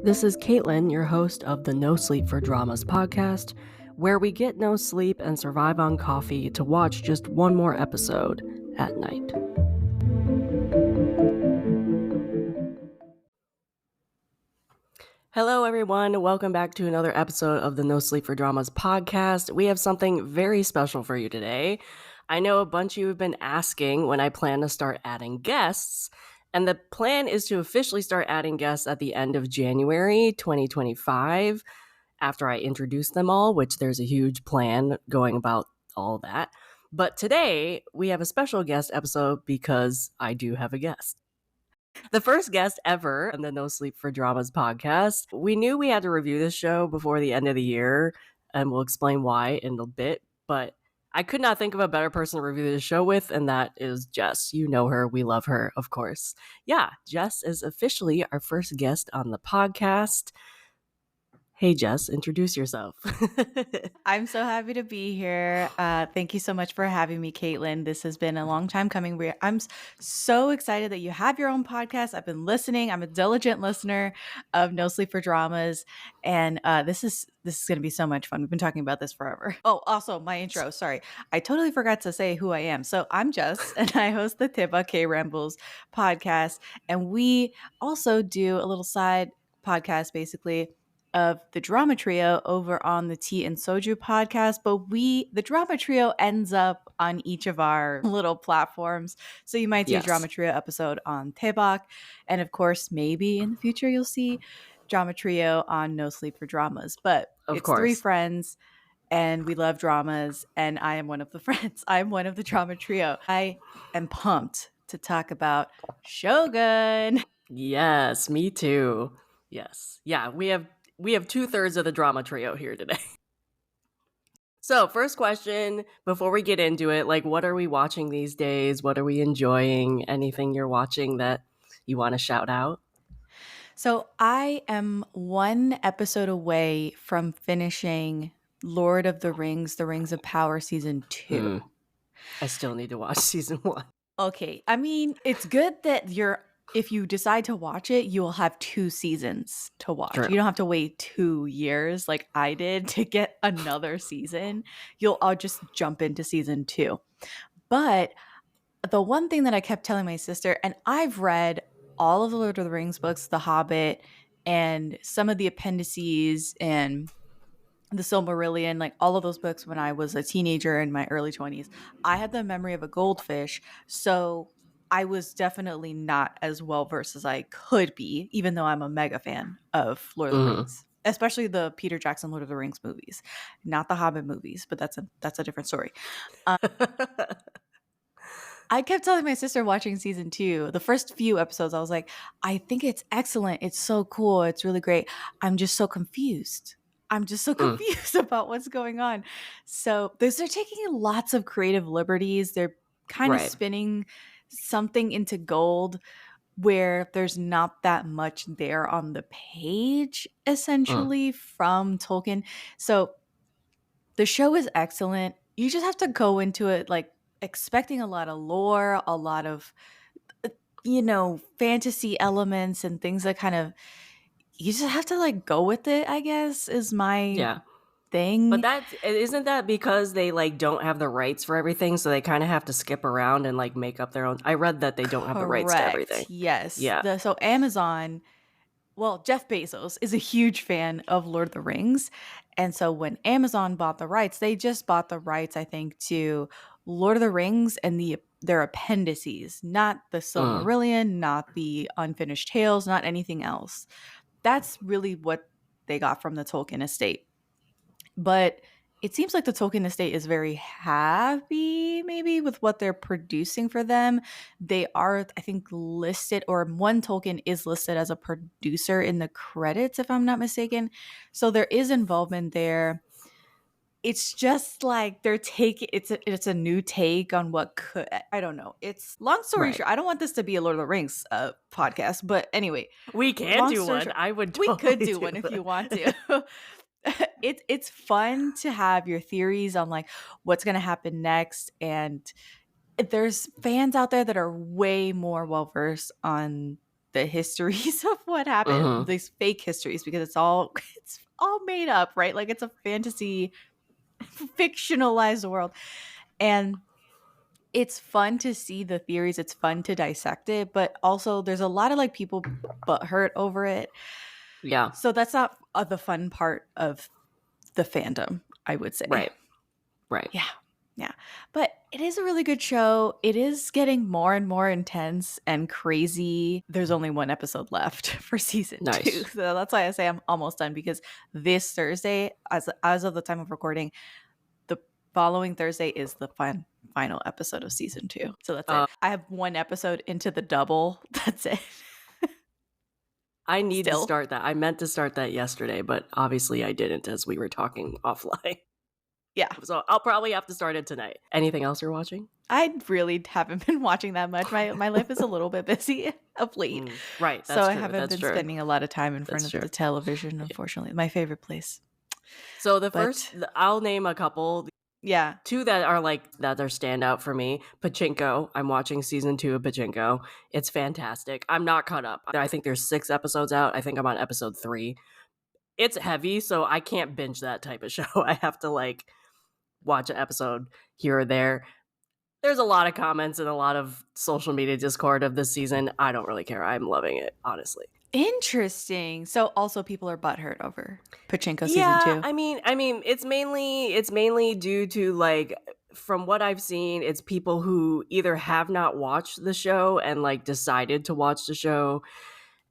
This is Caitlin, your host of the NoSleep4Dramas Podcast, where we get no sleep and survive on coffee to watch just one more episode at night. Hello, everyone. Welcome back to another episode of the NoSleep4Dramas Podcast. We have something very special for you today. I know a bunch of you have been asking when I plan to start adding guests, and the plan is to officially start adding guests at the end of January 2025, after I introduce them all, which there's a huge plan going about all that. But today, we have a special guest episode because I do have a guest. The first guest ever on the NoSleep4Dramas podcast. We knew we had to review this show before the end of the year, and we'll explain why in a bit, but I could not think of a better person to review this show with, and that is Jess. You know her. We love her, of course. Yeah, Jess is officially our first guest on the podcast. Hey, Jess, introduce yourself. I'm so happy to be here. Thank you so much for having me, Caitlin. This has been a long time coming. I'm so excited that you have your own podcast. I've been listening. I'm a diligent listener of No Sleep for Dramas, and this is going to be so much fun. We've been talking about this forever. Oh, also my intro. Sorry, I totally forgot to say who I am. So I'm Jess, and I host the Daebak K-Rambles podcast, and we also do a little side podcast, basically, of the Drama Trio over on the Tea and Soju podcast, but the Drama Trio ends up on each of our little platforms. So you might see a Drama Trio episode on Daebak, and of course, maybe in the future you'll see Drama Trio on No Sleep for Dramas. But it's three friends, and we love dramas, and I am one of the friends. I'm one of the Drama Trio. I am pumped to talk about Shogun. Yes, me too. Yes. Yeah, we have 2/3 of the Drama Trio here today. So, first question, before we get into it, what are we watching these days? What are we enjoying? Anything you're watching that you want to shout out? So, I am one episode away from finishing Lord of the Rings, The Rings of Power Season 2. I still need to watch Season 1. Okay. I mean, it's good that if you decide to watch it, you will have 2 seasons to watch. True. You don't have to wait 2 years like I did to get another season. I'll just jump into Season 2. But the one thing that I kept telling my sister, and I've read all of the Lord of the Rings books, The Hobbit, and some of the appendices, and the Silmarillion, like all of those books when I was a teenager in my early 20s. I had the memory of a goldfish, so I was definitely not as well versed as I could be, even though I'm a mega fan of Lord of the Rings, especially the Peter Jackson Lord of the Rings movies, not the Hobbit movies, but that's a different story. I kept telling my sister watching Season 2, the first few episodes, I was like, I think it's excellent. It's so cool. It's really great. I'm just so confused about what's going on. So they're taking lots of creative liberties. They're kind of spinning something into gold where there's not that much there on the page, essentially, from Tolkien. So the show is excellent. You just have to go into it expecting a lot of lore, a lot of fantasy elements and things that kind of, you just have to go with it, I guess, is my thing. But isn't that because they don't have the rights for everything, so they kind of have to skip around and make up their own. I read that they don't have the rights to everything. Yes. Yeah. So Amazon, Jeff Bezos is a huge fan of Lord of the Rings, and so when Amazon bought the rights, they just bought the rights, I think, to Lord of the Rings and their appendices, not the Silmarillion, not the Unfinished Tales, not anything else. That's really what they got from the Tolkien estate. But it seems like the Tolkien estate is very happy, maybe, with what they're producing for them. They are, I think, listed, or one Tolkien is listed as a producer in the credits, if I'm not mistaken. So there is involvement there. It's just like they're taking it's a new take on what could, I don't know. It's long story short. I don't want this to be a Lord of the Rings podcast, but anyway, we can do one. I would. Totally we could do one if you want to. It's fun to have your theories on what's going to happen next, and there's fans out there that are way more well versed on the histories of what happened, these fake histories, because it's all made up, right? Like it's a fantasy fictionalized world. And it's fun to see the theories, it's fun to dissect it, but also there's a lot of like people butthurt over it. Yeah. So that's not the fun part of the fandom, I would say. Right. Yeah. But it is a really good show. It is getting more and more intense and crazy. There's only one episode left for season 2. So that's why I say I'm almost done, because this Thursday, as of the time of recording, the following Thursday is the final episode of season 2. So that's it. I have one episode into the double. That's it. I need to start that. I meant to start that yesterday, but obviously I didn't, as we were talking offline. Yeah. So I'll probably have to start it tonight. Anything else you're watching? I really haven't been watching that much. My life is a little bit busy of late. Right. So I haven't been spending a lot of time in front of the television, unfortunately. My favorite place. So I'll name a couple. Yeah. 2 that are standout for me. Pachinko. I'm watching season 2 of Pachinko. It's fantastic. I'm not caught up. I think there's 6 episodes out. I think I'm on episode 3. It's heavy, so I can't binge that type of show. I have to watch an episode here or there. There's a lot of comments and a lot of social media discord of this season. I don't really care. I'm loving it, honestly. Interesting. So also people are butthurt over Pachinko season 2. I mean, it's mainly due to from what I've seen, it's people who either have not watched the show and decided to watch the show,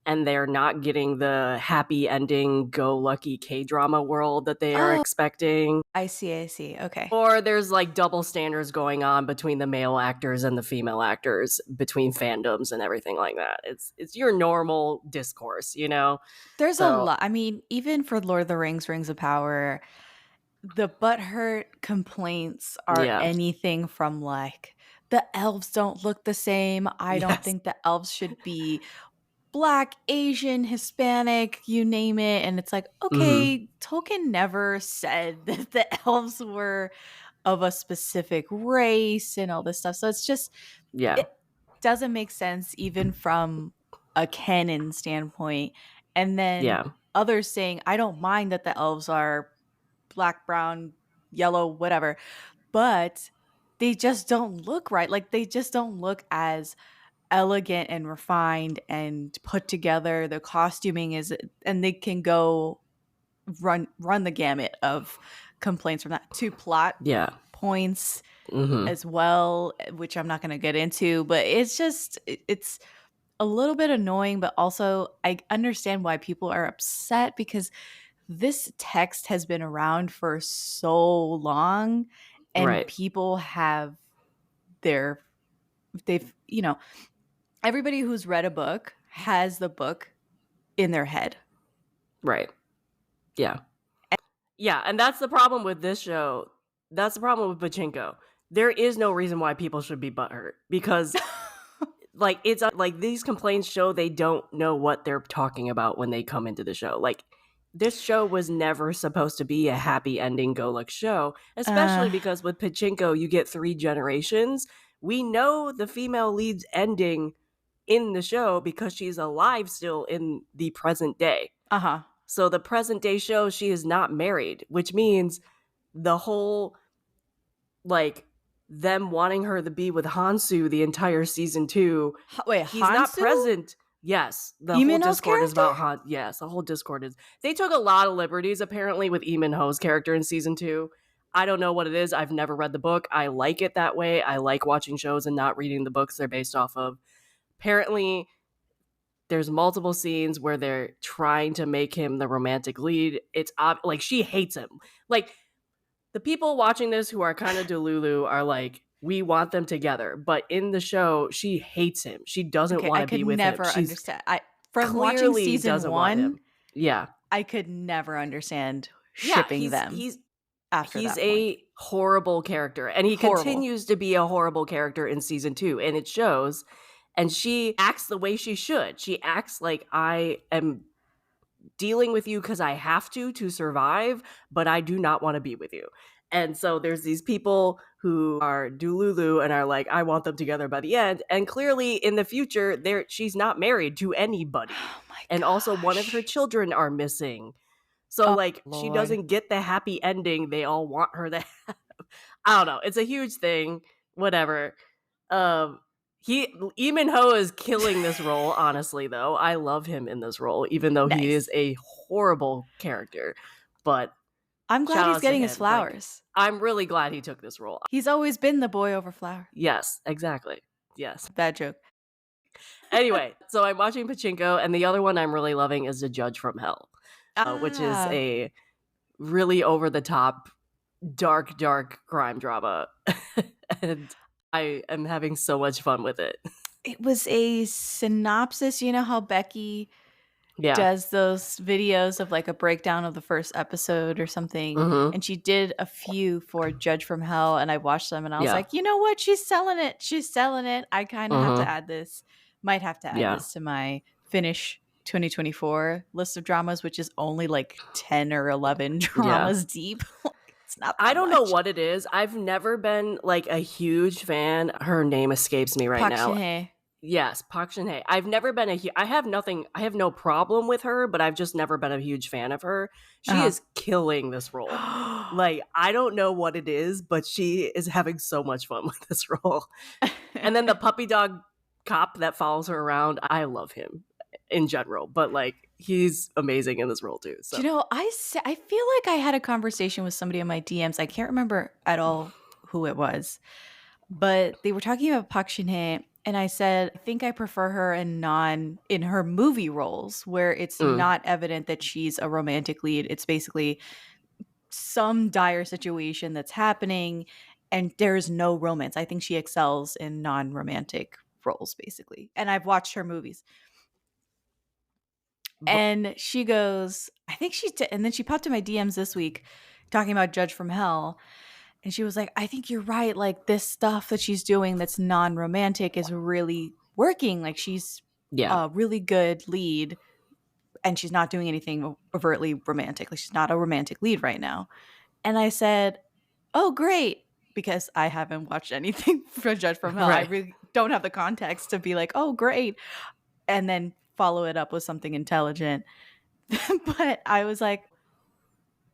and they're not getting the happy ending, go lucky K-drama world that they are expecting. I see. Okay. Or there's double standards going on between the male actors and the female actors, between fandoms and everything like that. It's your normal discourse, There's a lot. I mean, even for Lord of the Rings, Rings of Power, the butthurt complaints are anything from the elves don't look the same. I don't think the elves should be Black, Asian, Hispanic, you name it. And it's okay, Tolkien never said that the elves were of a specific race and all this stuff. So it's just, it doesn't make sense even from a canon standpoint. And then others saying, I don't mind that the elves are Black, brown, yellow, whatever, but they just don't look right. They just don't look as elegant and refined and put together. The costuming is, and they can go run the gamut of complaints from that to plot points as well, which I'm not going to get into, but it's just, it's a little bit annoying, but also I understand why people are upset, because this text has been around for so long, and people have they've everybody who's read a book has the book in their head. Right. Yeah. And that's the problem with this show. That's the problem with Pachinko. There is no reason why people should be butthurt, because it's these complaints show they don't know what they're talking about when they come into the show. This show was never supposed to be a happy ending, go luck show, especially because with Pachinko, you get 3 generations. We know the female lead's ending in the show because she's alive still in the present day. So the present day show, she is not married, which means the whole, them wanting her to be with Hansu the entire season 2. Wait, he's Hansu? not present. Yes, the Lee whole Min-ho's Discord character? is about Yes, the whole Discord is. They took a lot of liberties apparently with Lee Min-ho's character in season 2. I don't know what it is. I've never read the book. I like it that way. I like watching shows and not reading the books they're based off of. Apparently, there's multiple scenes where they're trying to make him the romantic lead. It's she hates him. The people watching this who are kind of delulu are we want them together, but in the show, she hates him. She doesn't want to be with him. I could never understand. From watching season 1, I could never understand shipping them. He's a horrible character, and he continues to be a horrible character in season 2, and it shows. And she acts the way she should. She acts like, I am dealing with you because I have to survive, but I do not want to be with you. And so there's these people who are Dululu and are like, I want them together by the end. And clearly in the future, she's not married to anybody. Oh my and also one of her gosh. children are missing. So Oh, like she Lord. doesn't get the happy ending they all want her to have. I don't know. It's a huge thing. Whatever. Lee Min-ho is killing this role, honestly, though. I love him in this role, even though he is Nice. a horrible character. But I'm glad shout he's out to getting his him. Like, flowers. I'm really glad he took this role. He's always been the boy over flower. Yes, exactly. Yes. Bad joke. Anyway, so I'm watching Pachinko, and the other one I'm really loving is The Judge from Hell, which is a really over-the-top, dark crime drama. And I am having so much fun with it. It was a synopsis. You know how Becky Yeah. does those videos of like a breakdown of the first episode or something. Mhm. And she did a few for Judge from Hell, and I watched them and I was Yeah. like, you know what? She's selling it. She's selling it. I kind of have to add this. Might have to add this to my finish 2024 list of dramas, which is only like 10 or 11 dramas deep. It's not that I don't know much. what it is. I've never been like a huge fan. Her name escapes me right Park now. Shin-hye. Yes, Park Shin-hye. I've never been I have no problem with her, but I've just never been a huge fan of her. She is killing this role. Like, I don't know what it is, but she is having so much fun with this role. And then the puppy dog cop that follows her around, I love him in general, but like he's amazing in this role too. So you know, I feel like I had a conversation with somebody in my DMs. I can't remember at all who it was, but they were talking about Park Shin-hye, and I said I think I prefer her in her movie roles where it's not evident that she's a romantic lead. It's basically some dire situation that's happening and there's no romance. I think she excels in non-romantic roles basically. And I've watched her movies. And she goes, I think and then she popped in my DMs this week talking about Judge from Hell. And she was like, I think you're right. Like this stuff that she's doing that's non-romantic is really working. Like she's a really good lead and she's not doing anything overtly romantic. Like she's not a romantic lead right now. And I said, oh, great. Because I haven't watched anything for Judge from Hell. Right. I really don't have the context to be like, oh, great. And then follow it up with something intelligent. But I was like,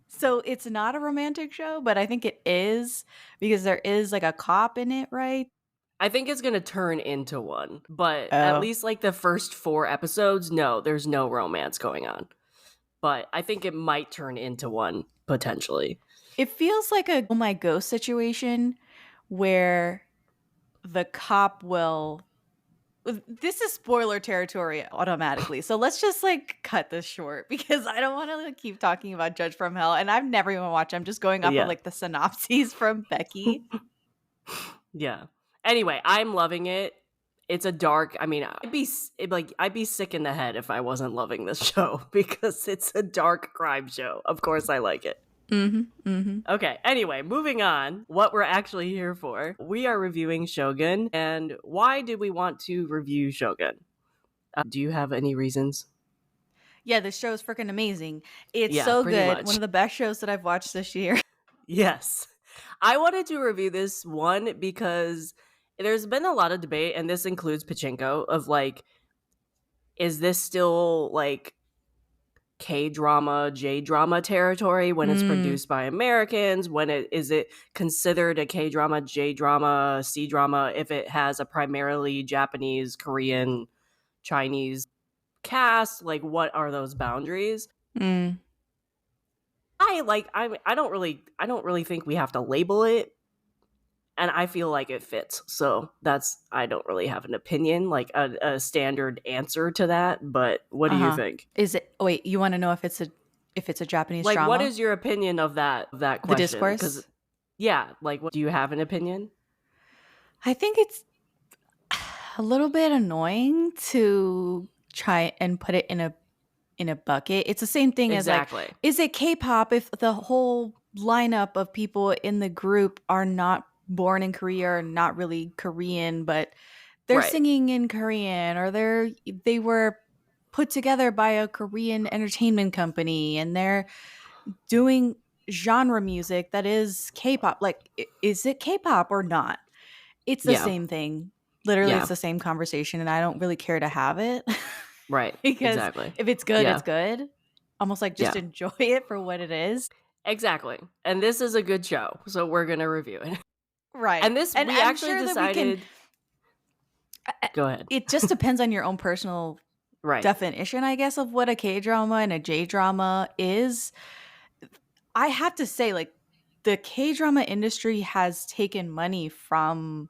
so it's not a romantic show, but I think it is because there is like a cop in it, right? I think it's going to turn into one, but at least like the first 4 episodes, no, there's no romance going on. But I think it might turn into one potentially. It feels like a Oh My Ghost situation where the cop will... This is spoiler territory automatically. So let's just like cut this short because I don't want to like, keep talking about Judge from Hell. And I've never even watched. I'm just going off of like the synopses from Becky. Yeah. Anyway, I'm loving it. It's a dark, I mean, I'd be sick in the head if I wasn't loving this show because it's a dark crime show. Of course I like it. Okay, anyway, moving on. What we're actually here for. We are reviewing Shogun, and why did we want to review Shogun? Do you have any reasons? Yeah, this show is freaking amazing. It's so good. Much. One of the best shows that I've watched this year. Yes. I wanted to review this one because there's been a lot of debate, and this includes Pachinko, of like, is this still like K-drama, J-drama territory when it's produced by Americans? Is it considered a K-drama, J-drama, C-drama if it has a primarily Japanese, Korean, Chinese cast? Like, what are those boundaries? I don't really think we have to label it, and I feel like it fits. So I don't really have an opinion, like a standard answer to that. But what do you think? Is it? Wait, you want to know if it's a Japanese like drama? What is your opinion of that question? The discourse? Yeah, like do you have an opinion? I think it's a little bit annoying to try and put it in a bucket. It's the same thing as like, is it K-pop if the whole lineup of people in the group are not born in Korea or not really Korean, but they're singing in Korean, or they were put together by a Korean entertainment company and they're doing genre music that is K-pop. Like, is it K-pop or not? It's the Yeah. same thing. Literally, Yeah. it's the same conversation, and I don't really care to have it. Right. Because Exactly. if it's good, Yeah. it's good. Almost like just Yeah. enjoy it for what it is. Exactly. And this is a good show, so we're going to review it. Right. And this, And we I'm actually sure that we can. decided. Go ahead. It just depends on your own personal Right. definition, I guess, of what a K-drama and a J-drama is. I have to say, like, the K-drama industry has taken money from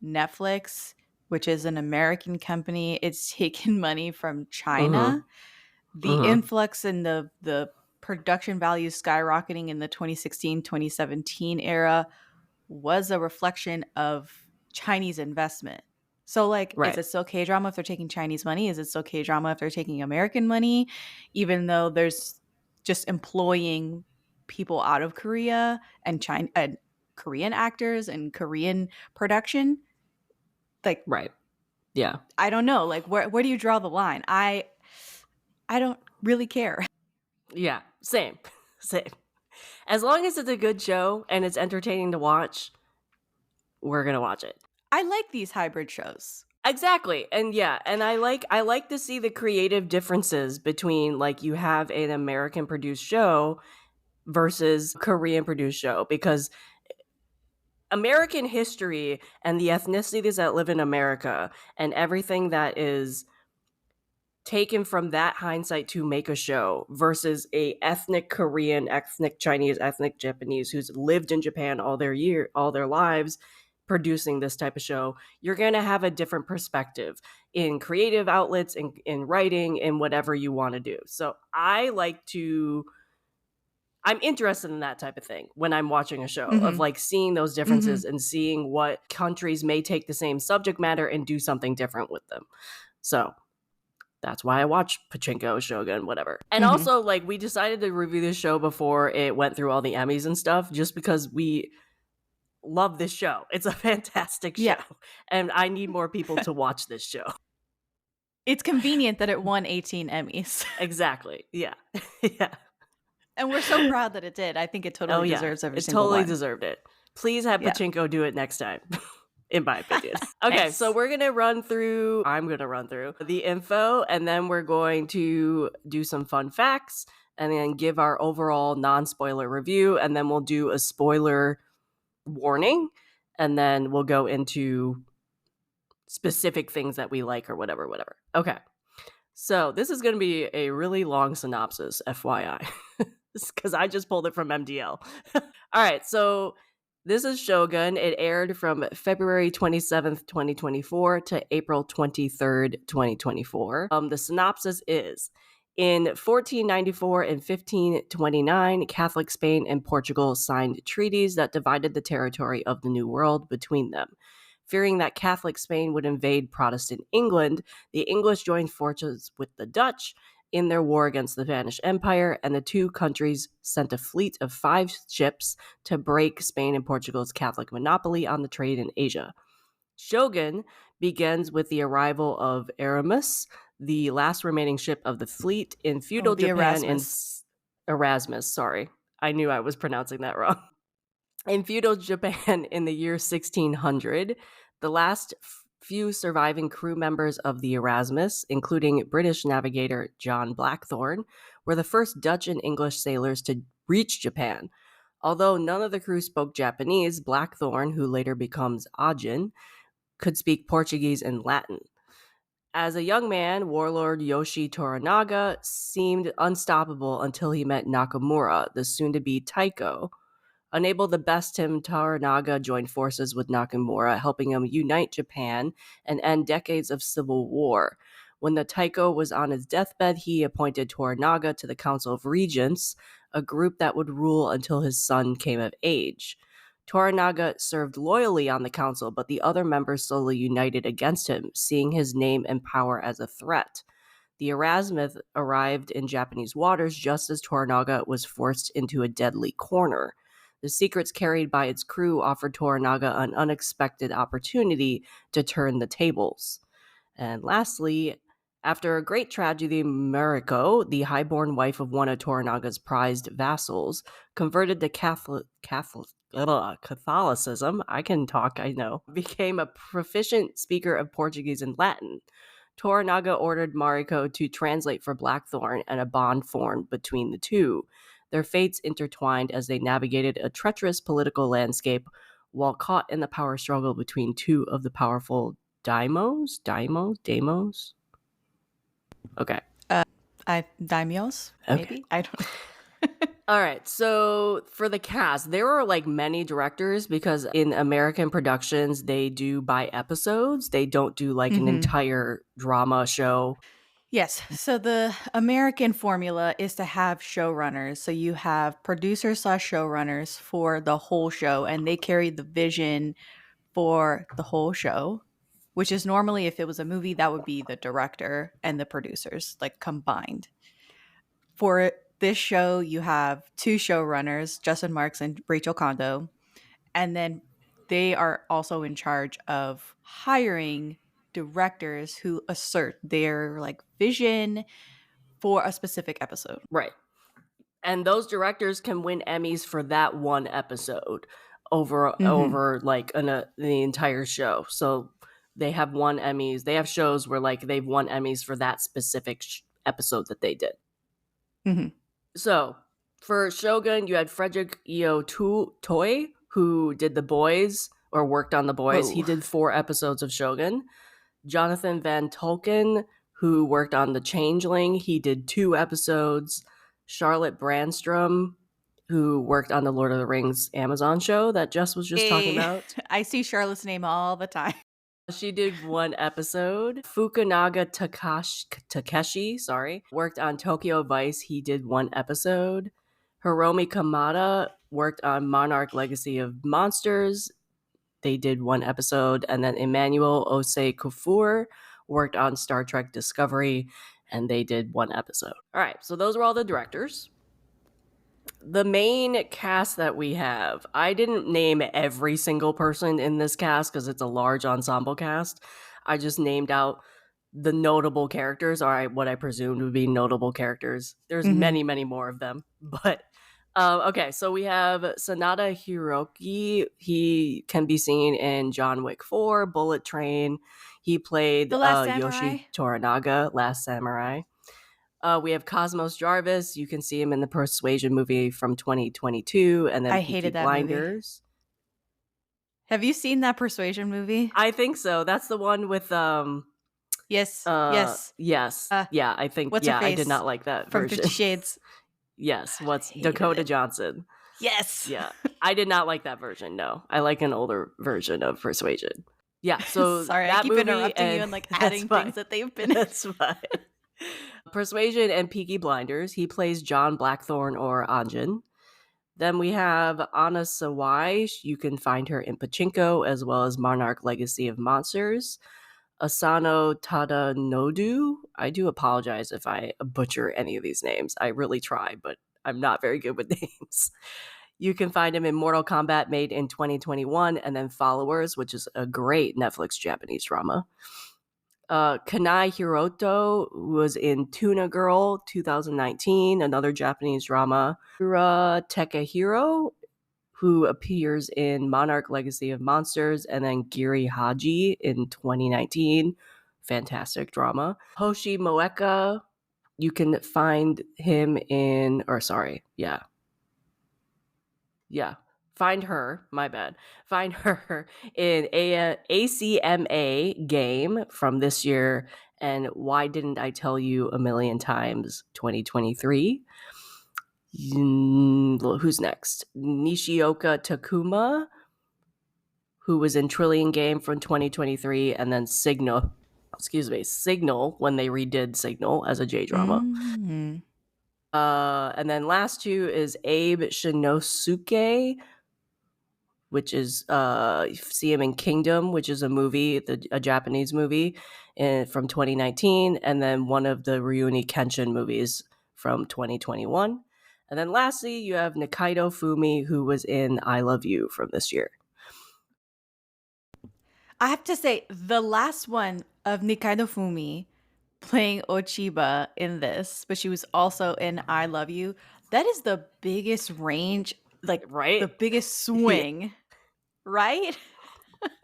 Netflix, which is an American company. It's taken money from China. The influx and the production value skyrocketing in the 2016-2017 era was a reflection of Chinese investment. So, like, is Right. it still K-drama if they're taking Chinese money? Is it still K-drama if they're taking American money? Even though there's just employing people out of Korea and China and Korean actors and Korean production, like, Right. Yeah. I don't know. Like, where do you draw the line? I don't really care. Yeah. Same. Same. As long as it's a good show and it's entertaining to watch, we're going to watch it. I like these hybrid shows. Exactly. And yeah, and I like to see the creative differences between, like, you have an American produced show versus Korean produced show, because American history and the ethnicities that live in America and everything that is taken from that hindsight to make a show versus a ethnic Korean, ethnic Chinese, ethnic Japanese who's lived in Japan all their lives producing this type of show, you're going to have a different perspective in creative outlets, in writing, in whatever you want to do. So I'm interested in that type of thing when I'm watching a show, of like seeing those differences and seeing what countries may take the same subject matter and do something different with them. So that's why I watch Pachinko, Shogun, whatever. And also, like, we decided to review this show before it went through all the Emmys and stuff, just because we love this show. It's a fantastic show. Yeah. And I need more people to watch this show. It's convenient that it won 18 Emmys. Exactly. Yeah. Yeah. And we're so proud that it did. I think it totally deserves every single one. It totally deserved it. Please have Pachinko do it next time. In my opinion. Okay, so I'm going to run through the info, and then we're going to do some fun facts, and then give our overall non-spoiler review, and then we'll do a spoiler warning, and then we'll go into specific things that we like or whatever. Okay, so this is going to be a really long synopsis, FYI, because I just pulled it from MDL. All right, so this is Shogun. It aired from February 27th, 2024 to April 23rd, 2024. The synopsis is: in 1494 and 1529, Catholic Spain and Portugal signed treaties that divided the territory of the New World between them. Fearing that Catholic Spain would invade Protestant England, the English joined forces with the Dutch in their war against the Spanish Empire, and the two countries sent a fleet of 5 ships to break Spain and Portugal's Catholic monopoly on the trade in Asia. Shogun begins with the arrival of Erasmus, the last remaining ship of the fleet, in feudal Japan. Erasmus, sorry. I knew I was pronouncing that wrong. In feudal Japan in the year 1600, the last few surviving crew members of the Erasmus, including British navigator John Blackthorne, were the first Dutch and English sailors to reach Japan. Although none of the crew spoke Japanese, Blackthorne, who later becomes Ajin, could speak Portuguese and Latin. As a young man, warlord Yoshi Toranaga seemed unstoppable until he met Nakamura, the soon-to-be Taiko. Unable to best him, Toranaga joined forces with Nakamura, helping him unite Japan and end decades of civil war. When the Taiko was on his deathbed, he appointed Toranaga to the Council of Regents, a group that would rule until his son came of age. Toranaga served loyally on the council, but the other members slowly united against him, seeing his name and power as a threat. The Erasmus arrived in Japanese waters just as Toranaga was forced into a deadly corner. The secrets carried by its crew offered Toranaga an unexpected opportunity to turn the tables. And lastly, After a great tragedy, Mariko, the highborn wife of one of Toranaga's prized vassals, converted to Catholicism, I can talk, I know, became a proficient speaker of Portuguese and Latin. Toranaga ordered Mariko to translate for Blackthorn, and a bond formed between the two. Their fates intertwined as they navigated a treacherous political landscape while caught in the power struggle between two of the powerful daimos? Okay. Daimyos, Okay. maybe? I don't know. All right. So for the cast, there are like many directors because in American productions, they do by episodes. They don't do like an entire drama show. Yes. So the American formula is to have showrunners. So you have producers / showrunners for the whole show, and they carry the vision for the whole show, which is normally, if it was a movie, that would be the director and the producers, like combined. For this show, you have two showrunners, Justin Marks and Rachel Kondo, and then they are also in charge of hiring directors who assert their like vision for a specific episode. Right. And those directors can win Emmys for that one episode over like the entire show. So they have won Emmys. They have shows where like they've won Emmys for that specific episode that they did. So for Shogun, you had Frederick Io Toy, who did The Boys or worked on The Boys. Whoa. He did 4 episodes of Shogun. Jonathan Van Tolken, who worked on The Changeling. He did 2 episodes. Charlotte Brandstrom, who worked on the Lord of the Rings Amazon show that Jess was just talking about. I see Charlotte's name all the time. She did 1 episode. Fukunaga Takeshi, worked on Tokyo Vice. He did 1 episode. Hiromi Kamada worked on Monarch Legacy of Monsters. They did 1 episode. And then Emmanuel Osei Kufur worked on Star Trek Discovery, and they did 1 episode. All right, so those were all the directors. The main cast that we have, I didn't name every single person in this cast because it's a large ensemble cast. I just named out the notable characters, or what I presumed would be notable characters. There's many, many more of them. But, okay, so we have Sanada Hiroki. He can be seen in John Wick 4, Bullet Train. He played Yoshi Toranaga, Last Samurai. We have Cosmos Jarvis. You can see him in the Persuasion movie from 2022, and then I hated that Blinders. Movie. Have you seen that Persuasion movie? I think so. That's the one with Yes. Yeah, I think. What's yeah, her face? I did not like that from version. 50 Shades. Yes. What's Dakota Johnson? Yes. Yeah, I did not like that version. No, I like an older version of Persuasion. Yeah. So sorry, that I keep interrupting you and like adding things that they've been. That's fine. Persuasion and Peaky Blinders. He plays John Blackthorn or Anjin. Then we have Anna Sawai. You can find her in Pachinko as well as Monarch Legacy of Monsters. Asano Tadanodu. I do apologize if I butcher any of these names. I really try, but I'm not very good with names. You can find him in Mortal Kombat, made in 2021, and then Followers, which is a great Netflix Japanese drama. Kanai Hiroto was in Tuna Girl 2019, another Japanese drama. Kura Takahiro, who appears in Monarch Legacy of Monsters, and then Giri Haji in 2019. Fantastic drama. Hoshi Moeka, you can find him in, find her, my bad. Find her in a ACMA game from this year, and Why Didn't I Tell You a Million Times 2023. Who's next? Nishioka Takuma, who was in Trillion Game from 2023, and then Signal when they redid Signal as a J-drama. And then last 2 is Abe Shinosuke, which is see him in Kingdom, which is a movie, a Japanese movie from 2019, and then one of the Rurouni Kenshin movies from 2021. And then lastly, you have Nikaido Fumi, who was in I Love You from this year. I have to say, the last one of Nikaido Fumi playing Ochiba in this, but she was also in I Love You. That is the biggest range, like Right? the biggest Yeah. swing, right?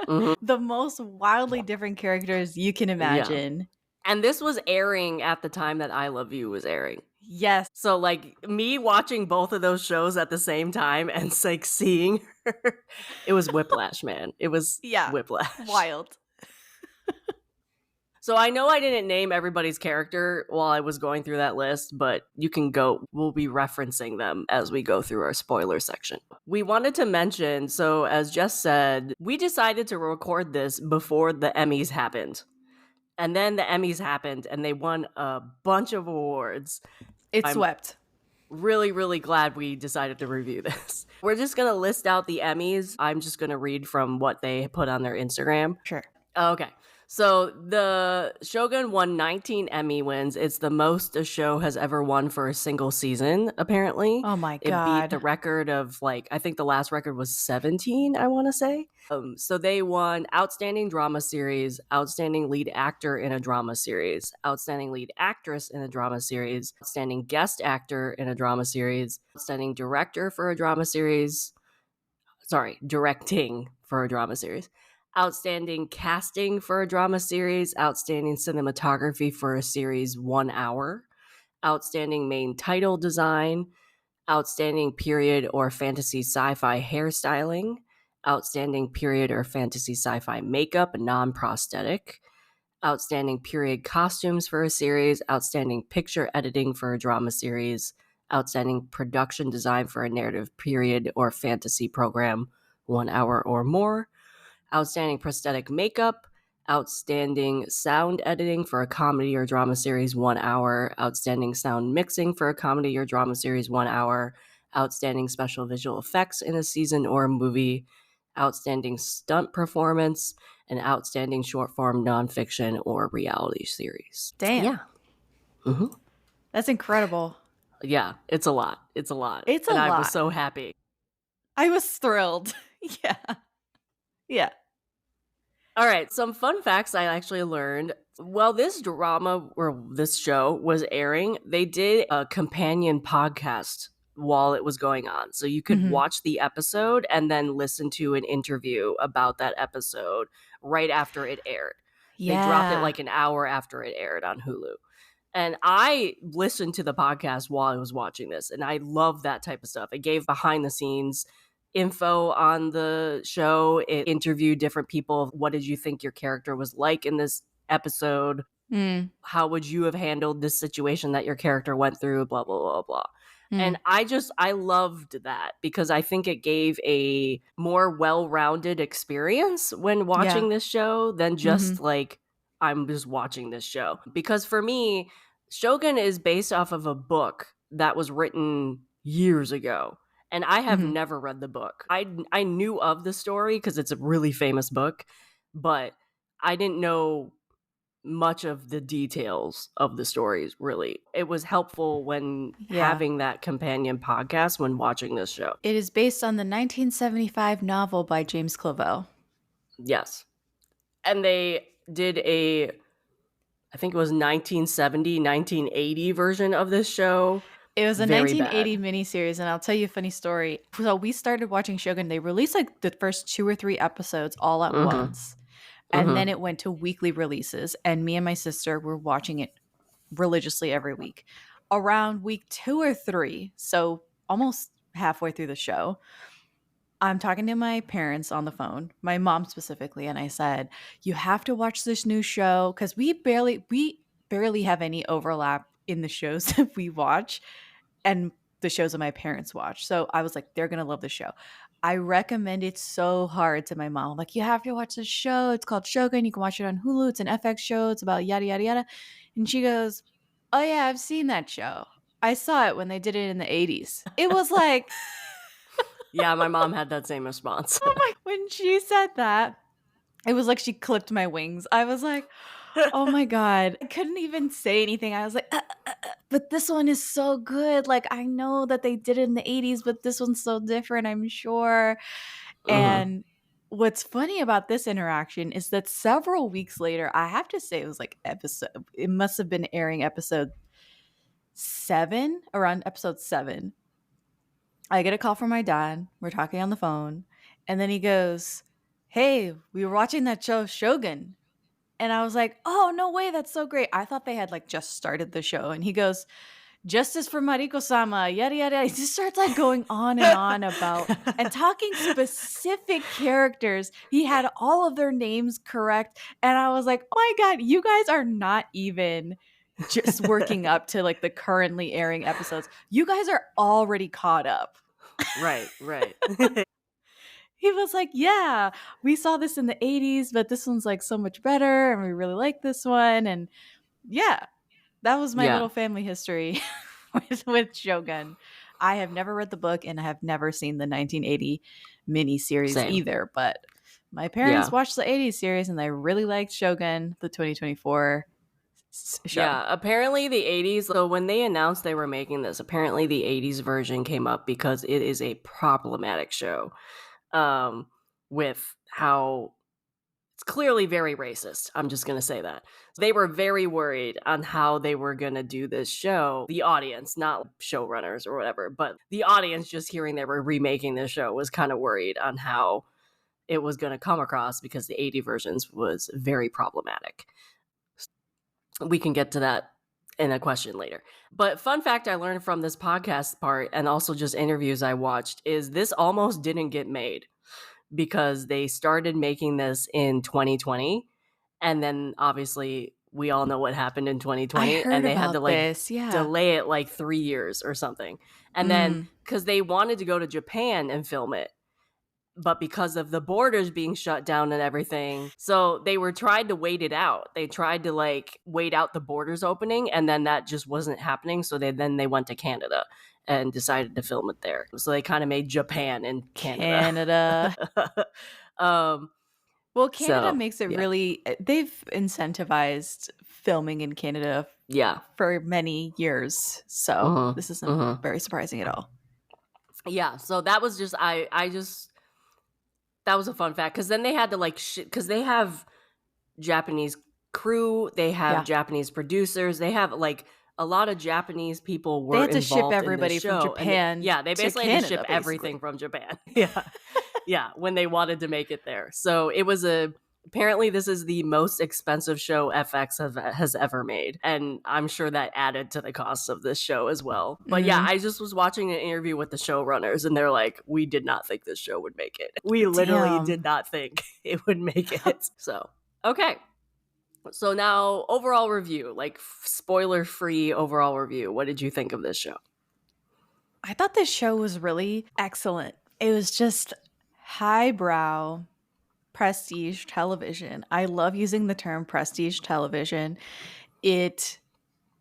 Mhm. The most wildly different characters you can Yeah. imagine. And this was airing at the time that I Love You was airing. Yes. So, like, me watching both of those shows at the same time and, like, seeing her, it was whiplash, man. It was Yeah. whiplash. Wild. So I know I didn't name everybody's character while I was going through that list, but you can go, we'll be referencing them as we go through our spoiler section. We wanted to mention, so as Jess said, we decided to record this before the Emmys happened. And then the Emmys happened and they won a bunch of awards. It I'm swept. really, really glad we decided to review this. We're just going to list out the Emmys. I'm just going to read from what they put on their Instagram. Sure. Okay. So the Shogun won 19 Emmy wins. It's the most a show has ever won for a single season, apparently. Oh my It beat God. the record of, like, I think the last record was 17, I want to say. So they won Outstanding Drama Series, Outstanding Lead Actor in a Drama Series, Outstanding Lead Actress in a Drama Series, Outstanding Guest Actor in a Drama Series, Outstanding Director for a Drama Series, directing for a drama series, outstanding casting for a drama series, outstanding cinematography for a series 1 hour, outstanding main title design, outstanding period or fantasy sci-fi hairstyling, outstanding period or fantasy sci-fi makeup, non-prosthetic, outstanding period costumes for a series, outstanding picture editing for a drama series, outstanding production design for a narrative period or fantasy program 1 hour or more, outstanding prosthetic makeup, outstanding sound editing for a comedy or drama series 1 hour, outstanding sound mixing for a comedy or drama series 1 hour, outstanding special visual effects in a season or a movie, outstanding stunt performance, and outstanding short form nonfiction or reality series. Damn. Yeah. Mm-hmm. That's incredible. Yeah, it's a lot. It's a lot. It's a and lot. I was so happy. I was thrilled. Yeah. Yeah. All right, some fun facts I actually learned. While this drama or this show was airing, they did a companion podcast while it was going on. So you could watch the episode and then listen to an interview about that episode right after it aired. Yeah. They dropped it like an hour after it aired on Hulu. And I listened to the podcast while I was watching this, and I love that type of stuff. It gave behind the scenes info on the show. It interviewed different people. What did you think your character was like in this episode? How would you have handled this situation that your character went through? Blah, blah, blah, blah. And I loved that because I think it gave a more well-rounded experience when watching this show than just like, I'm just watching this show. Because for me, Shogun is based off of a book that was written years ago. And I have never read the book. I knew of the story because it's a really famous book, but I didn't know much of the details of the stories, really. It was helpful when having that companion podcast when watching this show. It is based on the 1975 novel by James Clavell. Yes. And they did I think it was 1970, 1980 version of this show. It was a Very 1980 bad. miniseries, and I'll tell you a funny story. So we started watching Shogun. They released like the first 2 or 3 episodes all at once. And then it went to weekly releases. And me and my sister were watching it religiously every week. Around week 2 or 3, so almost halfway through the show, I'm talking to my parents on the phone, my mom specifically, and I said, "You have to watch this new show," because we barely have any overlap in the shows that we watch and the shows that my parents watch. So I was like, they're gonna love the show. I recommend it so hard to my mom. I'm like, you have to watch this show. It's called Shogun. You can watch it on Hulu. It's an FX show. It's about yada yada yada. And she goes, "Oh yeah, I've seen that show. I saw it when they did it in the 80s." It was like, yeah, my mom had that same response. when she said that, it was like she clipped my wings. I was like, oh my God. I couldn't even say anything. I was like, but this one is so good. Like, I know that they did it in the 80s, but this one's so different, I'm sure. And what's funny about this interaction is that several weeks later, I have to say it was like it must have been airing episode 7, around episode 7. I get a call from my dad. We're talking on the phone. And then he goes, "Hey, we were watching that show Shogun." And I was like, "Oh, no way. That's so great." I thought they had like just started the show. And he goes, "Justice for Mariko-sama, yada, yada." He just starts like going on and on about and talking specific characters. He had all of their names correct. And I was like, "Oh my God, you guys are not even just working up to like the currently airing episodes. You guys are already caught up." Right. He was like, "Yeah, we saw this in the 80s, but this one's like so much better. And we really like this one." And yeah, that was my Yeah. little family history with Shogun. I have never read the book and I have never seen the 1980 miniseries Same. either, but my parents watched the 80s series and they really liked Shogun, the 2024 show. Yeah, apparently the 80s, so when they announced they were making this, apparently the 80s version came up because it is a problematic show with how it's clearly very racist. I'm just going to say that. They were very worried on how they were going to do this show. The audience, not showrunners or whatever, but the audience just hearing they were remaking this show was kind of worried on how it was going to come across because the 80 versions was very problematic. We can get to that in a question later. But fun fact I learned from this podcast part and also just interviews I watched is this almost didn't get made because they started making this in 2020 and then obviously we all know what happened in 2020 and they had to like delay it like 3 years or something. And then cuz they wanted to go to Japan and film it, but because of the borders being shut down and everything, so they were trying to wait it out. They tried to like wait out the borders opening, and then that just wasn't happening. So they went to Canada and decided to film it there. So they kind of made Japan in Canada. Well, Canada makes it really. They've incentivized filming in Canada, for many years. So this isn't very surprising at all. Yeah. So that was just that was a fun fact because then they had to like because they have Japanese crew, they have Japanese producers, they have like a lot of Japanese people were involved. They had to ship everybody from Japan. They basically had to ship everything from Japan. Yeah, when they wanted to make it there. So it was apparently this is the most expensive show FX has ever made. And I'm sure that added to the cost of this show as well. But yeah, I just was watching an interview with the showrunners and they're like, we did not think this show would make it. We literally did not think it would make it. So, okay. So now overall review, like spoiler-free overall review. What did you think of this show? I thought this show was really excellent. It was just highbrow prestige television. I love using the term prestige television. It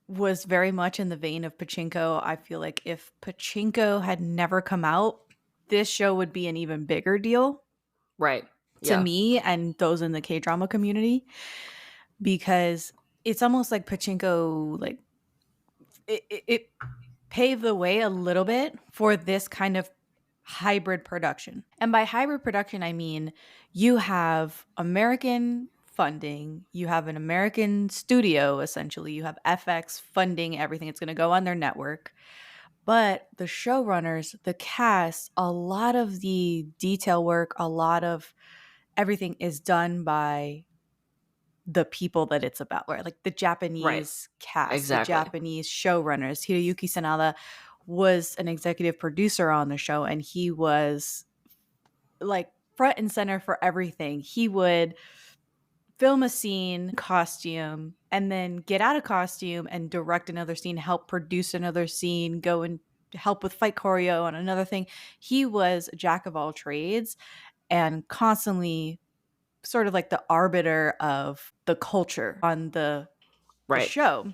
was very much in the vein of Pachinko. I feel like if Pachinko had never come out, this show would be an even bigger deal. Right. To me and those in the K-drama community. Because it's almost like Pachinko, like it paved the way a little bit for this kind of hybrid production. And by hybrid production, I mean you have American funding, you have an American studio, essentially. You have FX funding everything. It's going to go on their network. But the showrunners, the cast, a lot of the detail work, a lot of everything is done by the people that it's about, right? Like the Japanese cast, the Japanese showrunners. Hiroyuki Sanada was an executive producer on the show, and he was like front and center for everything. He would film a scene, costume, and then get out of costume and direct another scene, help produce another scene, go and help with fight choreo on another thing. He was a jack of all trades and constantly sort of like the arbiter of the culture on the show.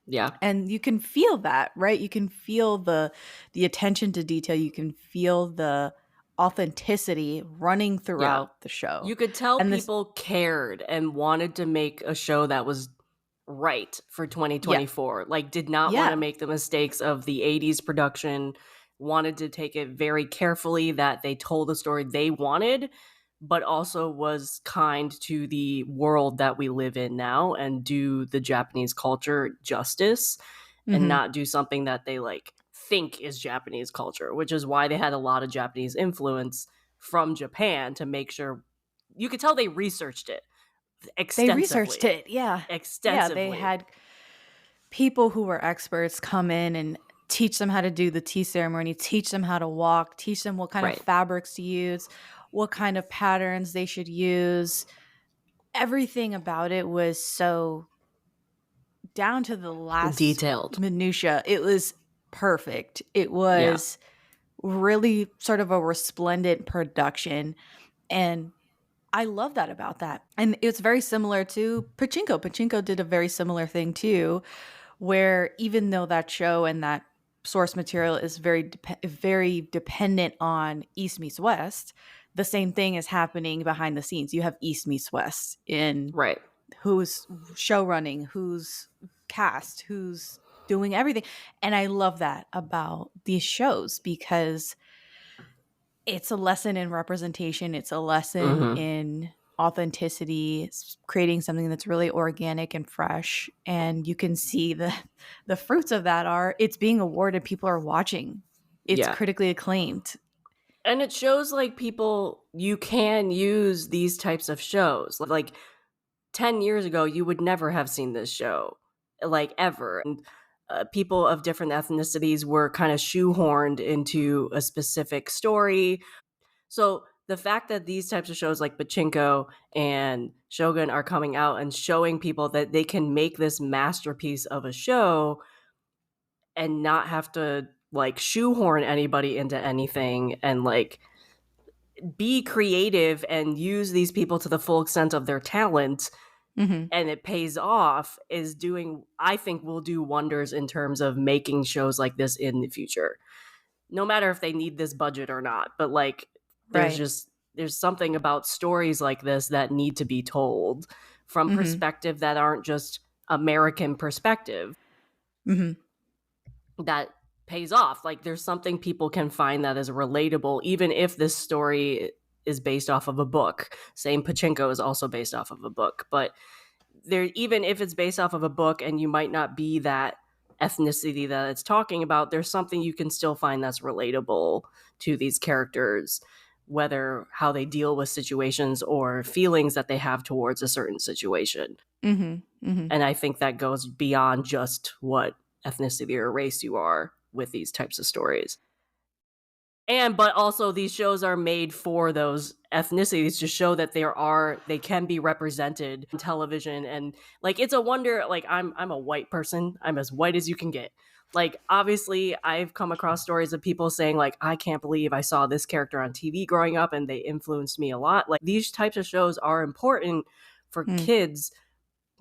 Yeah. And you can feel that, right? You can feel the attention to detail. You can feel the authenticity running throughout the show. You could tell people cared and wanted to make a show that was right for 2024. Like did not want to make the mistakes of the 80s production, wanted to take it very carefully, that they told the story they wanted, but also was kind to the world that we live in now and do the Japanese culture justice and not do something that they like think is Japanese culture, which is why they had a lot of Japanese influence from Japan to make sure you could tell they researched it They extensively. researched it. Yeah. Extensively. Yeah, they had people who were experts come in and teach them how to do the tea ceremony, teach them how to walk, teach them what kind of fabrics to use, what kind of patterns they should use. Everything about it was so down to the last detailed minutia. It was perfect. It was really sort of a resplendent production, and I love that about that. And it's very similar to Pachinko. Pachinko did a very similar thing too, where even though that show and that source material is very dependent on East meets West, the same thing is happening behind the scenes. You have East meets West in who's show running, who's cast, who's doing everything. And I love that about these shows because it's a lesson in representation. It's a lesson in authenticity. It's creating something that's really organic and fresh. And you can see the fruits of that are it's being awarded. People are watching. It's critically acclaimed. And it shows like people, you can use these types of shows. Like 10 years ago, you would never have seen this show, like ever. And people of different ethnicities were kind of shoehorned into a specific story. So the fact that these types of shows like Pachinko and Shogun are coming out and showing people that they can make this masterpiece of a show and not have to like shoehorn anybody into anything and like be creative and use these people to the full extent of their talent and it pays off is doing, I think will do wonders in terms of making shows like this in the future. No matter if they need this budget or not, but like there's something about stories like this that need to be told from perspective that aren't just American perspective that pays off. Like there's something people can find that is relatable, even if this story is based off of a book. Same Pachinko is also based off of a book, but there, even if it's based off of a book and you might not be that ethnicity that it's talking about, there's something you can still find that's relatable to these characters, whether how they deal with situations or feelings that they have towards a certain situation. And I think that goes beyond just what ethnicity or race you are with these types of stories. But also these shows are made for those ethnicities to show that they can be represented on television. And like, it's a wonder, like I'm a white person. I'm as white as you can get. Like, obviously I've come across stories of people saying like, I can't believe I saw this character on TV growing up and they influenced me a lot. Like these types of shows are important for kids.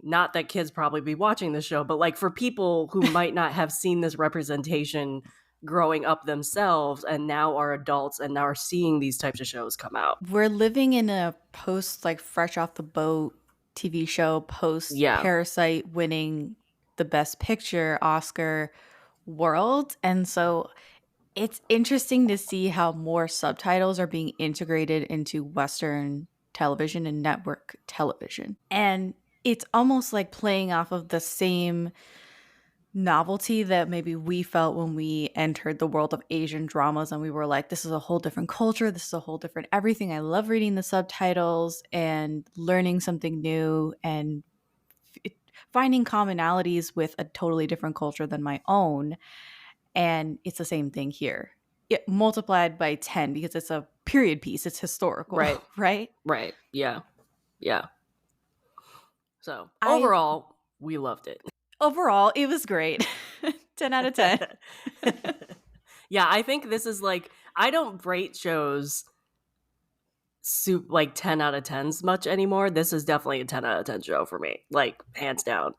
Not that kids probably be watching this show, but like for people who might not have seen this representation growing up themselves and now are adults and now are seeing these types of shows come out. We're living in a post like fresh off the boat TV show, post Parasite winning the Best Picture Oscar world. And so it's interesting to see how more subtitles are being integrated into Western television and network television. And it's almost like playing off of the same novelty that maybe we felt when we entered the world of Asian dramas and we were like, this is a whole different culture. This is a whole different everything. I love reading the subtitles and learning something new and finding commonalities with a totally different culture than my own. And it's the same thing here. It multiplied by 10 because it's a period piece. It's historical. Right? Right. Yeah. So overall, we loved it. Overall, it was great. 10 out of 10. Yeah, I think this is like, I don't rate shows like 10 out of 10s much anymore. This is definitely a 10 out of 10 show for me. Like, hands down,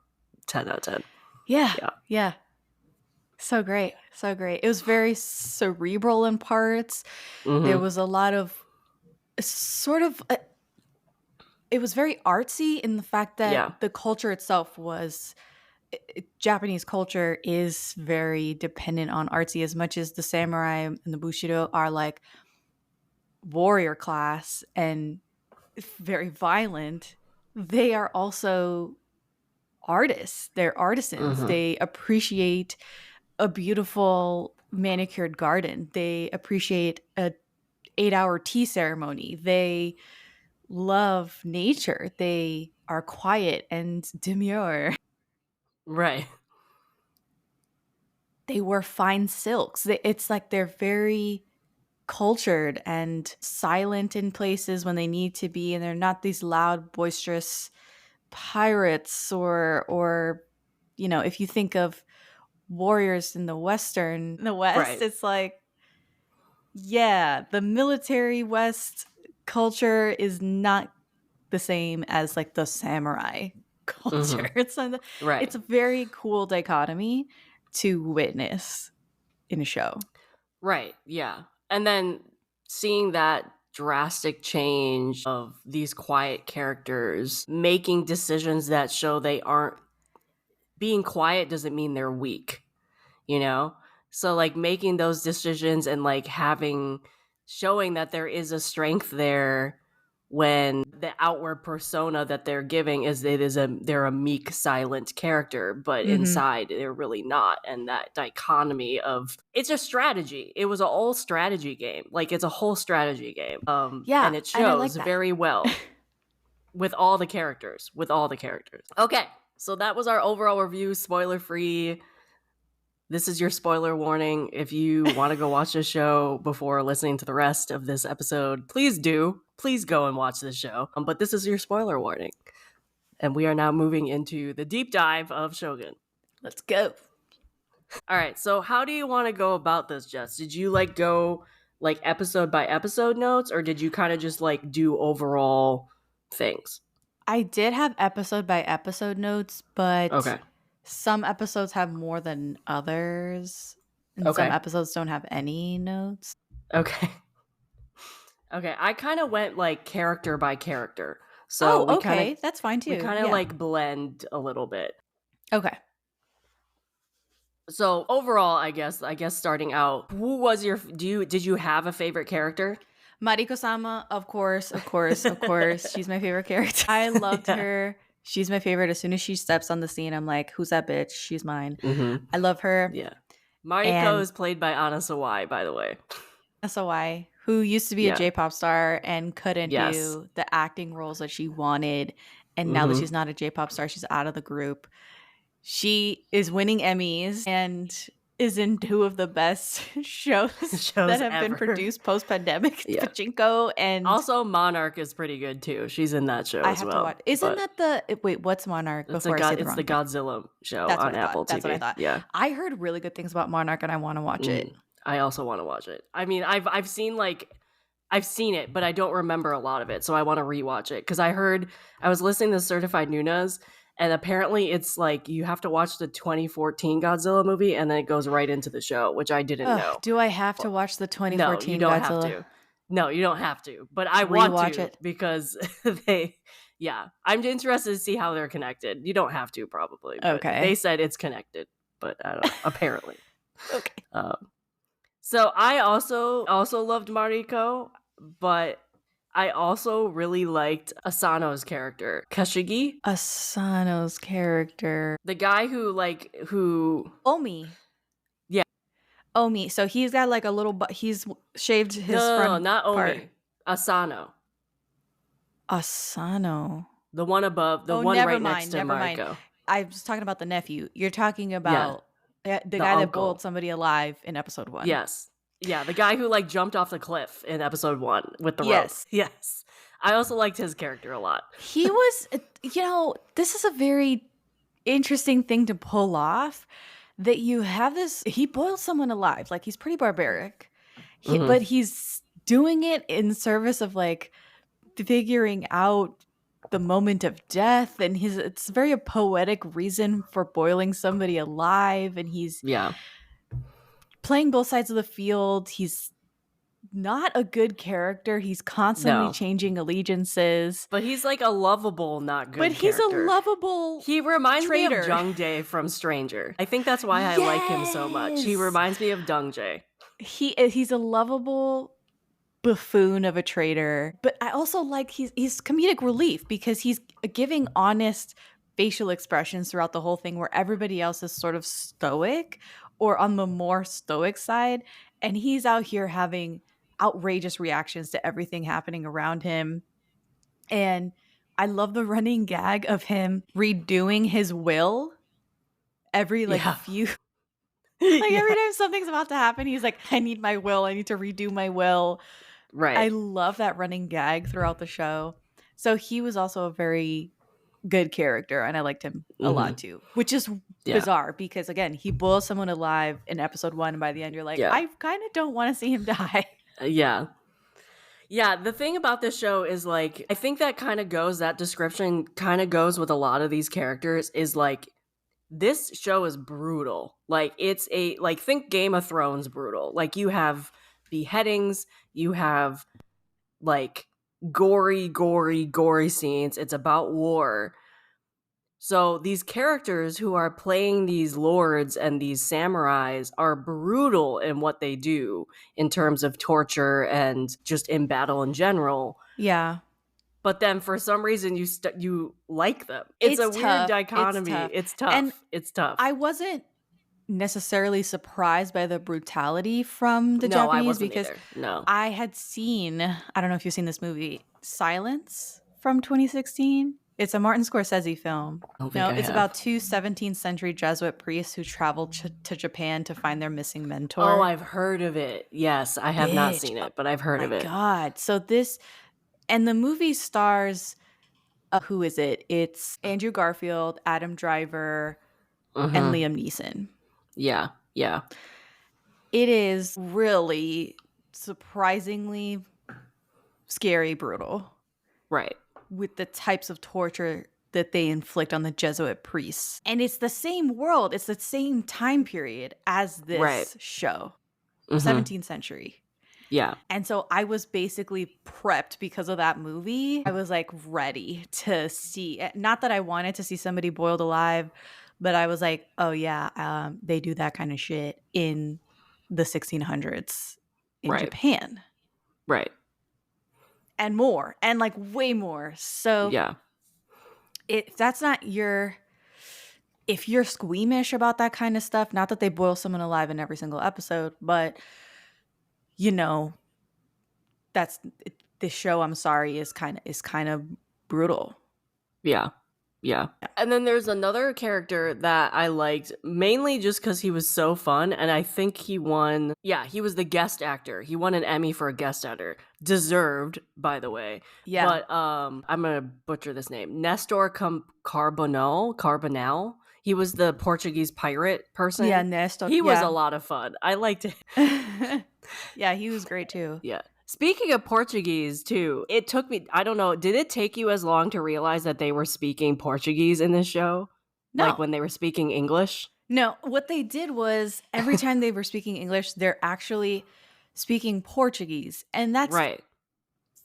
10 out of 10. Yeah. So great. It was very cerebral in parts. There was a lot of sort of... it was very artsy in the fact that the culture itself was... Japanese culture is very dependent on artsy as much as the samurai and the bushido are like warrior class and very violent, they are also artists. They're artisans. Mm-hmm. They appreciate a beautiful manicured garden. They appreciate a 8-hour tea ceremony. They love nature. They are quiet and demure. Right. They wear fine silks. It's like they're very cultured and silent in places when they need to be, and they're not these loud, boisterous pirates or if you think of warriors in the West, Right. it's like, yeah, the military West culture is not the same as like the samurai culture. Right. It's a very cool dichotomy to witness in a show. Right. Yeah. And then seeing that drastic change of these quiet characters making decisions that show they aren't being quiet doesn't mean they're weak, you know? So like making those decisions and like showing that there is a strength there when the outward persona that they're giving is they're a meek, silent character, but inside they're really not. And that dichotomy of it's a strategy. It was a whole strategy game. Like it's a whole strategy game. Yeah, and it and I like shows that. very well with all the characters. Okay, so that was our overall review, spoiler free. This is your spoiler warning. If you want to go watch the show before listening to the rest of this episode, please do. Please go and watch this show. But this is your spoiler warning. And we are now moving into the deep dive of Shogun. Let's go. All right, so how do you want to go about this, Jess? Did you like go like episode by episode notes, or did you kind of just like do overall things? I did have episode by episode notes, but Okay. some episodes have more than others, and some episodes don't have any notes. Okay. Okay, I kind of went like character by character. So that's fine too. We kind of like blend a little bit. Okay. So overall, I guess starting out, who was did you have a favorite character? Mariko-sama, of course. She's my favorite character. I loved her. She's my favorite. As soon as she steps on the scene, I'm like, who's that bitch? She's mine. Mm-hmm. I love her. Yeah. Mariko is played by Anna Sawai, by the way. Anna Sawai, who used to be a J-pop star and couldn't do the acting roles that she wanted. And now that she's not a J-pop star, she's out of the group. She is winning Emmys and is in 2 of the best shows that have been produced post-pandemic. Pachinko and also Monarch is pretty good too. She's in that show as well. I have to watch. Isn't that wait, what's Monarch? It's the Godzilla show on Apple TV. That's what I thought. Yeah, I heard really good things about Monarch and I want to watch it. I also want to watch it. I mean, I've seen it, but I don't remember a lot of it, so I want to rewatch it because I was listening to Certified Nunas. And apparently it's like you have to watch the 2014 Godzilla movie and then it goes right into the show, which I didn't know. Do I have to watch the 2014 No, you don't Godzilla? have to. No, you don't have to. But I want to because I'm interested to see how they're connected. You don't have to probably. Okay. They said it's connected, but I don't know. Apparently. Okay. So I also loved Mariko, but I also really liked Asano's character, Kashigi. Asano's character. The guy who Omi. Yeah. Omi. So he's got like a little, he's shaved his front No, not Omi. part. Asano. The one above, the one right next to Mariko. I was talking about the nephew. You're talking about the guy that boiled somebody alive in episode 1. Yes. Yeah, the guy who like jumped off the cliff in episode 1 with the rope. Yes. I also liked his character a lot. He was, this is a very interesting thing to pull off, that you have this, he boils someone alive. Like, he's pretty barbaric, but he's doing it in service of like figuring out the moment of death. And it's very a poetic reason for boiling somebody alive. And he's playing both sides of the field. He's not a good character. He's constantly changing allegiances. But he's like a lovable, not good character. He's a lovable He reminds traitor. me of Jung Jae from Stranger. I think that's why I like him so much. He reminds me of Jung Jae. He's a lovable buffoon of a traitor. But I also like he's comedic relief because he's giving honest facial expressions throughout the whole thing where everybody else is sort of stoic or on the more stoic side. And he's out here having outrageous reactions to everything happening around him. And I love the running gag of him redoing his will every few every time something's about to happen, he's like, I need my will. I need to redo my will. Right. I love that running gag throughout the show. So he was also a very good character, and I liked him a lot too, which is bizarre because, again, he boils someone alive in episode 1, and by the end, you're like, I kind of don't want to see him die. Yeah. The thing about this show is, like, I think that description kind of goes with a lot of these characters is, like, this show is brutal. Like, it's think Game of Thrones brutal. Like, you have beheadings, you have, like, gory scenes. It's about war. So these characters who are playing these lords and these samurais are brutal in what they do in terms of torture and just in battle in general. Yeah. But then for some reason you like them. It's a weird dichotomy. It's tough. And it's tough. I wasn't necessarily surprised by the brutality from the No, Japanese I wasn't because either. No. I had seen, I don't know if you've seen this movie, Silence from 2016. It's a Martin Scorsese film. It's about two 17th century Jesuit priests who traveled to Japan to find their missing mentor. Oh, I've heard of it. Yes, I have not seen it, but I've heard of it. My God. So and the movie stars, who is it? It's Andrew Garfield, Adam Driver, and Liam Neeson. Yeah. It is really surprisingly scary, brutal. Right. With the types of torture that they inflict on the Jesuit priests. And it's the same world. It's the same time period as this show. 17th century. Yeah. And so I was basically prepped because of that movie. I was like ready to see, not that I wanted to see somebody boiled alive, but I was like, oh yeah, they do that kind of shit in the 1600s in Japan. Right. And more, and like way more. So yeah, if that's not if you're squeamish about that kind of stuff, not that they boil someone alive in every single episode, but that's this show. I'm sorry, is kind of brutal. Yeah. And then there's another character that I liked mainly just because he was so fun, and I think he won. Yeah, he was the guest actor. He won an Emmy for a guest actor, deserved, by the way. Yeah. But I'm gonna butcher this name. Nestor Carbonell. He was the Portuguese pirate person. Yeah, Nestor. He was a lot of fun. I liked it. Yeah, he was great too. Yeah. Speaking of Portuguese, too, it took me, I don't know, did it take you as long to realize that they were speaking Portuguese in this show? No. Like when they were speaking English? No, what they did was every time they were speaking English, they're actually speaking Portuguese. And that's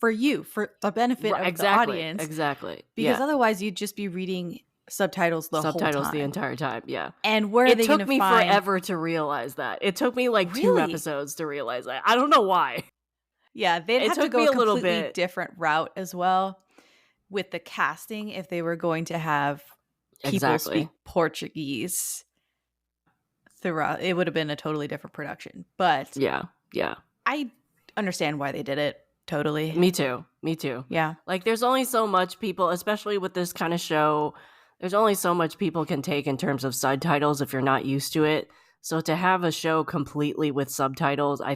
for the benefit of the audience. Exactly. Because otherwise you'd just be reading subtitles the whole time. The entire time, yeah. And where are they going to find... It took me forever to realize that. It took me like 2 episodes to realize that. I don't know why. Yeah, they'd have to go a completely different route as well with the casting if they were going to have people speak Portuguese throughout. It would have been a totally different production. But yeah. I understand why they did it. Totally. Me too. Yeah. Like there's only so much people, especially with this kind of show, there's only so much people can take in terms of subtitles if you're not used to it. So to have a show completely with subtitles, I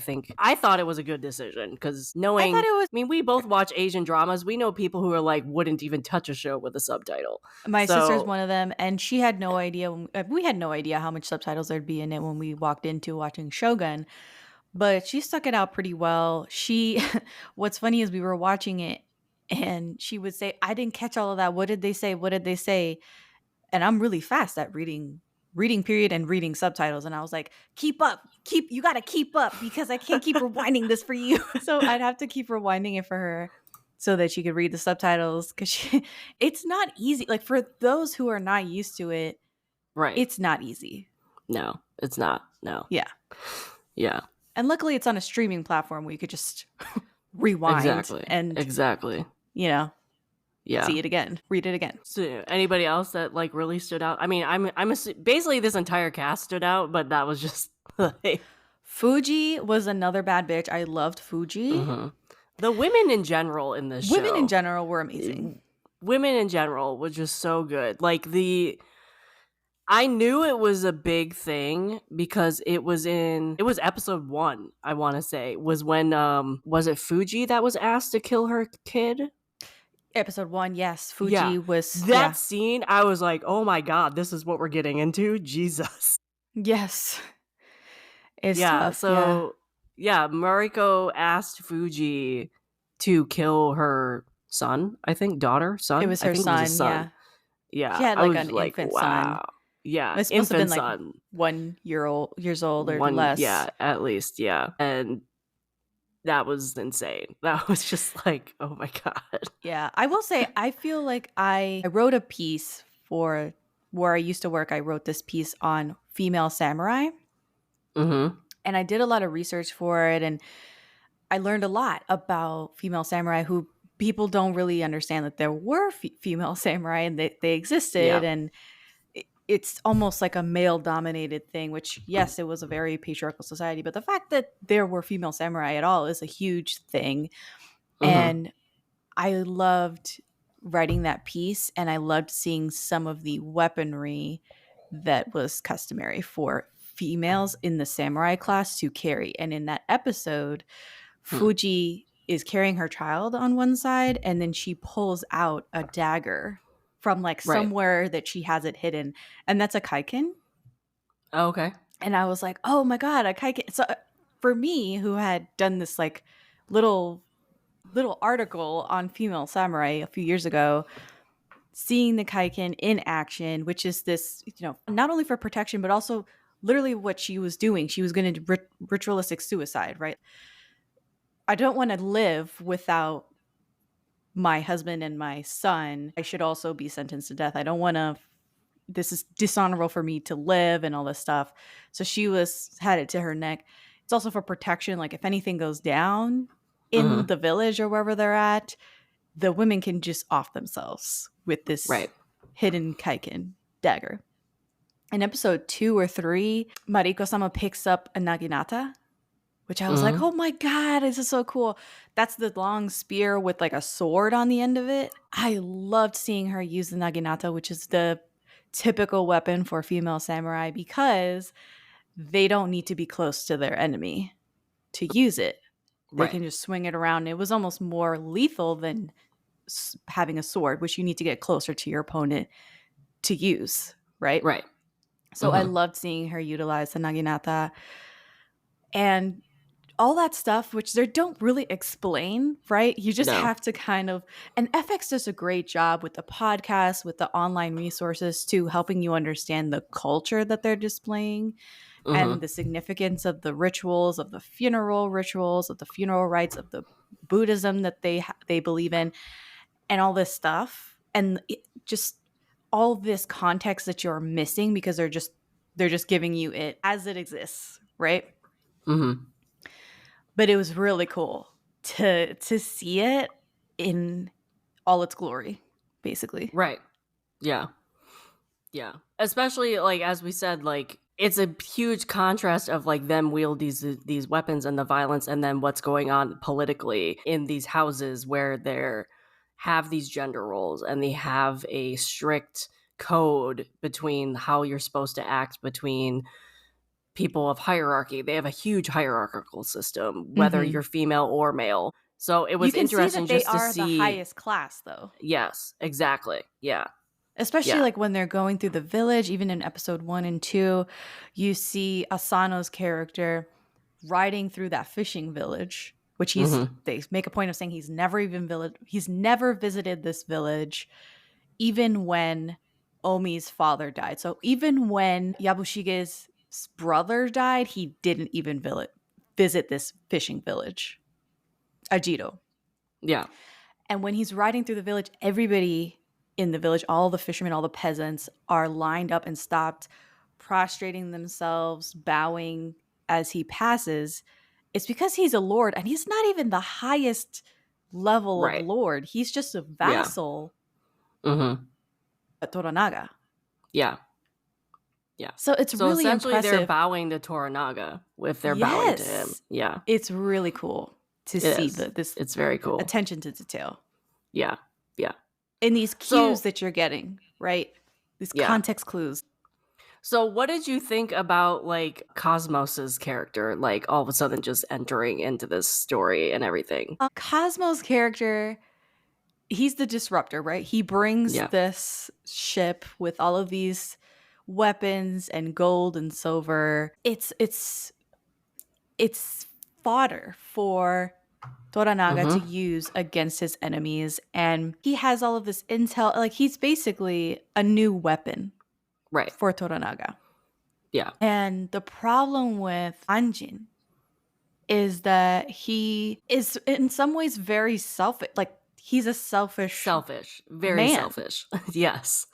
thought it was a good decision because we both watch Asian dramas. We know people who are like, wouldn't even touch a show with a subtitle. My sister's one of them, and she had no idea. We had no idea how much subtitles there'd be in it when we walked into watching Shogun, but she stuck it out pretty well. What's funny is we were watching it and she would say, I didn't catch all of that. What did they say? And I'm really fast at reading period and reading subtitles, and I was like, keep up, you gotta keep up because I can't keep rewinding this for you. So I'd have to keep rewinding it for her so that she could read the subtitles because it's not easy. Like for those who are not used to it, it's not easy. No, it's not. No. Yeah. And luckily it's on a streaming platform where you could just rewind and, Exactly. you know, Yeah. see it again, read it again. So anybody else that like really stood out? I mean, basically this entire cast stood out, but that was just like Fuji was another bad bitch. I loved Fuji. The women in general in this show. Women in general were amazing. Women in general was just so good. Like I knew it was a big thing because it was episode 1, I want to say, was when was it Fuji that was asked to kill her kid? Episode 1, yes. Fuji was that scene. I was like, oh my god, this is what we're getting into. Jesus. Yes. It's tough. So Mariko asked Fuji to kill her son. I think son. It was her son. Yeah. She had like an infant son. Yeah, it was supposed infant to have been son. like 1 years old or less. Yeah, at least. Yeah, and that was insane. That was just like, oh my god. Yeah, I will say, I feel like I wrote a piece for where I used to work. I wrote this piece on female samurai. And I did a lot of research for it, and I learned a lot about female samurai who people don't really understand that there were female samurai and they existed. And it's almost like a male-dominated thing, which, yes, it was a very patriarchal society, but the fact that there were female samurai at all is a huge thing. And I loved writing that piece, and I loved seeing some of the weaponry that was customary for females in the samurai class to carry. And in that episode, Fuji is carrying her child on one side, and then she pulls out a dagger from like somewhere that she has it hidden, and that's a kaiken. Oh, okay. And I was like, oh my god, a kaiken. So for me, who had done this like little article on female samurai a few years ago, seeing the kaiken in action, which is this, not only for protection but also literally what she was doing. She was going to do ritualistic suicide, right? I don't want to live without my husband and my son. I should also be sentenced to death. I don't want to, this is dishonorable for me to live and all this stuff. So she had it to her neck. It's also for protection. Like if anything goes down in the village or wherever they're at, the women can just off themselves with this hidden kaiken dagger. In episode 2 or 3, Mariko-sama picks up a naginata, which I was like, oh my god, this is so cool. That's the long spear with like a sword on the end of it. I loved seeing her use the naginata, which is the typical weapon for female samurai, because they don't need to be close to their enemy to use it. They can just swing it around. It was almost more lethal than having a sword, which you need to get closer to your opponent to use, right? Right. So I loved seeing her utilize the naginata. And all that stuff, which they don't really explain, right? You just have to kind of, and FX does a great job with the podcast, with the online resources too, helping you understand the culture that they're displaying and the significance of the rituals, of the funeral rituals, of the funeral rites, of the Buddhism that they believe in, and all this stuff. And just all this context that you're missing because they're just giving you it as it exists, right? But it was really cool to see it in all its glory, basically. Right. Yeah. Yeah. Especially, like, as we said, like, it's a huge contrast of, like, them wield these weapons and the violence, and then what's going on politically in these houses where they have these gender roles and they have a strict code between how you're supposed to act between people of hierarchy. They have a huge hierarchical system, whether you're female or male. So it was interesting just to see. You can see that they are the highest class, though. Yes, exactly. Yeah. Especially like when they're going through the village, even in episode 1 and 2, you see Asano's character riding through that fishing village, which they make a point of saying he's never visited this village, even when Omi's father died. So even when Yabushige's brother died, he didn't even visit this fishing village, Ajito. Yeah. And when he's riding through the village, everybody in the village, all the fishermen, all the peasants are lined up and stopped, prostrating themselves, bowing as he passes it's because he's a lord, and he's not even the highest level of Right. lord. He's just a Yeah. vassal Mm-hmm. at Toranaga. Yeah. Yeah. So it's So really essentially they're impressive. bowing to Toranaga if they're bowing to him. Yes. Yeah. It's really cool to It see is. this It's very cool. attention to detail. Yeah. Yeah. In these cues that you're getting, right? These Yeah. context clues. So what did you think about like Cosmos's character, like all of a sudden just entering into this story and everything? Cosmo's character, he's the disruptor, right? He brings Yeah. this ship with all of these weapons and gold and silver. It's fodder for Toranaga to use against his enemies, and he has all of this intel. Like, he's basically a new weapon, Right. for Toranaga. Yeah. And the problem with Anjin is that he is in some ways very selfish. Like, he's a selfish Very man. selfish. Yes.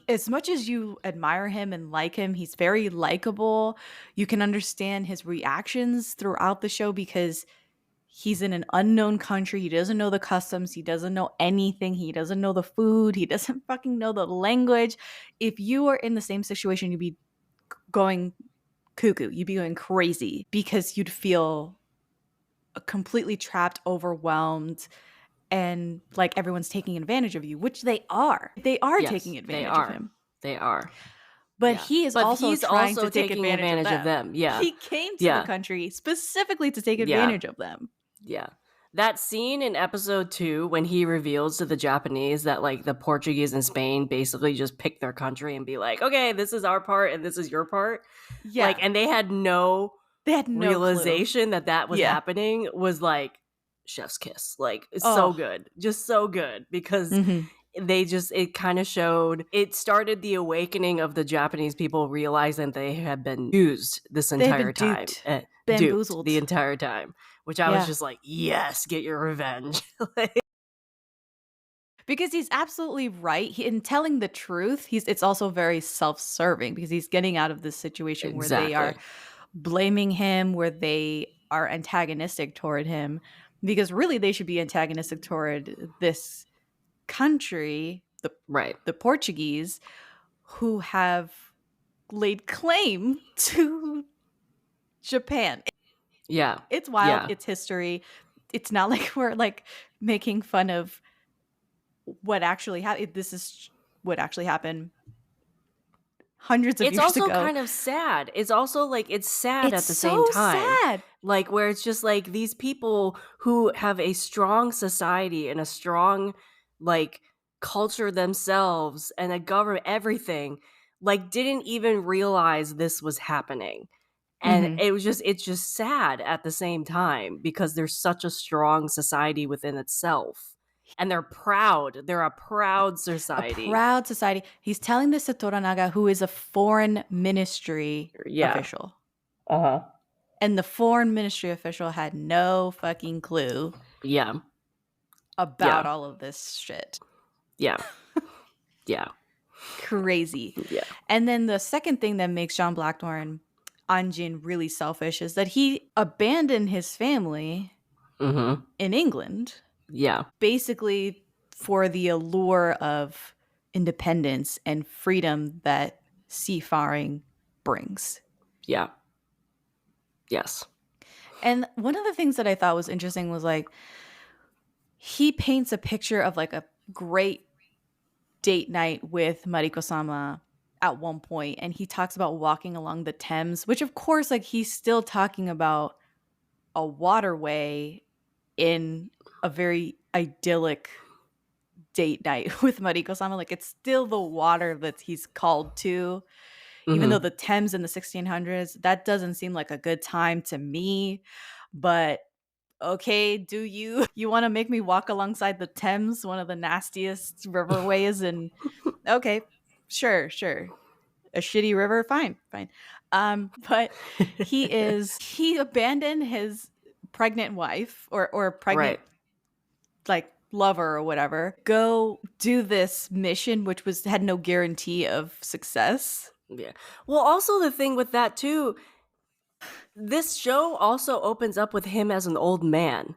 As much as you admire him and like him, he's very likable. You can understand his reactions throughout the show because he's in an unknown country. He doesn't know the customs. He doesn't know anything. He doesn't know the food. He doesn't fucking know the language. If you were in the same situation, you'd be going cuckoo. You'd be going crazy because you'd feel completely trapped, overwhelmed, and like everyone's taking advantage of you, which they are. They are taking advantage of him. They are. But he is also trying to take taking advantage of them. Yeah. He came to the country specifically to take advantage of them. Yeah. That scene in episode 2 when he reveals to the Japanese that like the Portuguese and Spain basically just pick their country and be like, okay, this is our part and this is your part. Yeah. Like, and they had no realization clue. that was happening, was like chef's kiss. Like, it's so good. Just so good because it kind of showed, it started the awakening of the Japanese people realizing they had been used this entire time. Bamboozled the entire time. Which I was just like, yes, get your revenge. Because he's absolutely right. In telling the truth, it's also very self-serving because he's getting out of this situation where they are blaming him, where they are antagonistic toward him. Because really they should be antagonistic toward this country, the Portuguese, who have laid claim to Japan. Yeah. It's wild. It's history. It's not like we're like making fun of what actually happened. This is what actually happened hundreds of years ago. It's also kind of sad. It's also like, it's sad at the same time. Sad. Like, where it's just like these people who have a strong society and a strong like culture themselves and a government, everything, like didn't even realize this was happening. And it's just sad at the same time because there's such a strong society within itself. And they're proud. They're a proud society. A proud society. He's telling this to Toranaga, who is a foreign ministry official. And the foreign ministry official had no fucking clue. About all of this shit. Yeah. Crazy. Yeah. And then the second thing that makes John Blackthorne, Anjin, really selfish is that he abandoned his family in England. Yeah. Basically for the allure of independence and freedom that seafaring brings. Yeah. Yes. And one of the things that I thought was interesting was like, he paints a picture of like a great date night with Mariko-sama at one point, and he talks about walking along the Thames, which of course, like, he's still talking about a waterway in a very idyllic date night with Mariko-sama. Like, it's still the water that he's called to, even though the Thames in the 1600s, that doesn't seem like a good time to me. But okay, do you want to make me walk alongside the Thames, one of the nastiest riverways? And okay, sure. A shitty river, fine. But he abandoned his pregnant wife or pregnant like lover or whatever, go do this mission, which had no guarantee of success. Yeah. Well, also the thing with that too, This show also opens up with him as an old man.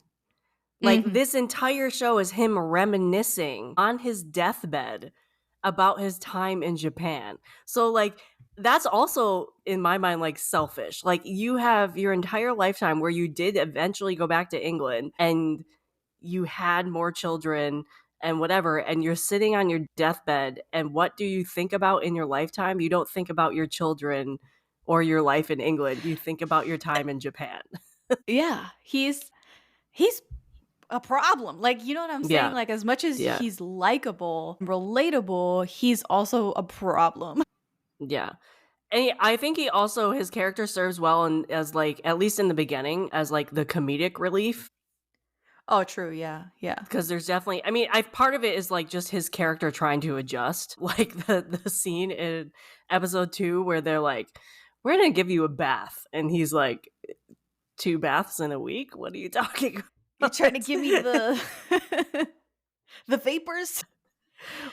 Like, this entire show is him reminiscing on his deathbed about his time in Japan. So, like, that's also, in my mind, like, selfish. Like, you have your entire lifetime where you did eventually go back to England and you had more children and whatever, and you're sitting on your deathbed, and what do you think about in your lifetime? You don't think about your children or your life in England. You think about your time in Japan. Yeah, he's a problem. Like, you know what I'm saying? Yeah. Like, as much as Yeah. he's likable, relatable, he's also a problem. Yeah. And I think he also, his character serves well as, like, at least in the beginning, as, like, the comedic relief. Oh, true. Yeah. Yeah. Because there's definitely, I mean, part of it is, like, just his character trying to adjust. Like, the scene in episode 2 where they're like, we're going to give you a bath. And he's like, 2 baths in a week? What are you talking about? You're trying to give me the the vapors?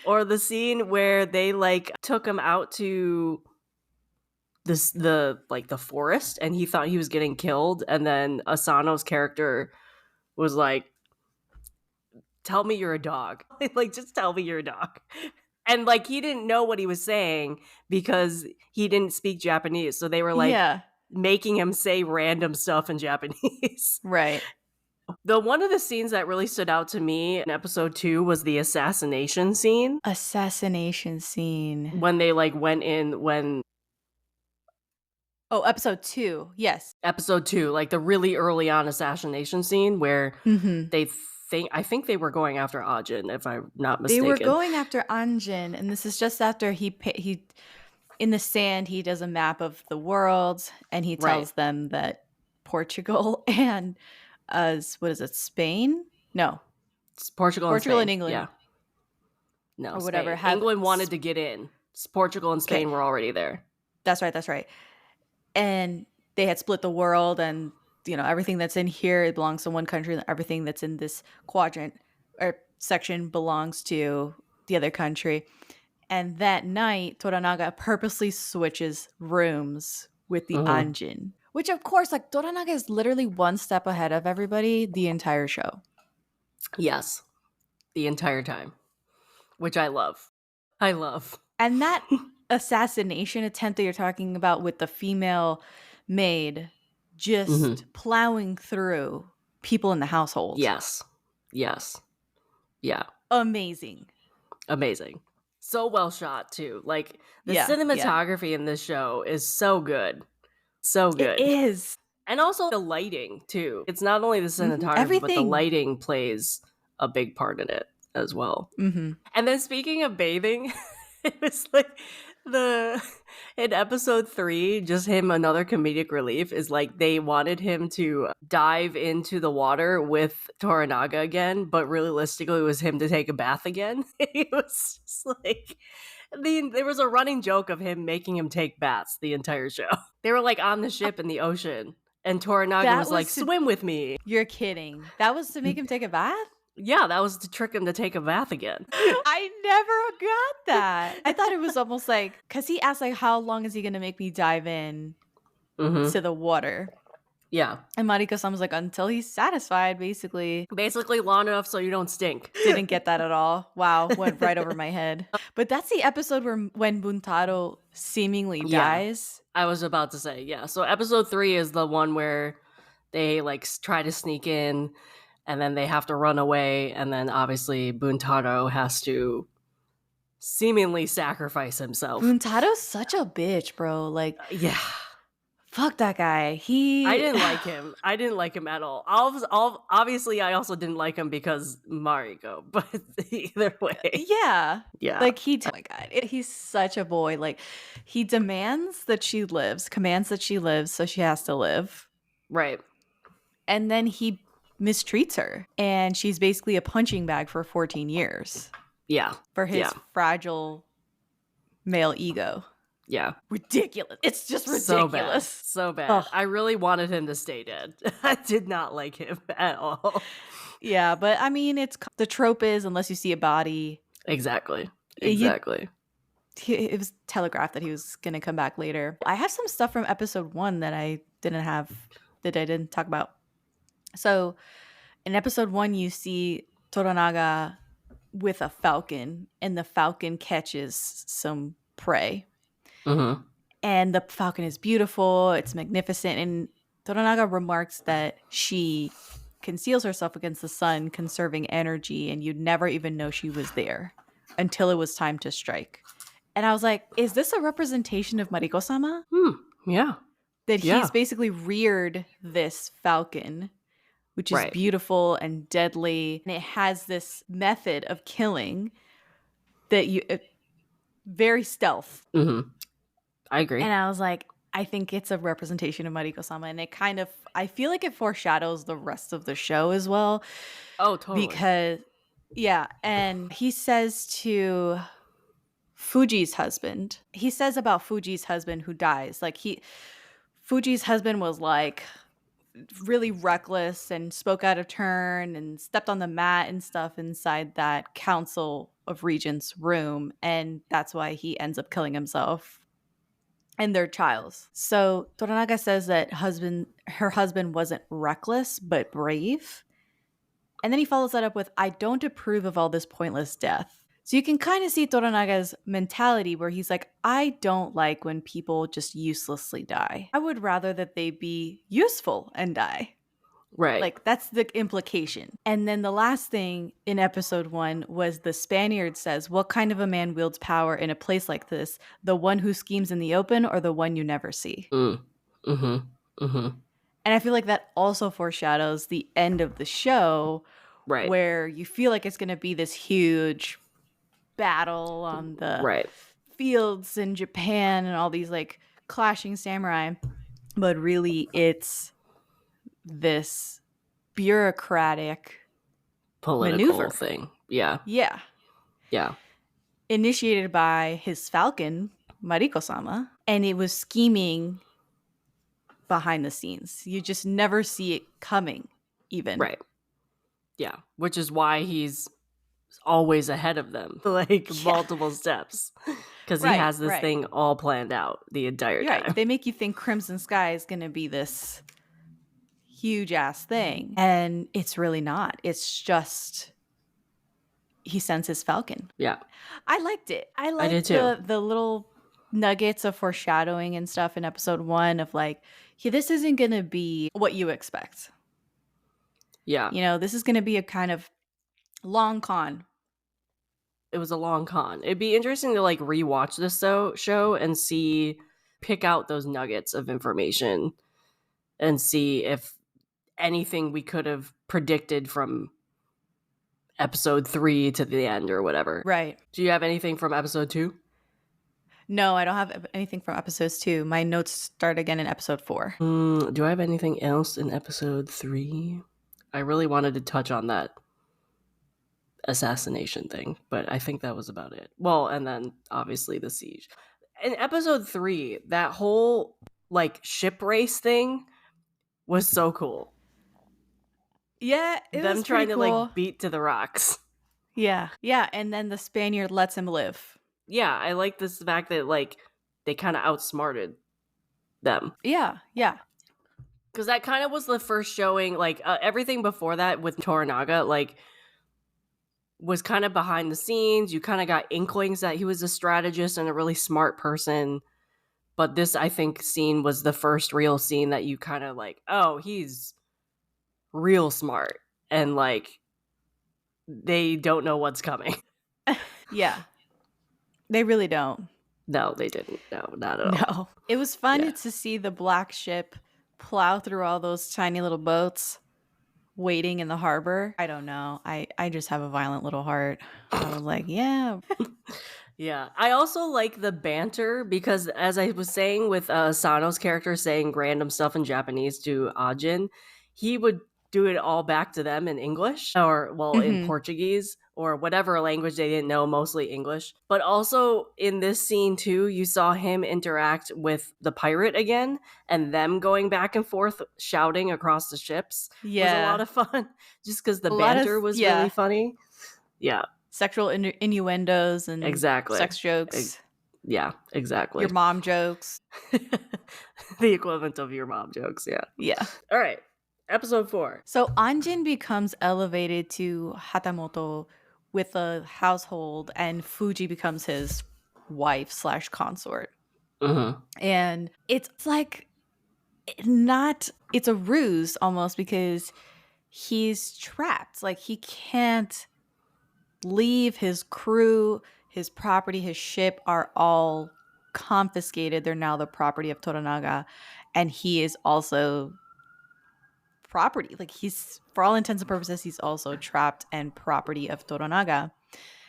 Or the scene where they, like, took him out to the forest and he thought he was getting killed, and then Asano's character was like, tell me you're a dog. Like, just tell me you're a dog. And, like, he didn't know what he was saying because he didn't speak Japanese, so they were like making him say random stuff in Japanese. Right. One of the scenes that really stood out to me in episode 2 was the assassination scene. Assassination scene. When they, like, went in when... Oh, episode 2. Yes. Episode 2, like the really early on assassination scene where I think they were going after Ajin, if I'm not mistaken. They were going after Anjin, and this is just after he in the sand, he does a map of the world, and he tells them that Portugal and what is it, Spain? No. It's Portugal and England. Yeah. No, or Spain. whatever. England wanted to get in. Portugal and Spain were already there. That's right. And they had split the world, and you know, everything that's in here, it belongs to one country, and everything that's in this quadrant or section belongs to the other country. And that night, Toranaga purposely switches rooms with the Anjin, which of course, like, Toranaga is literally one step ahead of everybody the entire show. Yes, the entire time, which I love. And that assassination attempt that you're talking about with the female maid just plowing through people in the household. Yes. Yeah. Amazing. So well shot too. Like, the cinematography in this show is so good. It is. And also the lighting too. It's not only the cinematography, but the lighting plays a big part in it as well. And then speaking of bathing, it was like in episode 3, just him, another comedic relief is like they wanted him to dive into the water with Toranaga again, but realistically it was him to take a bath again. It was just like, there was a running joke of him making him take baths the entire show. They were like on the ship in the ocean, and Toranaga was like, swim with me. You're kidding. That was to make him take a bath? Yeah, that was to trick him to take a bath again. I never got that. I thought it was almost like, because he asked, like, how long is he going to make me dive in to the water? Yeah. And Mariko-san was like, until he's satisfied, basically. Basically long enough so you don't stink. Didn't get that at all. Wow, went right over my head. But that's the episode when Buntaro seemingly dies. I was about to say, yeah. So episode 3 is the one where they, like, try to sneak in, and then they have to run away, and then obviously Buntaro has to seemingly sacrifice himself. Buntaro's such a bitch, bro. Like, yeah. Fuck that guy. I didn't like him. I didn't like him at all. Obviously, I also didn't like him because Mariko, but either way. Yeah. Like, oh my God. He's such a boy. Like, he commands that she lives, so she has to live. Right. And then he mistreats her, and she's basically a punching bag for 14 years. Yeah. For his fragile male ego. Yeah. Ridiculous. It's just ridiculous. So bad. Ugh. I really wanted him to stay dead. I did not like him at all. Yeah, but I mean, the trope is, unless you see a body. Exactly. it was telegraphed that he was going to come back later. I have some stuff from episode 1 that I didn't talk about. So in episode 1, you see Toranaga with a falcon, and the falcon catches some prey. Mm-hmm. And the falcon is beautiful. It's magnificent. And Toranaga remarks that she conceals herself against the sun, conserving energy, and you'd never even know she was there until it was time to strike. And I was like, is this a representation of Mariko-sama? Yeah. That he's basically reared this falcon, which is beautiful and deadly. And it has this method of killing that very stealth. Mm-hmm. I agree. And I was like, I think it's a representation of Mariko-sama. And it kind of, I feel like it foreshadows the rest of the show as well. Oh, totally. Because, and he says to Fuji's husband, he says about Fuji's husband who dies, like Fuji's husband was like really reckless and spoke out of turn and stepped on the mat and stuff inside that Council of Regents room. And that's why he ends up killing himself and their child. So Toranaga says that her husband wasn't reckless, but brave. And then he follows that up with, I don't approve of all this pointless death. So you can kind of see Toranaga's mentality where he's like, I don't like when people just uselessly die. I would rather that they be useful and die. Right. Like, that's the implication. And then the last thing in episode 1 was the Spaniard says, what kind of a man wields power in a place like this? The one who schemes in the open or the one you never see? Mm-hmm. Mm-hmm. And I feel like that also foreshadows the end of the show, where you feel like it's going to be this huge battle on the fields in Japan and all these like clashing samurai. But really, it's this bureaucratic political maneuver thing. Yeah. Initiated by his falcon, Mariko-sama, and it was scheming behind the scenes. You just never see it coming, even. Right. Yeah. Which is why he's always ahead of them, like multiple steps. Because he has this thing all planned out the entire time. They make you think Crimson Sky is going to be this huge ass thing. And it's really not. It's just he sends his falcon. Yeah. I liked it. I liked the little nuggets of foreshadowing and stuff in episode 1 of like, this isn't going to be what you expect. Yeah. You know, this is going to be a kind of long con. It was a long con. It'd be interesting to like rewatch this show and pick out those nuggets of information and see if anything we could have predicted from episode 3 to the end or whatever. Right. Do you have anything from episode 2? No, I don't have anything from episodes 2. My notes start again in episode 4. Do I have anything else in episode 3? I really wanted to touch on that assassination thing, but I think that was about it. Well, and then obviously the siege. In episode 3, that whole like ship race thing was so cool. Yeah, it them was trying to cool. like beat to the rocks. Yeah, and then the Spaniard lets him live. Yeah, I like this fact that like they kind of outsmarted them. Yeah. Because that kind of was the first showing. Like everything before that with Toranaga, like was kind of behind the scenes. You kind of got inklings that he was a strategist and a really smart person. But this, I think, scene was the first real scene that you kind of like, oh, he's real smart. And like, they don't know what's coming. Yeah. They really don't. No, they didn't. No, not at all. No. It was fun to see the black ship plow through all those tiny little boats waiting in the harbor. I don't know. I just have a violent little heart. I was like, yeah. Yeah. I also like the banter because, as I was saying with Sano's character saying random stuff in Japanese to Ajin, he would do it all back to them in English or, well, in Portuguese or whatever language they didn't know, mostly English. But also in this scene, too, you saw him interact with the pirate again and them going back and forth, shouting across the ships. Yeah. Was a lot of fun just because the banter was really funny. Yeah. Sexual innuendos and sex jokes. Yeah, exactly. Your mom jokes. The equivalent of your mom jokes, yeah. Yeah. All right, episode 4. So Anjin becomes elevated to Hatamoto with a household, and Fuji becomes his wife/consort. Mm-hmm. And it's like it's a ruse almost, because he's trapped. Like, he can't leave. His crew, his property, his ship are all confiscated. They're now the property of Toranaga, and he is also property. Like, he's, for all intents and purposes, he's also trapped and property of Toranaga.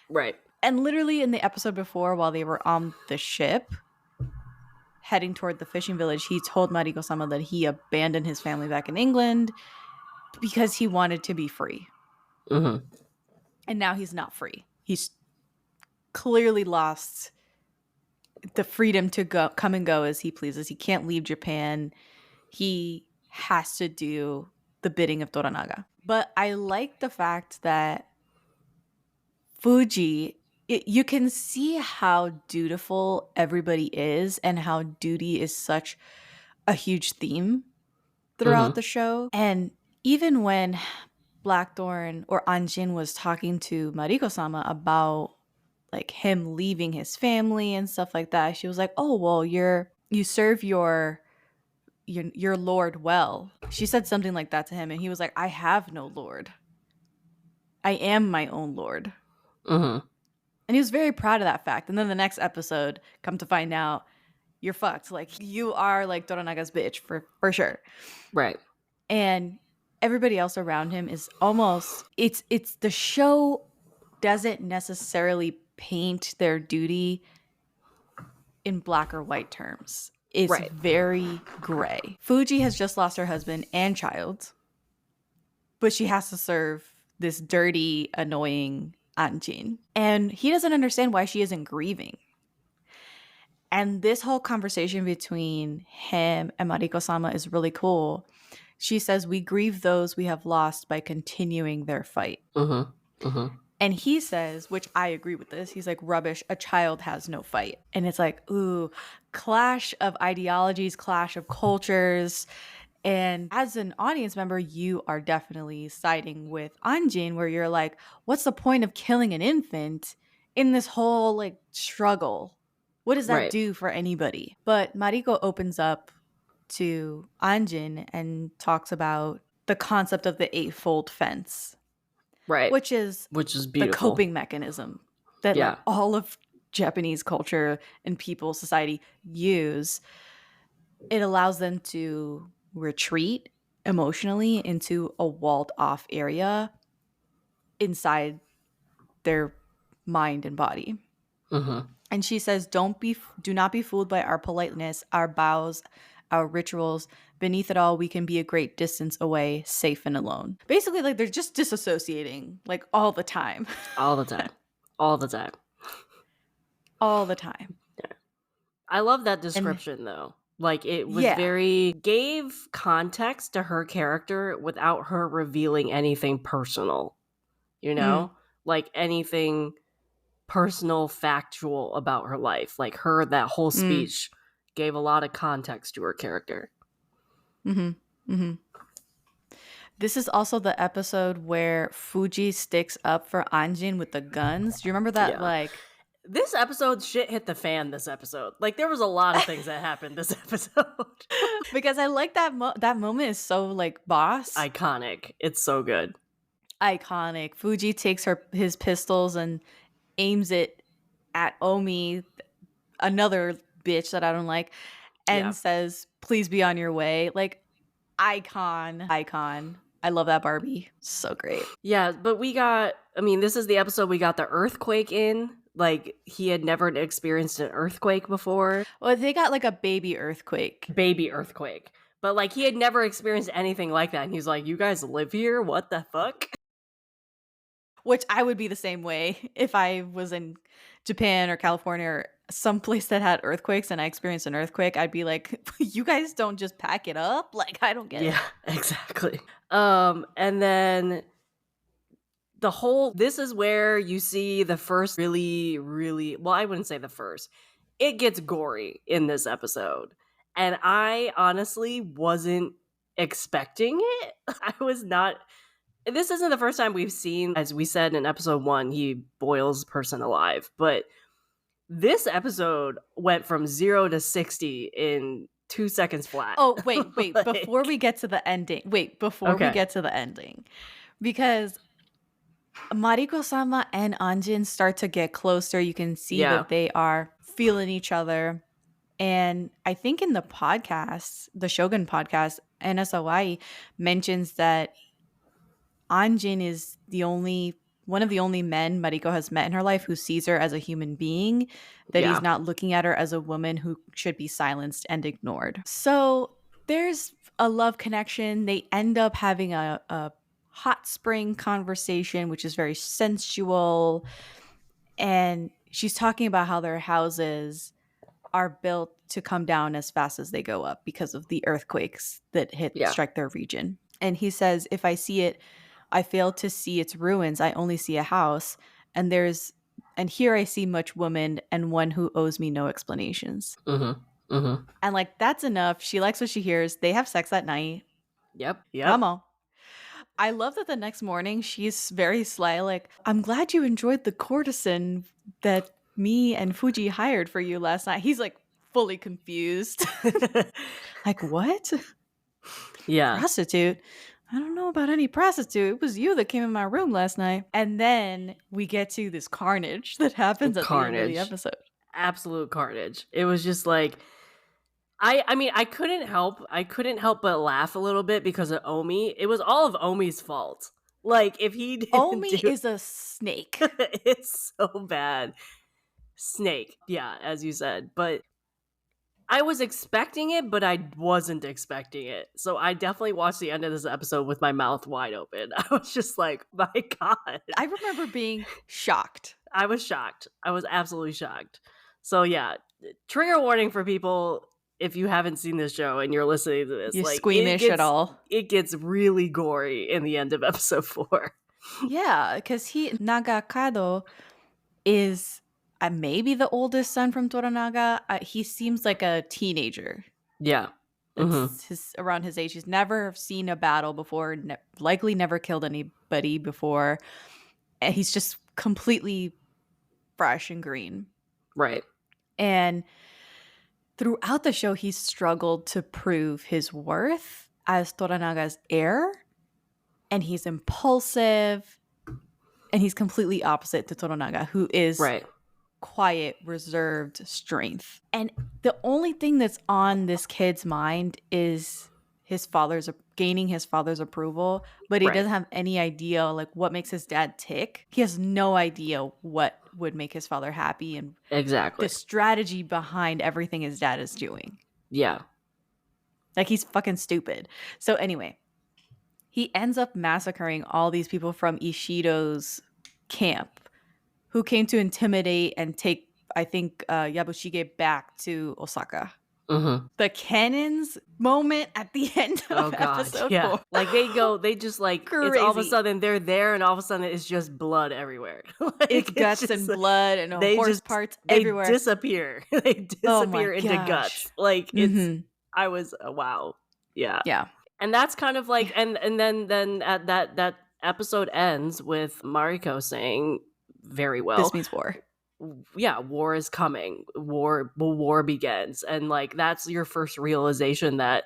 Right. And literally in the episode before, while they were on the ship heading toward the fishing village, he told Mariko-sama that he abandoned his family back in England because he wanted to be free. Mm-hmm. And now he's not free. He's clearly lost the freedom to come and go as he pleases. He can't leave Japan. He has to do the bidding of Toranaga. But I like the fact that Fuji, you can see how dutiful everybody is, and how duty is such a huge theme throughout the show. And even when Blackthorn or Anjin was talking to Mariko-sama about like him leaving his family and stuff like that, she was like, "Oh, well, you serve your lord well." She said something like that to him, and he was like, "I have no lord. I am my own lord." Mm-hmm. And he was very proud of that fact. And then the next episode, come to find out, you're fucked. Like, you are like Toranaga's bitch for sure. Right. And everybody else around him is almost, it's the show doesn't necessarily paint their duty in black or white terms. It's Right. very gray. Fuji has just lost her husband and child, but she has to serve this dirty, annoying Anjin. And he doesn't understand why she isn't grieving. And this whole conversation between him and Mariko-sama is really cool. She says, "We grieve those we have lost by continuing their fight." Mm-hmm. Mm-hmm. And he says, which I agree with this, he's like, "Rubbish, a child has no fight." And it's like, ooh, clash of ideologies, clash of cultures. And as an audience member, you are definitely siding with Anjin, where you're like, what's the point of killing an infant in this whole like struggle? What does that Right. do for anybody? But Mariko opens up to Anjin and talks about the concept of the eightfold fence, Right. which is beautiful. The coping mechanism that like all of Japanese culture and people, society use. It allows them to retreat emotionally into a walled off area inside their mind and body. Mm-hmm. And she says, do not be fooled by our politeness, our bows, our rituals. Beneath it all, we can be a great distance away, safe and alone. Basically, like, they're just disassociating, like, all the time. All the time. All the time. All the time. Yeah. I love that description, though. Like, it was gave context to her character without her revealing anything personal, you know? Like, anything personal, factual about her life. Like, that whole speech gave a lot of context to her character. Mm-hmm. Mm-hmm. This is also the episode where Fuji sticks up for Anjin with the guns. Do you remember that? Like, this episode, shit hit the fan this episode. Like, there was a lot of things that happened this episode. Because I like that that moment is so, like, boss. Iconic. It's so good. Iconic. Fuji takes his pistols and aims it at Omi, another bitch that I don't like, and says, "Please be on your way." Like, icon. I love that Barbie. So great. Yeah, but this is the episode we got the earthquake in. Like, he had never experienced an earthquake before. Well, they got like a baby earthquake. But like, he had never experienced anything like that. And he's like, "You guys live here? What the fuck?" Which I would be the same way if I was in Japan or California or someplace that had earthquakes and I experienced an earthquake. I'd be like, "You guys don't just pack it up?" Like, I don't get it. Yeah, exactly. And then this is where you see the first really, really, well, I wouldn't say the first. it gets gory in this episode. And I honestly wasn't expecting it. I was not. This isn't the first time we've seen, as we said in episode 1, he boils a person alive. But this episode went from 0 to 60 in 2 seconds flat. Oh, wait. Like- Before we get to the ending. Because Mariko-sama and Anjin start to get closer. You can see that they are feeling each other. And I think in the podcast, the Shogun podcast, NSOI mentions that Anjin is one of the only men Mariko has met in her life who sees her as a human being, that he's not looking at her as a woman who should be silenced and ignored. So there's a love connection. They end up having a hot spring conversation, which is very sensual. And she's talking about how their houses are built to come down as fast as they go up because of the earthquakes that strike their region. And he says, if I see it, I fail to see its ruins. I only see a house. And here I see much woman and one who owes me no explanations. Mm-hmm. Mm-hmm. And like, that's enough. She likes what she hears. They have sex at night. Yep. Come on. I love that the next morning she's very sly, like, I'm glad you enjoyed the courtesan that me and Fuji hired for you last night. He's like fully confused. Like, what? Yeah. Prostitute? I don't know about any prostitute. It was you that came in my room last night. And then we get to this carnage that happens at the end of the episode. Absolute carnage. It was just like, I mean, I couldn't help but laugh a little bit because of Omi. It was all of Omi's fault. Like, if he didn't Omi is a snake. It's so bad. Snake. Yeah, as you said. But I was expecting it, but I wasn't expecting it. So I definitely watched the end of this episode with my mouth wide open. I was just like, my God. I remember being shocked. I was shocked. I was absolutely shocked. So yeah, trigger warning for people if you haven't seen this show and you're listening to this. You're like, squeamish at all. It gets really gory in the end of episode 4. Yeah, because Nagakado is maybe the oldest son from Toranaga. He seems like a teenager. Yeah. It's around his age. He's never seen a battle before, likely never killed anybody before. And he's just completely fresh and green. Right. And throughout the show, he's struggled to prove his worth as Toranaga's heir. And he's impulsive. And he's completely opposite to Toranaga, who is quiet, reserved strength. And the only thing that's on this kid's mind is gaining his father's approval, but he doesn't have any idea like what makes his dad tick. He has no idea what would make his father happy and the strategy behind everything his dad is doing. Yeah. Like, he's fucking stupid. So anyway, he ends up massacring all these people from Ishido's camp who came to intimidate and take, I think, Yabushige back to Osaka. Mm-hmm. The cannons moment at the end of episode 4. Like, they just like, it's all of a sudden they're there and all of a sudden it's just blood everywhere. Like, it's guts and blood and horse parts everywhere. They disappear. They disappear into guts. Like, I was, wow. Yeah. Yeah. And that's kind of like, and then at that episode ends with Mariko saying, very well, this means war. Yeah, war is coming. War begins. And like, that's your first realization that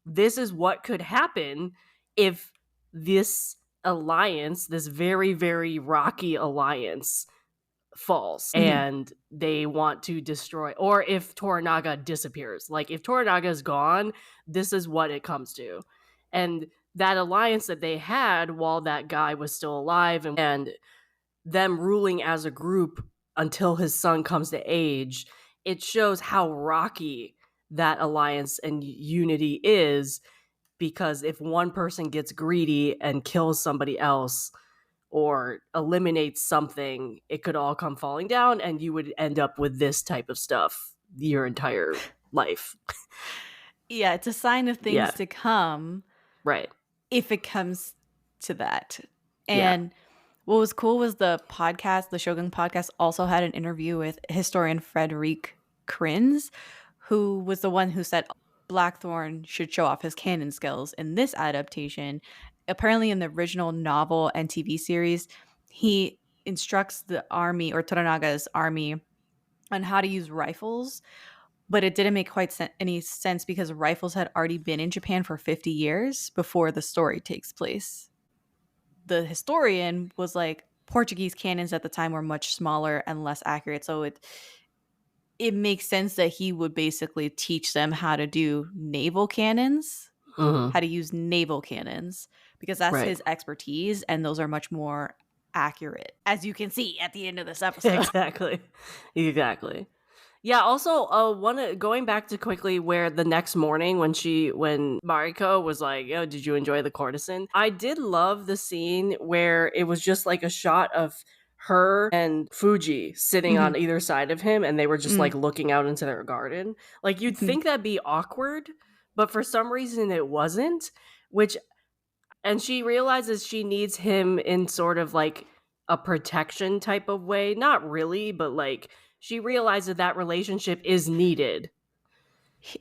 this is what could happen if this alliance, this very, very rocky alliance, falls and they want to destroy, or if Toranaga disappears. Like, if Toranaga is gone, this is what it comes to. And that alliance that they had while that guy was still alive and them ruling as a group until his son comes to age, it shows how rocky that alliance and unity is, because if one person gets greedy and kills somebody else or eliminates something, it could all come falling down and you would end up with this type of stuff your entire life. Yeah, it's a sign of things to come. Right. If it comes to that. And What was cool was the Shogun podcast also had an interview with historian Frederic Krins, who was the one who said Blackthorn should show off his canon skills in this adaptation. Apparently, in the original novel and TV series, he instructs the army or Toranaga's army on how to use rifles, but it didn't make quite any sense because rifles had already been in Japan for 50 years before the story takes place. The historian was like, Portuguese cannons at the time were much smaller and less accurate, so it makes sense that he would basically teach them how to do naval cannons, how to use naval cannons, because that's his expertise, and those are much more accurate, as you can see at the end of this episode. Exactly. Yeah, also going back to quickly where the next morning when Mariko was like, "Yo, did you enjoy the courtesan?" I did love the scene where it was just like a shot of her and Fuji sitting on either side of him, and they were just like looking out into their garden. Like, you'd think that'd be awkward, but for some reason it wasn't, and she realizes she needs him in sort of like a protection type of way. Not really, but like she realizes that relationship is needed.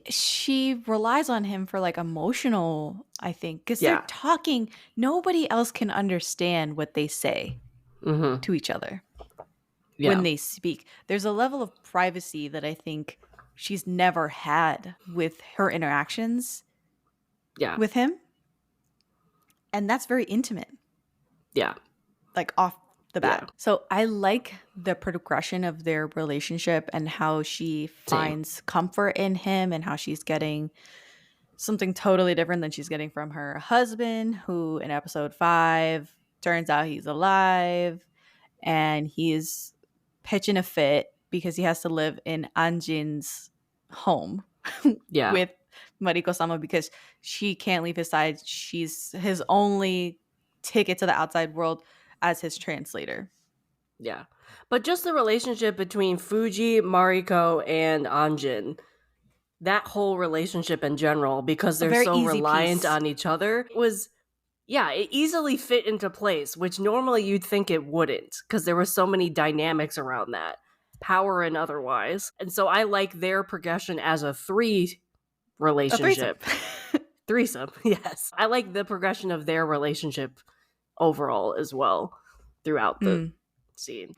She relies on him for like emotional, I think, because they're talking. Nobody else can understand what they say to each other when they speak. There's a level of privacy that I think she's never had with her interactions with him. And that's very intimate. Yeah. Like off the bat. Yeah. So I like the progression of their relationship and how she finds comfort in him and how she's getting something totally different than she's getting from her husband, who in episode 5 turns out he's alive and he's pitching a fit because he has to live in Anjin's home with Mariko-sama because she can't leave his side. She's his only ticket to the outside world as his translator. Yeah. But just the relationship between Fuji, Mariko, and Anjin, that whole relationship in general, because they're so reliant on each other, it easily fit into place, which normally you'd think it wouldn't, because there were so many dynamics around that, power and otherwise. And so I like their progression as a relationship. Threesome, yes. I like the progression of their relationship overall as well throughout the scene.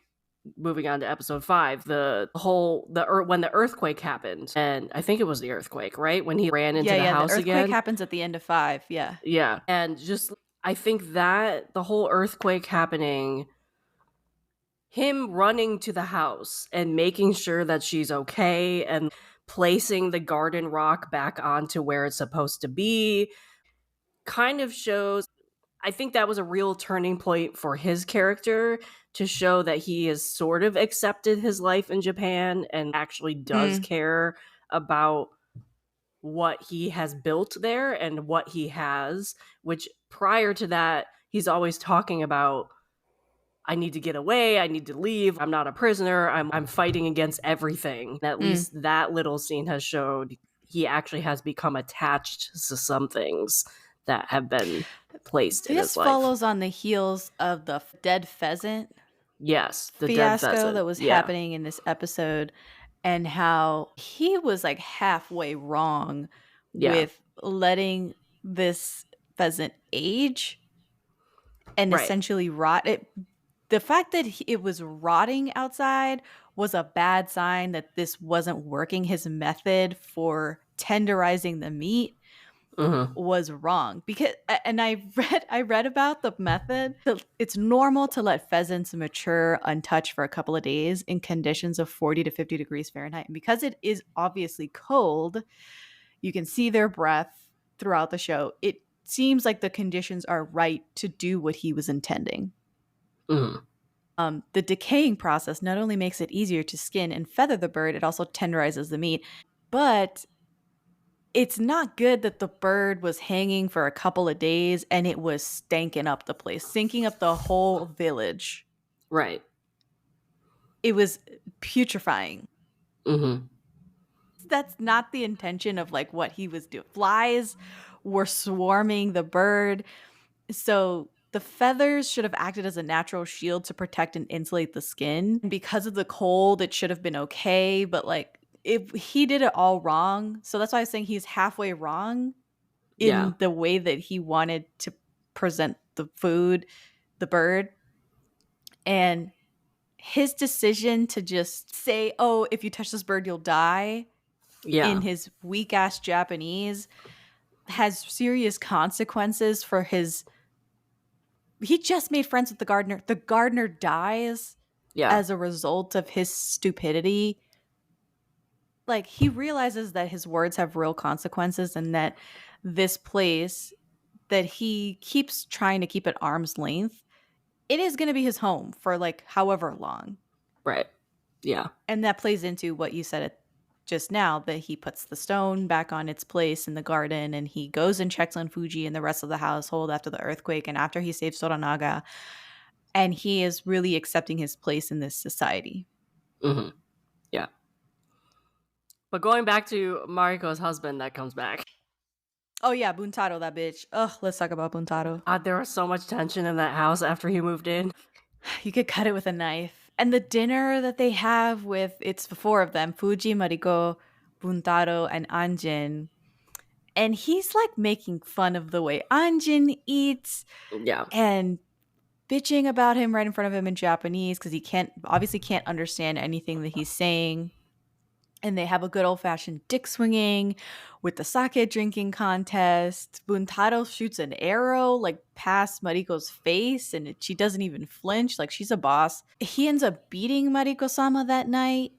Moving on to episode 5, when the earthquake happened, and I think it was the earthquake, right? When he ran into the house again. The earthquake happens at the end of 5, yeah. Yeah, and just, I think that the whole earthquake happening, him running to the house and making sure that she's okay and placing the garden rock back onto where it's supposed to be, kind of shows, I think that was a real turning point for his character to show that he has sort of accepted his life in Japan and actually does care about what he has built there and what he has, which prior to that, he's always talking about, I need to get away, I need to leave, I'm not a prisoner, I'm fighting against everything. At least that little scene has showed he actually has become attached to some things that have been placed in his life. This follows on the heels of the dead pheasant the fiasco dead pheasant that was happening in this episode, and how he was like halfway wrong with letting this pheasant age and essentially rot. The fact that it was rotting outside was a bad sign that this wasn't working. His method for tenderizing the meat was wrong, because, and I read about the method. It's normal to let pheasants mature untouched for a couple of days in conditions of 40 to 50 degrees Fahrenheit. And because it is obviously cold, you can see their breath throughout the show. It seems like the conditions are right to do what he was intending. The decaying process not only makes it easier to skin and feather the bird, it also tenderizes the meat. But it's not good that the bird was hanging for a couple of days and it was stanking up the place, sinking up the whole village. Right. It was putrefying. That's not the intention of like what he was doing. Flies were swarming the bird. So The feathers should have acted as a natural shield to protect and insulate the skin. Because of the cold, it should have been okay, but like if he did it all wrong. So that's why I was saying he's halfway wrong in the way that he wanted to present the food, the bird. And his decision to just say, oh, if you touch this bird, you'll die, in his weak ass Japanese, has serious consequences for his. He just made friends with the gardener. The gardener dies as a result of his stupidity. Like, he realizes that his words have real consequences and that this place that he keeps trying to keep at arm's length, it is going to be his home for like however long. Right. Yeah. And that plays into what you said just now, that he puts the stone back on its place in the garden, and he goes and checks on Fuji and the rest of the household after the earthquake and after he saves Toranaga. And he is really accepting his place in this society. Mm-hmm. Yeah. But going back to Mariko's husband that comes back. Oh yeah, Buntaro, that bitch. Ugh, let's talk about Buntaro. There was so much tension in that house after he moved in. You could cut it with a knife. And the dinner that they have with, it's the four of them, Fuji, Mariko, Buntaro, and Anjin. And he's like making fun of the way Anjin eats. Yeah. And bitching about him right in front of him in Japanese because he obviously can't understand anything that he's saying. And they have a good old-fashioned dick swinging with the sake drinking contest. Buntaro shoots an arrow like past Mariko's face, and she doesn't even flinch. Like, she's a boss. He ends up beating Mariko-sama that night.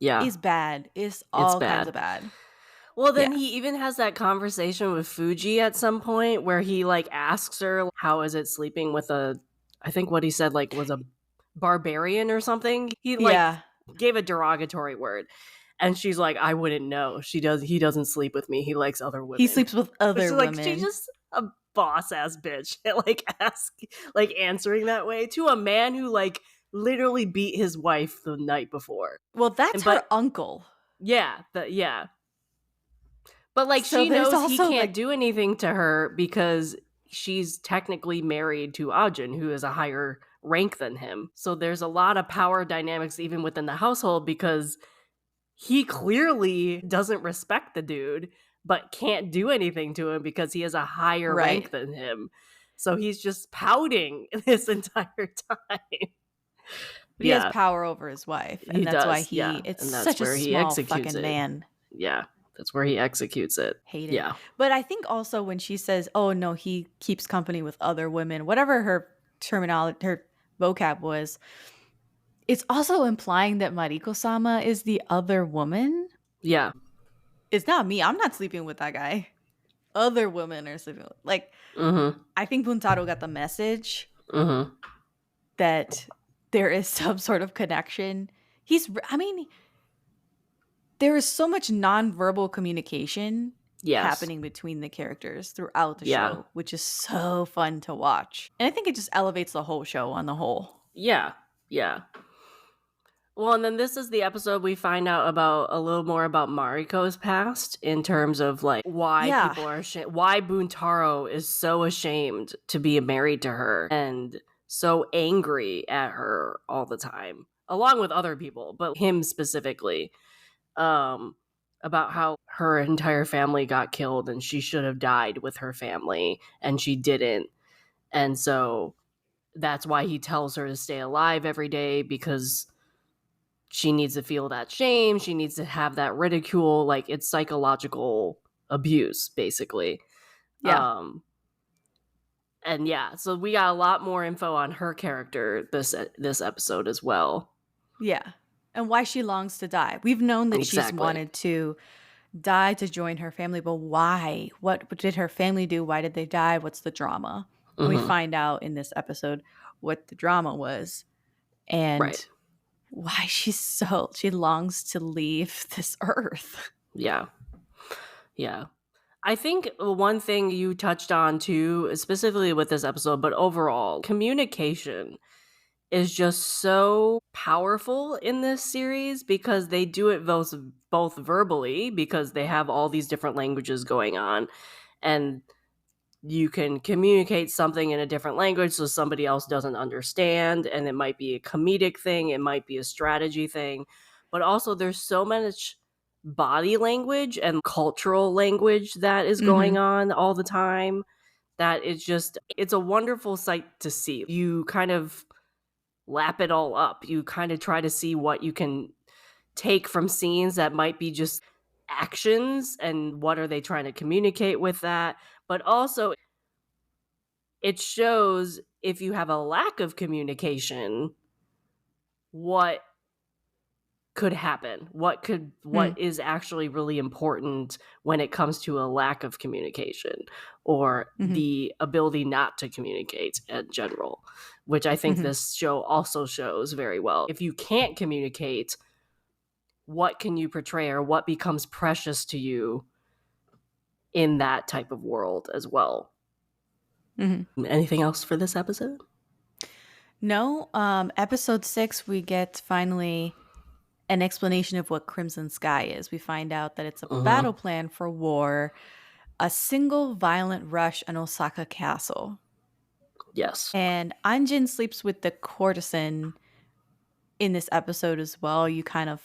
Yeah. It's bad. It's all kinds of bad. Well, then he even has that conversation with Fuji at some point where he like asks her, how is it sleeping with I think what he said like was a barbarian or something. He like gave a derogatory word, and she's like, I wouldn't know. He doesn't sleep with me. He likes other women. He sleeps with other women. Like, she's just a boss ass bitch like answering that way to a man who like literally beat his wife the night before. Well, that's her uncle. But like, so she knows he can't do anything to her because she's technically married to Ajin, who is a higher rank than him. So there's a lot of power dynamics even within the household because he clearly doesn't respect the dude, but can't do anything to him because he has a higher rank than him. So he's just pouting this entire time. But he has power over his wife, and that's why it's such a small fucking man. Yeah. That's where he executes it. Hate it. Yeah. But I think also when she says, oh, no, he keeps company with other women, whatever her terminology, her vocab was, it's also implying that Mariko-sama is the other woman. Yeah. It's not me. I'm not sleeping with that guy. Other women are sleeping with. Like, I think Buntaro got the message that there is some sort of connection. There is so much nonverbal communication happening between the characters throughout the show, which is so fun to watch. And I think it just elevates the whole show on the whole. Yeah. Yeah. Well, and then this is the episode we find out about a little more about Mariko's past in terms of like why people are why Buntaro is so ashamed to be married to her and so angry at her all the time, along with other people, but him specifically. About how her entire family got killed and she should have died with her family and she didn't. And so that's why he tells her to stay alive every day, because she needs to feel that shame. She needs to have that ridicule. Like, it's psychological abuse, basically. Yeah. And yeah, so we got a lot more info on her character this episode as well. Yeah. And why she longs to die. We've known that she's wanted to die to join her family, but why? What did her family do? Why did they die? What's the drama? We find out in this episode what the drama was and why she longs to leave this earth. Yeah. Yeah. I think one thing you touched on too, specifically with this episode, but overall, communication is just so powerful in this series because they do it both verbally because they have all these different languages going on, and you can communicate something in a different language so somebody else doesn't understand, and it might be a comedic thing, it might be a strategy thing, but also there's so much body language and cultural language that is going on all the time that it's a wonderful sight to see. You kind of lap it all up. You kind of try to see what you can take from scenes that might be just actions and what are they trying to communicate with that. But also, it shows if you have a lack of communication, what could happen, what is actually really important when it comes to a lack of communication or the ability not to communicate in general, which I think this show also shows very well. If you can't communicate, what can you portray or what becomes precious to you in that type of world as well. Anything else for this episode? No. Episode 6, we get finally an explanation of what Crimson Sky is. We find out that it's a battle plan for war, a single violent rush on Osaka Castle. Yes. And Anjin sleeps with the courtesan in this episode as well. You kind of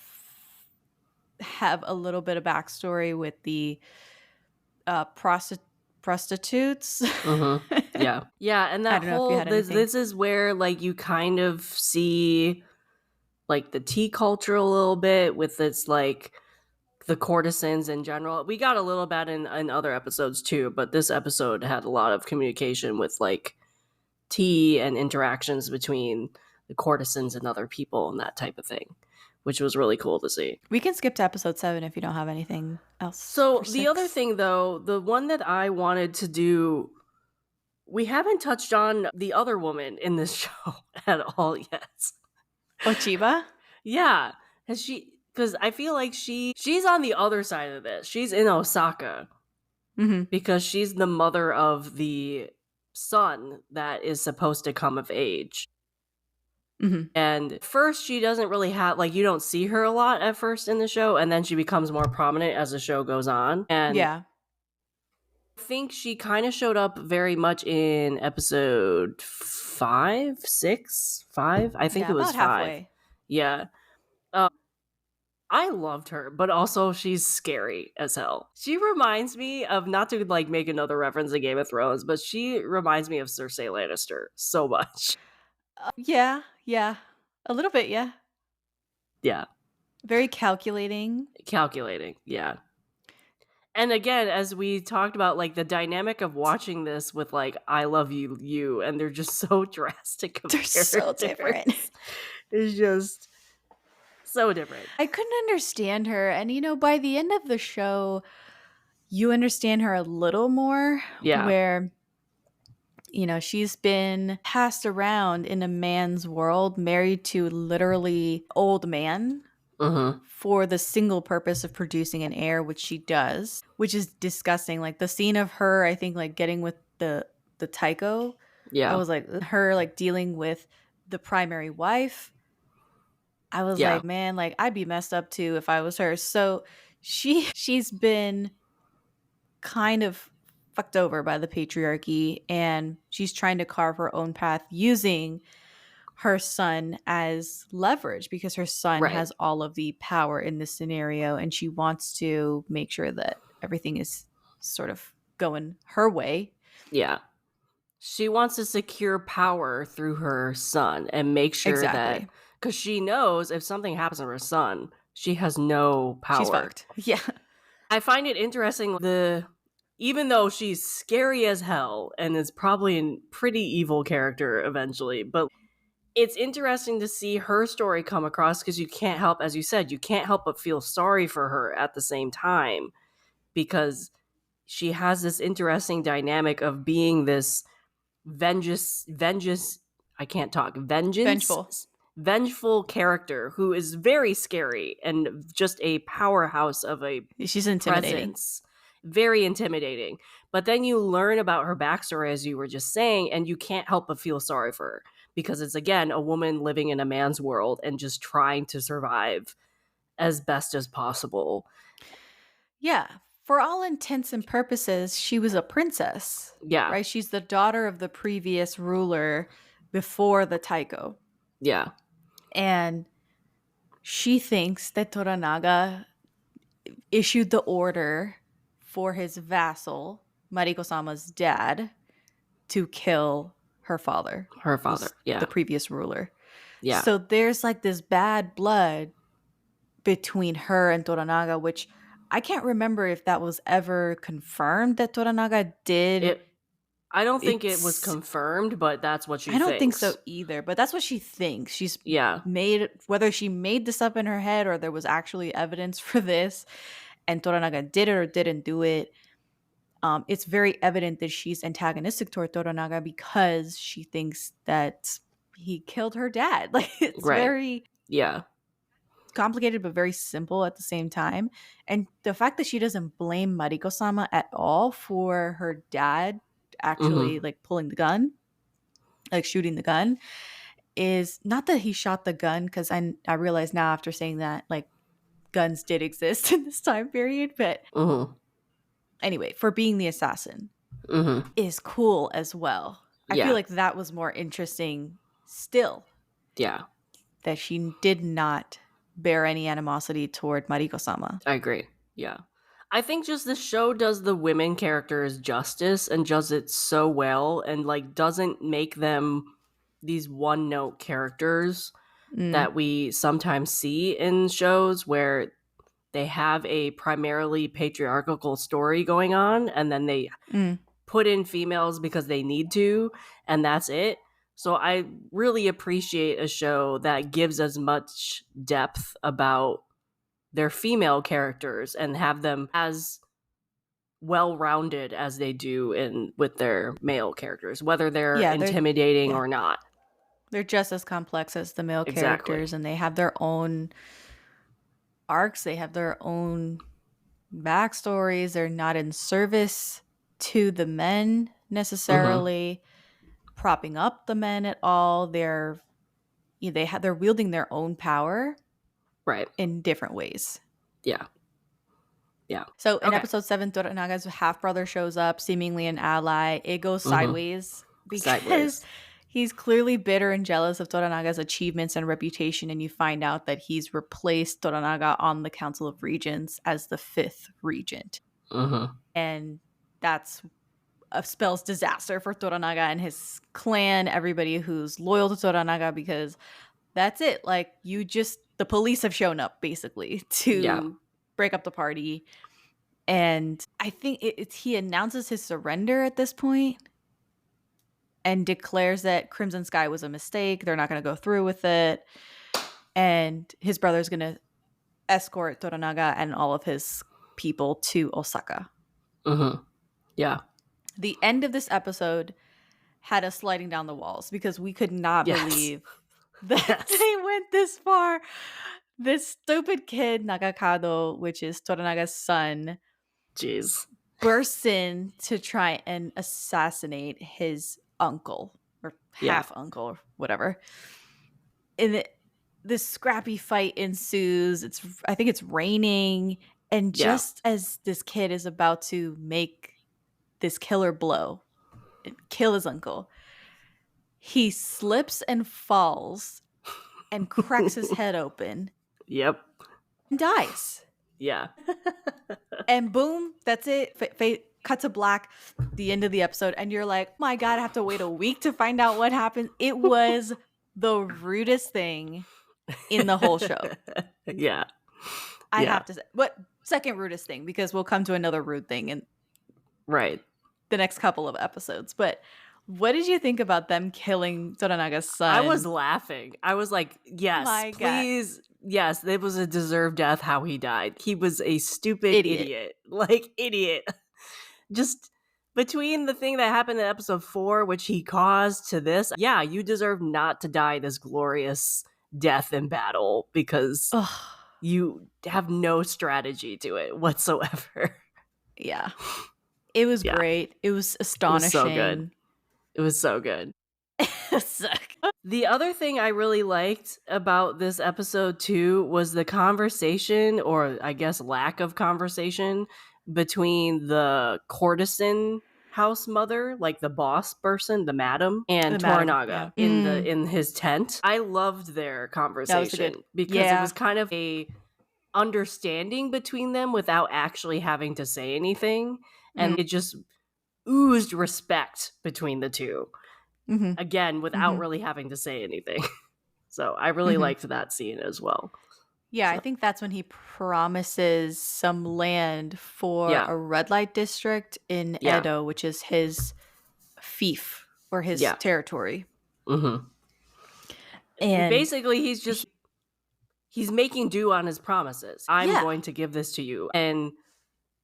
have a little bit of backstory with the prostitutes. Yeah. And that whole this is where like you kind of see like the tea culture a little bit with its like the courtesans in general. We got a little bit in other episodes too, but this episode had a lot of communication with like tea and interactions between the courtesans and other people and that type of thing, which was really cool to see. We can skip to episode 7 if you don't have anything else. So the other thing though, the one that I wanted to do, we haven't touched on the other woman in this show at all yet. Ochiba? Yeah. Has she, because I feel like she's on the other side of this. She's in Osaka because she's the mother of the son that is supposed to come of age. And first she doesn't really have, like, you don't see her a lot at first in the show, and then she becomes more prominent as the show goes on. And I think she kind of showed up very much in episode 5, 6, 5. I think it was 5. Halfway. Yeah. I loved her, but also she's scary as hell. She reminds me of, not to like make another reference to Game of Thrones, but she reminds me of Cersei Lannister so much. Yeah. A little bit, yeah. Yeah. Very calculating. Yeah. And again, as we talked about, like the dynamic of watching this with like I love you, and they're just so drastic. They're so different. It's just so different. I couldn't understand her, and by the end of the show, you understand her a little more. Yeah. Where she's been passed around in a man's world, married to literally old man. For the single purpose of producing an heir, which she does, which is disgusting. Like the scene of her, I think, like getting with the taiko. Yeah, I was like, her like dealing with the primary wife. I was like, man, like I'd be messed up too if I was her. So she's been kind of fucked over by the patriarchy, and she's trying to carve her own path using her son as leverage because her son has all of the power in this scenario, and she wants to make sure that everything is sort of going her way. Yeah. She wants to secure power through her son and make sure that, because she knows if something happens to her son, she has no power. She's fucked. Yeah. I find it interesting, even though she's scary as hell and is probably a pretty evil character eventually, but it's interesting to see her story come across because you can't help, as you said, you can't help but feel sorry for her at the same time because she has this interesting dynamic of being this vengeful character who is very scary and just a powerhouse of a she's intimidating. Presence. Very intimidating. But then you learn about her backstory, as you were just saying, and you can't help but feel sorry for her. Because it's, again, a woman living in a man's world and just trying to survive as best as possible. Yeah. for all intents and purposes, she was a princess. Yeah. Right? She's the daughter of the previous ruler before the Taiko. Yeah. And she thinks that Toranaga issued the order for his vassal, Mariko-sama's dad, to kill her father. Her father. Yeah. The previous ruler. Yeah. So there's like this bad blood between her and Toranaga, which I can't remember if that was ever confirmed that Toranaga did. I don't think it was confirmed, but that's what she thinks. I don't think so either, but that's what she thinks. She's made, whether she made this up in her head or there was actually evidence for this, and Toranaga did it or didn't do it. It's very evident that she's antagonistic toward Toranaga because she thinks that he killed her dad. Like, it's very complicated but very simple at the same time. And the fact that she doesn't blame Mariko-sama at all for her dad actually like pulling the gun, like shooting the gun, is not that he shot the gun, because I realize now after saying that, like, guns did exist in this time period, but anyway, for being the assassin is cool as well. I feel like that was more interesting still. Yeah. That she did not bear any animosity toward Mariko-sama. I agree. Yeah. I think just the show does the women characters justice and does it so well, and like doesn't make them these one-note characters that we sometimes see in shows where they have a primarily patriarchal story going on and then they put in females because they need to, and that's it. So I really appreciate a show that gives as much depth about their female characters and have them as well-rounded as they do with their male characters, whether they're intimidating or not. They're just as complex as the male characters, and they have their own arcs. They have their own backstories. They're not in service to the men necessarily, propping up the men at all. They're wielding their own power, right, in different ways. Yeah. So in episode 7, Toranaga's half brother shows up, seemingly an ally. It goes sideways because he's clearly bitter and jealous of Toranaga's achievements and reputation, and you find out that he's replaced Toranaga on the Council of Regents as the 5th regent. And that's spells disaster for Toranaga and his clan, everybody who's loyal to Toranaga, because that's it. Like, the police have shown up basically to break up the party. And I think he announces his surrender at this point and declares that Crimson Sky was a mistake. They're not going to go through with it. And his brother's going to escort Toranaga and all of his people to Osaka. Yeah. The end of this episode had us sliding down the walls because we could not believe that they went this far. This stupid kid, Nagakado, which is Toranaga's son, bursts in to try and assassinate his uncle or half uncle or whatever. And this scrappy fight ensues. I think it's raining, and just as this kid is about to make this killer blow and kill his uncle, he slips and falls and cracks his head open. Yep. And dies. Yeah. And boom, that's it. Cut to black, the end of the episode, and you're like, my God, I have to wait a week to find out what happened. It was the rudest thing in the whole show. I have to say, what second rudest thing, because we'll come to another rude thing in the next couple of episodes. But what did you think about them killing Toranaga's son? I was laughing. I was like, yes, please. Yes, it was a deserved death how he died. He was a stupid idiot. Like, idiot. Just between the thing that happened in episode 4, which he caused, to this, you deserve not to die this glorious death in battle because you have no strategy to it whatsoever. Yeah. It was great. It was astonishing. It was so good. The other thing I really liked about this episode too was the conversation, or I guess lack of conversation, between the courtesan house mother, like the boss person, the madam, and The madam, Toranaga yeah. in his tent. I loved their conversation because it was kind of a understanding between them without actually having to say anything, and it just oozed respect between the two. Again, without really having to say anything. So I really liked that scene as well. Yeah, I think that's when he promises some land for a red light district in Edo, which is his fief or his territory. And basically, he's making do on his promises. I'm going to give this to you. And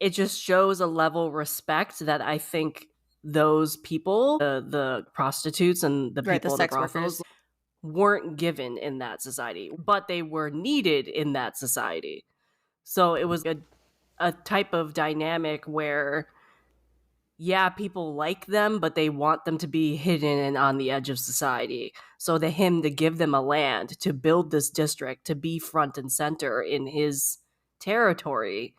it just shows a level of respect that I think those people, the prostitutes and the people in the brothels, weren't given in that society, but they were needed in that society. So it was a type of dynamic where, yeah, people like them, but they want them to be hidden and on the edge of society. So him to give them a land, to build this district, to be front and center in his territory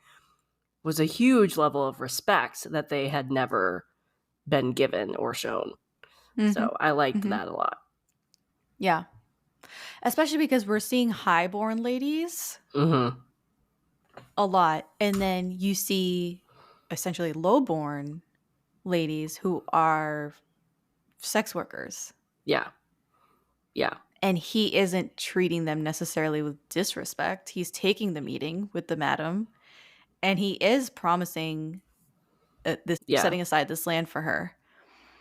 was a huge level of respect that they had never been given or shown. So I liked that a lot. Yeah. Especially because we're seeing highborn ladies a lot. And then you see essentially lowborn ladies who are sex workers. Yeah. Yeah. And he isn't treating them necessarily with disrespect. He's taking the meeting with the madam. And he is promising setting aside this land for her.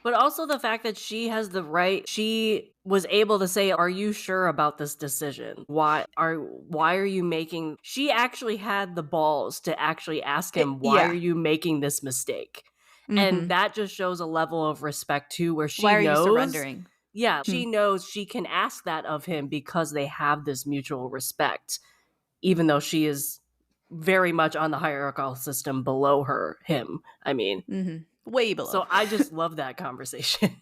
But also the fact that she has the right, she was able to say, are you sure about this decision? Why are you making, she actually had the balls to actually ask him, why are you making this mistake? And that just shows a level of respect too, where she knows. Why are you surrendering? Yeah, she knows she can ask that of him because they have this mutual respect, even though she is very much on the hierarchical system below him. I mean, way below. So I just love that conversation.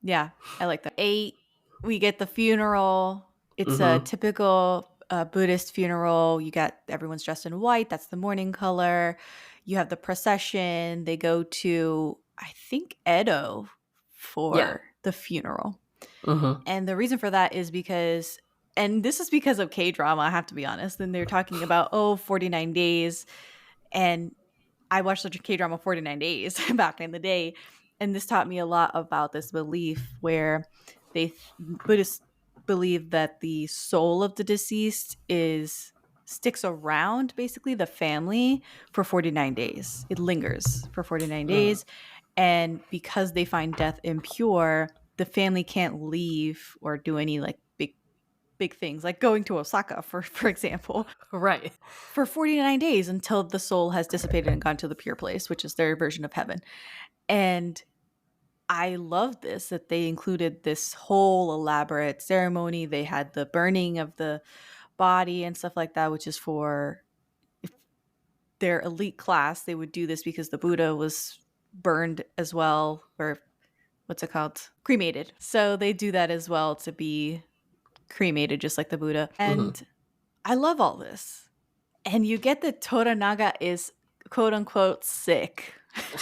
Yeah, I like that. 8, we get the funeral. It's a typical Buddhist funeral. You got everyone's dressed in white. That's the mourning color. You have the procession. They go to, I think, Edo for the funeral. And the reason for that is because, and this is because of K-drama, I have to be honest. And they're talking about, 49 days. And I watched the K-drama 49 Days back in the day, and this taught me a lot about this belief where Buddhists believe that the soul of the deceased sticks around basically the family for 49 days. It lingers for 49 days, and because they find death impure, the family can't leave or do any like big things like going to Osaka for example, right, for 49 days until the soul has dissipated and gone to the pure place, which is their version of heaven. And I love this, that they included this whole elaborate ceremony. They had the burning of the body and stuff like that, which is for their elite class. They would do this because the Buddha was burned as well, or what's it called? Cremated. So they do that as well, to be cremated just like the Buddha. And I love all this. And you get that Toranaga is quote unquote sick.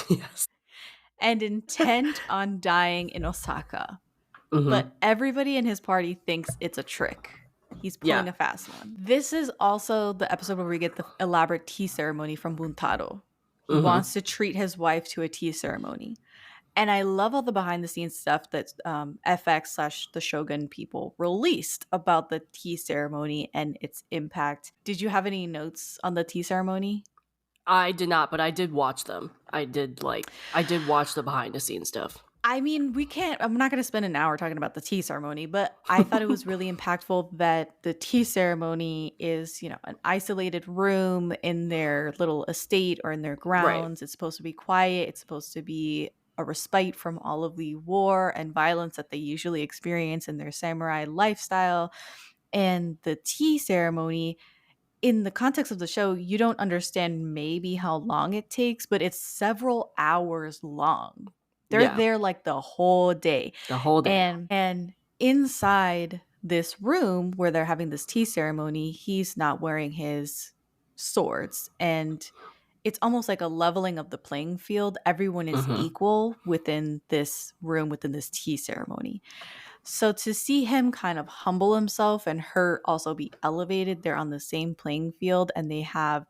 Yes. And intent on dying in Osaka. But everybody in his party thinks it's a trick. He's pulling a fast one. This is also the episode where we get the elaborate tea ceremony from Buntaro. He wants to treat his wife to a tea ceremony. And I love all the behind the scenes stuff that FX/the Shogun people released about the tea ceremony and its impact. Did you have any notes on the tea ceremony? I did not, but I did watch them. I did watch the behind the scenes stuff. I mean, I'm not going to spend an hour talking about the tea ceremony, but I thought it was really impactful that the tea ceremony is, an isolated room in their little estate or in their grounds. Right. It's supposed to be quiet. It's supposed to be a respite from all of the war and violence that they usually experience in their samurai lifestyle. And the tea ceremony, in the context of the show, you don't understand maybe how long it takes, but it's several hours long. They're there like the whole day. The whole day. And inside this room where they're having this tea ceremony, he's not wearing his swords. And it's almost like a leveling of the playing field. Everyone is Mm-hmm. equal within this room, within this tea ceremony. So to see him kind of humble himself and her also be elevated, they're on the same playing field and they have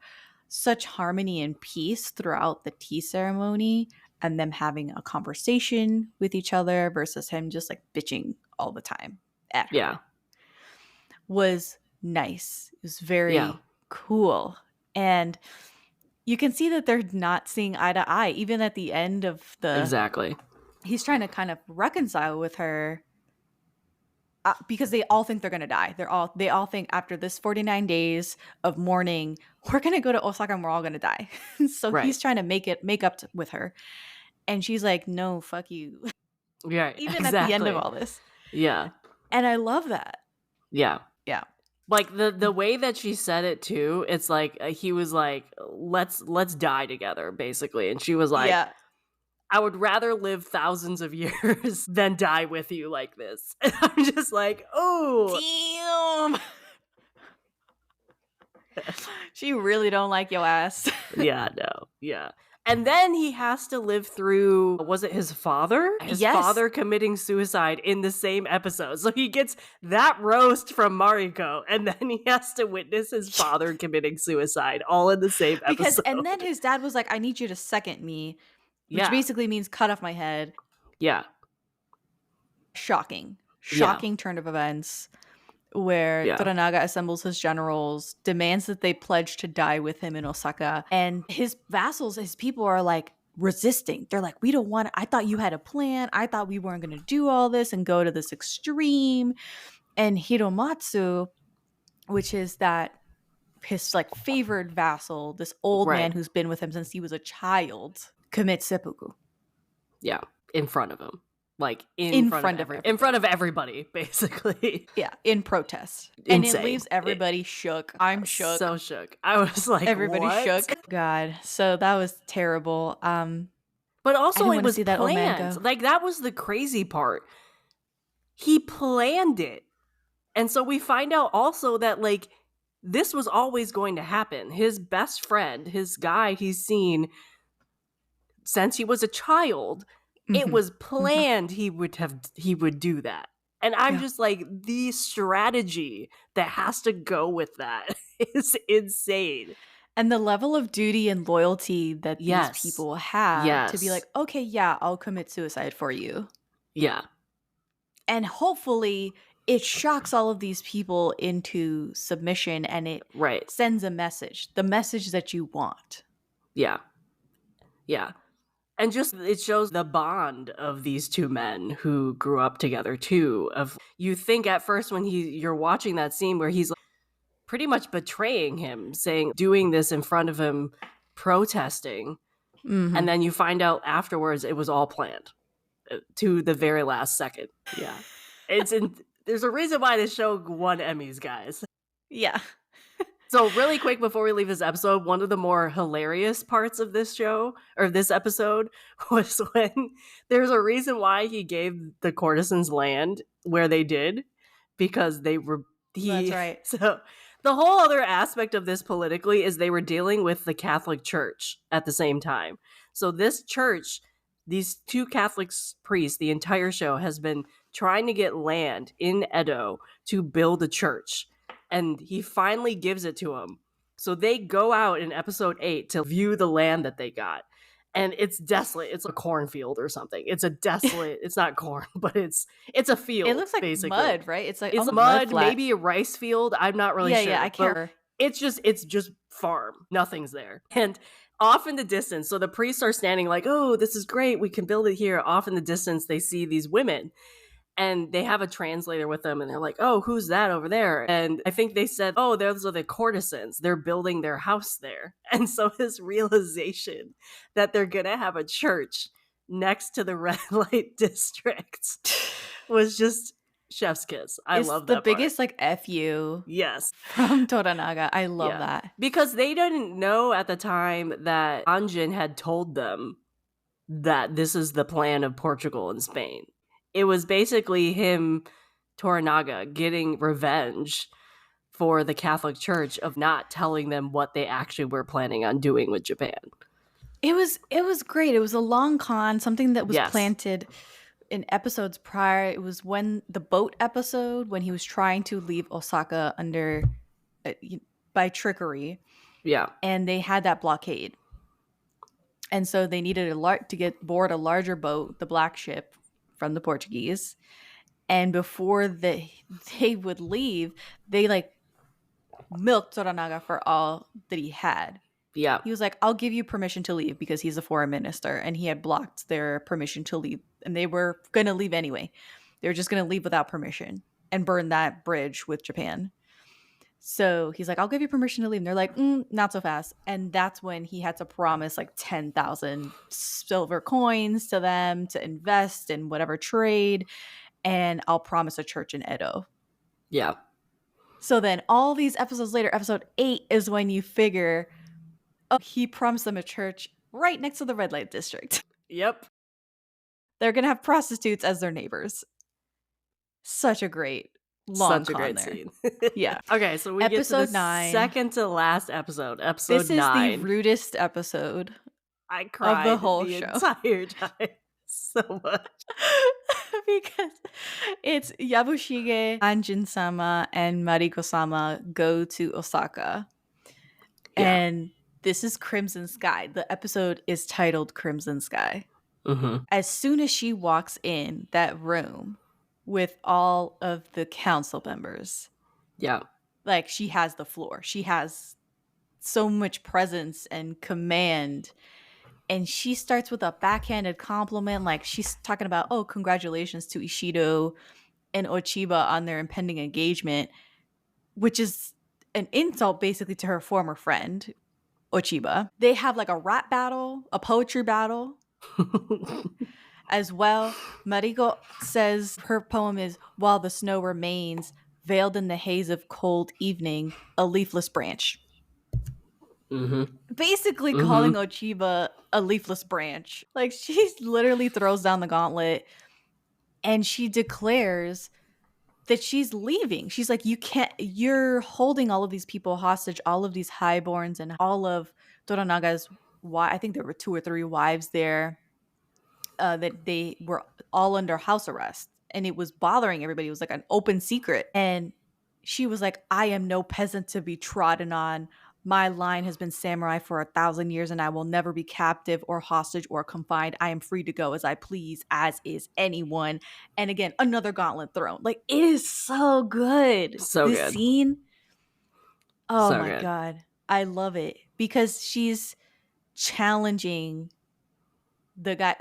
such harmony and peace throughout the tea ceremony, and them having a conversation with each other versus him just like bitching all the time at her, Yeah. was nice. It was Yeah. very cool. And you can see that they're not seeing eye to eye. Even at the end of Exactly. he's trying to kind of reconcile with her because they all think they're going to die. They all think after this 49 days of mourning, we're going to go to Osaka and we're all going to die. So Right. he's trying to make up with her. And she's like, no, fuck you. Yeah. Even at the end of all this. Yeah. And I love that. Yeah. Yeah. Like the way that she said it too, it's like he was like, let's die together, basically. And she was like, yeah. I would rather live thousands of years than die with you like this. And I'm just like, oh, Damn. She really don't like your ass. Yeah, no. Yeah. And then he has to live through, was it his father? His Yes. father committing suicide in the same episode. So he gets that roast from Mariko, and then he has to witness his father committing suicide all in the same episode. And then his dad was like, I need you to second me, which Yeah. basically means cut off my head. Yeah. Shocking Yeah. turn of events where Yeah. Toranaga assembles his generals, demands that they pledge to die with him in Osaka, and his vassals, his people are like resisting. They're like, we don't want it. I thought you had a plan. I thought we weren't going to do all this and go to this extreme. And Hiromatsu, which is that his like favored vassal, this old Right. man who's been with him since he was a child, commits seppuku. Yeah. In front of him. Like in front of everybody, basically. Yeah, in protest. And Insane. it leaves everybody shook. I'm shook. So shook. I was like, everybody what? shook. God. So that was terrible. But also it was see that old man planned. go. Like that was the crazy part. He planned it. And so we find out also that like this was always going to happen. His best friend, his guy he's seen since he was a child, it was planned he would do that. And I'm just like, the strategy that has to go with that is insane. And the level of duty and loyalty that these people have to be like, okay, yeah, I'll commit suicide for you. Yeah. And hopefully it shocks all of these people into submission and it sends a message, the message that you want. Yeah. Yeah. And just it shows the bond of these two men who grew up together too. Of you think at first when you're watching that scene where he's like pretty much betraying him, doing this in front of him, protesting, and then you find out afterwards it was all planned to the very last second. Yeah, there's a reason why this show won Emmys, guys. Yeah. So really quick before we leave this episode, one of the more hilarious parts of this show or this episode was when there's a reason why he gave the courtesans land where they did, because they were That's right. So the whole other aspect of this politically is they were dealing with the Catholic Church at the same time. So this church, these two Catholic priests, the entire show has been trying to get land in Edo to build a church. And he finally gives it to them. So they go out in episode 8 to view the land that they got. And it's desolate. It's a cornfield or something. It's a desolate, it's not corn, but it's a field. It looks like basically mud, right? It's like it's mud, maybe a rice field. I'm not really sure. Yeah, I can't. It's just farm. Nothing's there. And off in the distance, so the priests are standing like, oh, this is great. We can build it here. Off in the distance, they see these women. And they have a translator with them, and they're like, oh, who's that over there? And I think they said, oh, those are the courtesans. They're building their house there. And so his realization that they're going to have a church next to the red light district was just chef's kiss. I love that the biggest like FU. Yes. From Toranaga. I love that. Because they didn't know at the time that Anjin had told them that this is the plan of Portugal and Spain. It was basically him, Toranaga, getting revenge for the Catholic Church of not telling them what they actually were planning on doing with Japan. It was great. It was a long con, something that was Yes. planted in episodes prior. It was when the boat episode, when he was trying to leave Osaka under by trickery. Yeah. And they had that blockade. And so they needed to get board a larger boat, the Black Ship from the Portuguese. And before they would leave, they like milked Toranaga for all that he had. Yeah. He was like, I'll give you permission to leave, because he's a foreign minister, and he had blocked their permission to leave. And they were going to leave anyway. They were just going to leave without permission and burn that bridge with Japan. So he's like, I'll give you permission to leave. And they're like, not so fast. And that's when he had to promise like 10,000 silver coins to them to invest in whatever trade. And I'll promise a church in Edo. Yeah. So then all these episodes later, episode 8 is when you figure, oh, he promised them a church right next to the red light district. Yep. They're going to have prostitutes as their neighbors. Such a great long Such a great there. Scene. Yeah. Okay, so we episode get to the 9. second to last episode. Episode this 9. Is the rudest episode. I cried of the whole the show. entire time so much. Because it's Yabushige, Anjin-sama, and Mariko-sama go to Osaka. Yeah. And this is Crimson Sky. The episode is titled Crimson Sky. Mm-hmm. As soon as she walks in that room with all of the council members, yeah, like she has the floor. She has so much presence and command. And she starts with a backhanded compliment. Like she's talking about, oh, congratulations to Ishido and Ochiba on their impending engagement, which is an insult basically to her former friend, Ochiba. They have like a rap battle, a poetry battle as well. Mariko says her poem is, while the snow remains, veiled in the haze of cold evening, a leafless branch. Mm-hmm. Basically calling Ochiba a leafless branch. Like she literally throws down the gauntlet and she declares that she's leaving. She's like, you're holding all of these people hostage, all of these highborns and all of Toranaga's, I think there were 2 or 3 wives there, that they were all under house arrest. And it was bothering everybody. It was like an open secret. And she was like, I am no peasant to be trodden on. My line has been samurai for 1,000 years, and I will never be captive or hostage or confined. I am free to go as I please, as is anyone. And again, another gauntlet thrown. Like, it is so good. So this good. Scene. Oh so my good. God. I love it because she's challenging the guy,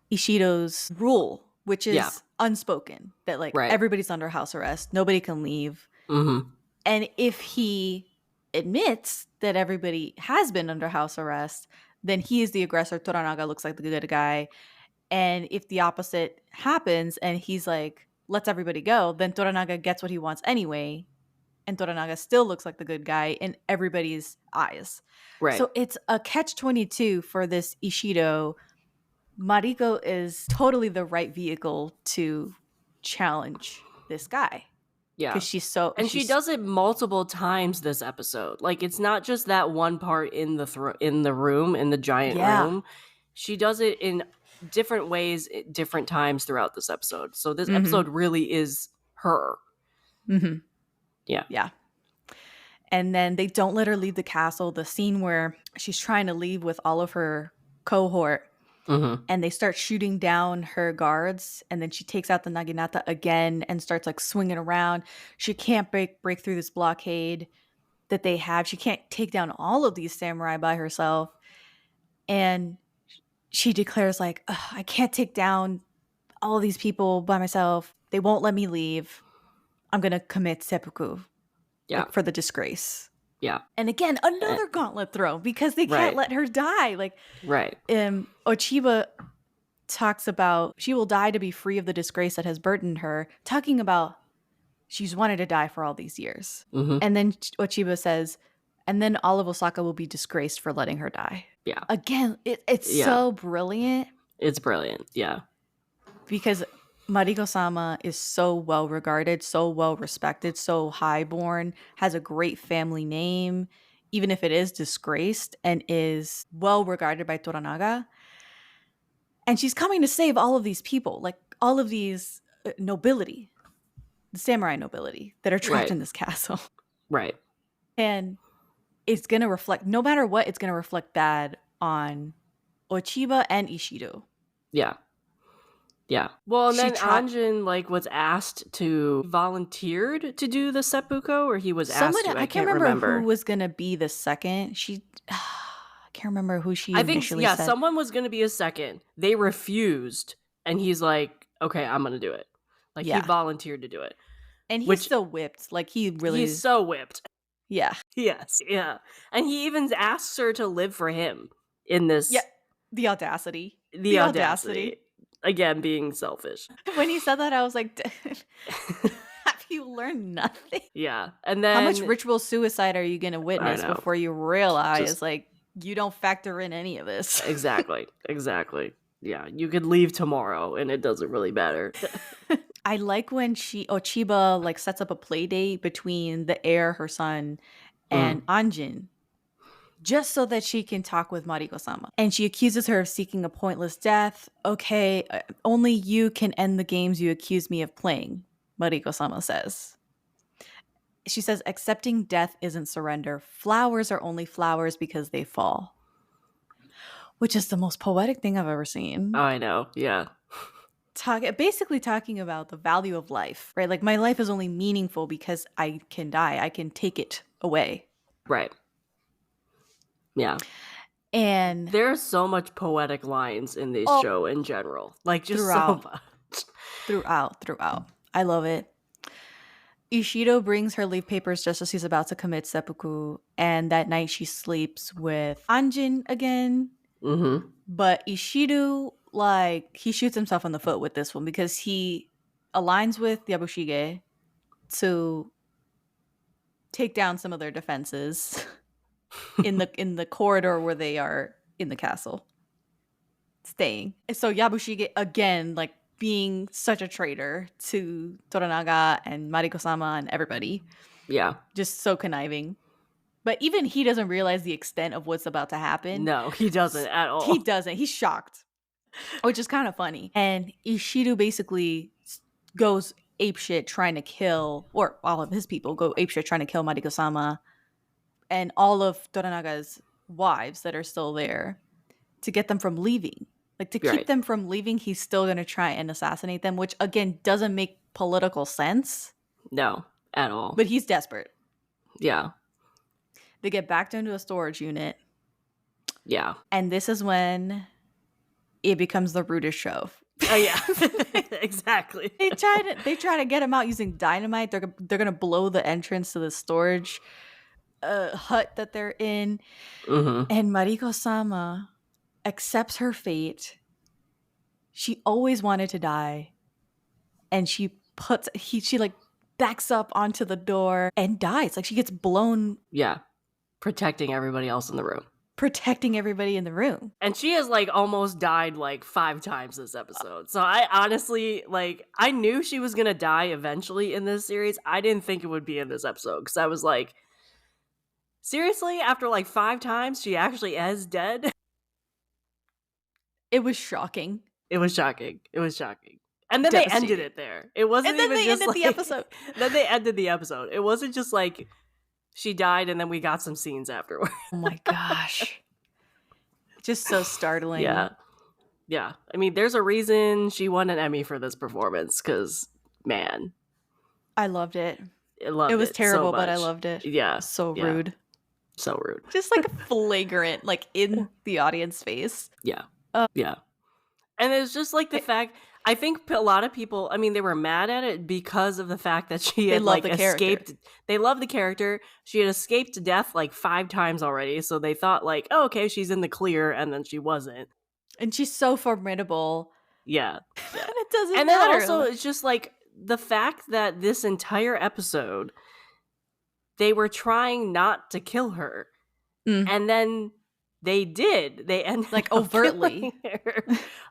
Ishido's rule, which is unspoken, that like everybody's under house arrest, nobody can leave. Mm-hmm. And if he admits that everybody has been under house arrest, then he is the aggressor. Toranaga looks like the good guy. And if the opposite happens and he's like, lets everybody go, then Toranaga gets what he wants anyway. And Toranaga still looks like the good guy in everybody's eyes. Right. So it's a catch-22 for this Ishido. Mariko is totally the right vehicle to challenge this guy. Yeah. Because she's so... And she does it multiple times this episode. Like, it's not just that one part in the room, in the giant room. She does it in different ways, at different times throughout this episode. So this episode really is her. Mm-hmm. Yeah. Yeah. And then they don't let her leave the castle. The scene where she's trying to leave with all of her cohort, and they start shooting down her guards, and then she takes out the naginata again and starts like swinging around. She can't break through this blockade that they have. She can't take down all of these samurai by herself. And she declares like, I can't take down all of these people by myself. They won't let me leave. I'm going to commit seppuku for the disgrace. Yeah. And again, another gauntlet throw because they can't let her die. Like, Ochiba talks about she will die to be free of the disgrace that has burdened her, talking about she's wanted to die for all these years. And then Ochiba says, and then all of Osaka will be disgraced for letting her die. Yeah. Again, it's so brilliant. It's brilliant. Yeah. Because Mariko-sama is so well regarded, so well respected, so highborn, has a great family name, even if it is disgraced, and is well regarded by Toranaga. And she's coming to save all of these people, like all of these nobility, the samurai nobility that are trapped in this castle. Right. And it's going to reflect, no matter what, it's going to reflect bad on Ochiba and Ishido. Yeah. Yeah. Well, and then Anjin was asked to volunteered to do the seppuku, or he was asked to. I can't remember who was going to be the second. I can't remember who she initially said. Someone was going to be a second. They refused, and he's like, okay, I'm going to do it. He volunteered to do it. And he's so whipped. He's so whipped. Yeah. Yes. Yeah. And he even asks her to live for him in this. Yeah. The audacity. The audacity. Again, being selfish. When he said that, I was like, have you learned nothing? Yeah. And then how much ritual suicide are you going to witness before you realize you don't factor in any of this? Exactly. Yeah. You could leave tomorrow and it doesn't really matter. I like when Ochiba sets up a play date between the heir, her son, and Anjin, just so that she can talk with Mariko-sama. And she accuses her of seeking a pointless death. Okay, only you can end the games you accuse me of playing, Mariko-sama says. She says, accepting death isn't surrender. Flowers are only flowers because they fall. Which is the most poetic thing I've ever seen. Oh, I know, yeah. Basically talking about the value of life, right? My life is only meaningful because I can die. I can take it away. Right. Yeah. And there's so much poetic lines in this show in general. Just throughout, so much. Throughout. I love it. Ishido brings her leave papers just as she's about to commit seppuku. And that night she sleeps with Anjin again. Mm-hmm. But Ishido, he shoots himself in the foot with this one because he aligns with Yabushige to take down some of their defenses in the corridor where they are in the castle staying. So Yabushige again being such a traitor to Toranaga and Mariko-sama and everybody. Yeah. Just so conniving. But even he doesn't realize the extent of what's about to happen. No, he doesn't at all. He doesn't. He's shocked, which is kind of funny. And Ishido basically goes apeshit trying to kill, or all of his people go apeshit trying to kill Mariko-sama and all of Toranaga's wives that are still there to get them from leaving. To keep them from leaving, he's still going to try and assassinate them, which, again, doesn't make political sense. No, at all. But he's desperate. Yeah. They get backed into a storage unit. Yeah. And this is when it becomes the rudest show. Oh, yeah. Exactly. They try to get him out using dynamite. They're going to blow the entrance to the storage hut that they're in. Mm-hmm. And Mariko-sama accepts her fate. She always wanted to die. And she backs up onto the door and dies. She gets blown. Yeah. Protecting everybody else in the room. And she has almost died 5 times this episode. So I honestly I knew she was gonna die eventually in this series. I didn't think it would be in this episode because I was like, seriously, after 5 times she actually is dead. It was shocking. And then they ended it there. It wasn't even just ended the episode. Then they ended the episode. It wasn't just she died and then we got some scenes afterward. Oh my gosh. Just so startling. Yeah. Yeah. I mean, there's a reason she won an Emmy for this performance because, man. I loved it. It was terrible, so but I loved it. Yeah. So rude. So rude. Just flagrant, in the audience face. Yeah. Yeah. And it's just the fact, I think a lot of people, I mean, they were mad at it because of the fact that she had escaped. They love the character. She had escaped death 5 times already. So they thought oh, okay, she's in the clear. And then she wasn't. And she's so formidable. Yeah. And it doesn't matter. And then also it's just the fact that this entire episode, they were trying not to kill her. And then They did. They ended Like, up overtly. killing her.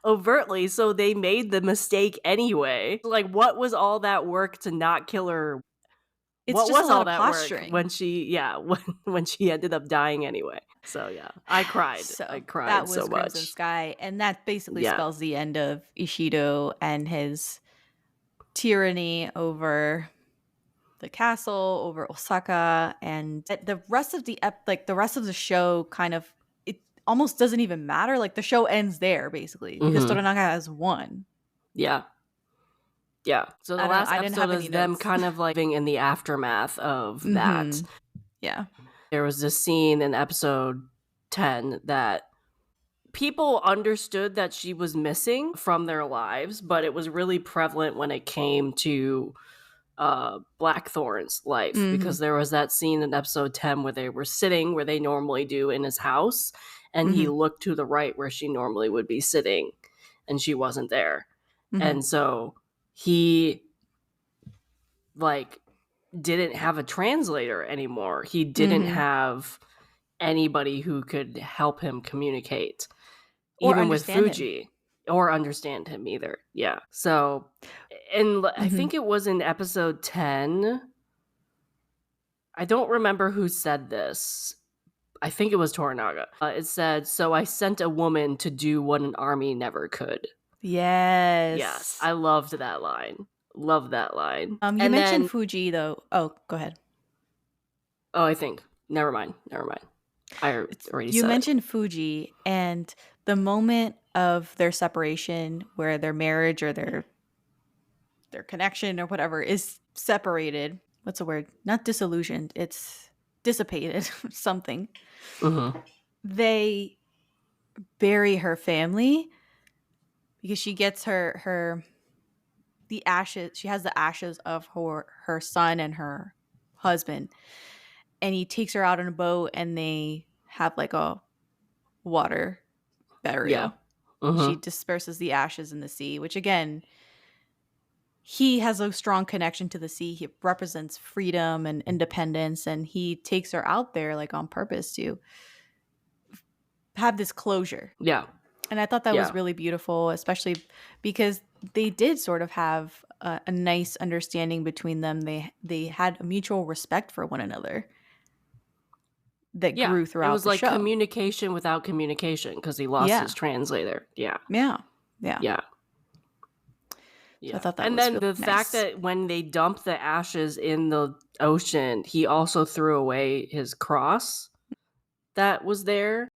Overtly. So they made the mistake anyway. Like, what was all that work to not kill her? It's What just was a lot all of that work posturing. when when she ended up dying anyway? So yeah, I cried. So I cried that so was Crimson much. Sky, and that basically Yeah. spells the end of Ishido and his tyranny over the castle, over Osaka, and the rest of the the rest of the show kind of, it almost doesn't even matter. Like, the show ends there basically because Mhm. Toranaga has won. Yeah. Yeah. So the I don't know. last I didn't have episode any is them notes. kind of like living in the aftermath of that. Mhm. Yeah. There was this scene in episode 10 that people understood that she was missing from their lives, but it was really prevalent when it came to Blackthorn's life, Mhm. because there was that scene in episode 10 where they were sitting where they normally do in his house, and he looked to the right where she normally would be sitting, and she wasn't there. And so he like didn't have a translator anymore. He didn't have anybody who could help him communicate, Or even with understand him. Fuji, or understand him either. Yeah. So, and I think it was in episode 10. I don't remember who said this. I think it was Toranaga. It said, "So I sent a woman to do what an army never could." Yes. Yes. I loved that line. Love that line. You And mentioned then, Fuji though. Oh, go ahead. oh, I think. Never mind. I already You said mentioned Fuji, and the moment of their separation where their marriage or their connection or whatever is separated. What's the word? Not disillusioned. It's dissipated. Something. it. They bury her family because she gets the ashes. She has the ashes of her son and her husband, and he takes her out on a boat, and they have like a water burial. Yeah. She disperses the ashes in the sea, which again, he has a strong connection to the sea. He represents freedom and independence, and he takes her out there like on purpose to have this closure. Yeah. And I thought that was really beautiful, especially because they did sort of have a nice understanding between them. They had a mutual respect for one another that grew throughout it was the like show. Communication without communication, because he lost his translator. Yeah. So I thought that and was then really the fact that when they dumped the ashes in the ocean, he also threw away his cross that was there,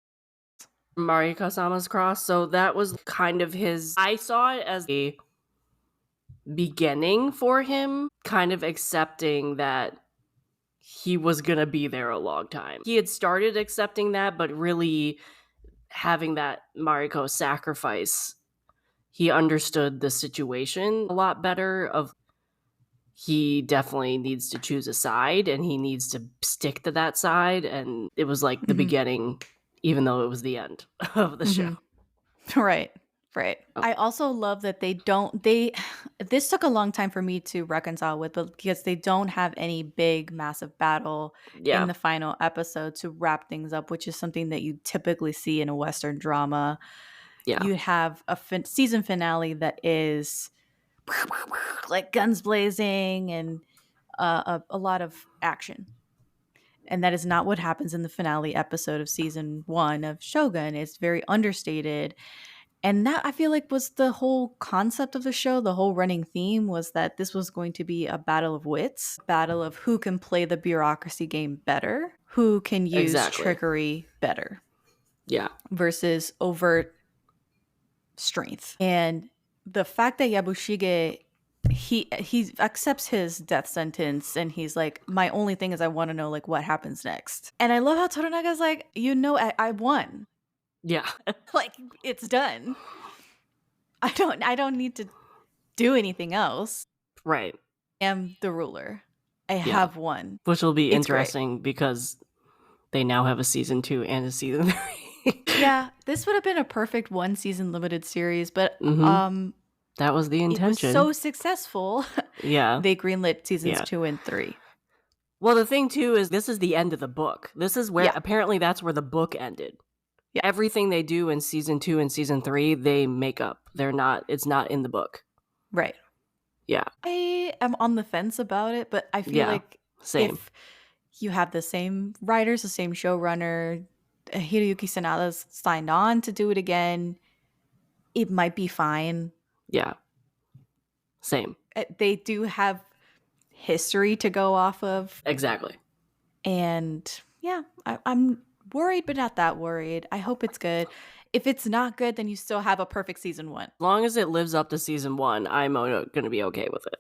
Mariko-sama's cross. So that was kind of his, I saw it as a beginning for him, kind of accepting that he was gonna be there a long time. He had started accepting that, but really having that Mariko sacrifice, he understood the situation a lot better. Of he definitely needs to choose a side, and he needs to stick to that side. And it was like the beginning, even though it was the end of the show. Right. I also love that this took a long time for me to reconcile with, because they don't have any big massive battle in the final episode to wrap things up, which is something that you typically see in a Western drama. You have a season finale that is like guns blazing and a lot of action. And that is not what happens in the finale episode of season 1 of Shogun. It's very understated. And that, I feel like, was the whole concept of the show. The whole running theme was that this was going to be a battle of wits, battle of who can play the bureaucracy game better, who can use trickery better. Yeah. Versus overt strength. And the fact that Yabushige, he accepts his death sentence, and he's like, my only thing is I want to know like what happens next. And I love how Toranaga's like, I won. Yeah. Like, it's done. I don't need to do anything else. Right. I am the ruler. I have won. Which will be interesting because they now have a season 2 and a season 3. Yeah, this would have been a perfect 1 season limited series, but that was the intention. It was so successful. Yeah. They greenlit seasons 2 and 3. Well, the thing too is this is the end of the book. This is where apparently that's where the book ended. Yeah. Everything they do in season 2 and season 3, they make up. It's not in the book. Right. Yeah. I am on the fence about it, but I feel like same. if you have the same writers, the same showrunner, Hiroyuki Sanada's signed on to do it again, it might be fine. Yeah. Same. They do have history to go off of. Exactly. And yeah, I'm worried, but not that worried. I hope it's good. If it's not good, then you still have a perfect season 1. As long as it lives up to season 1, I'm going to be okay with it.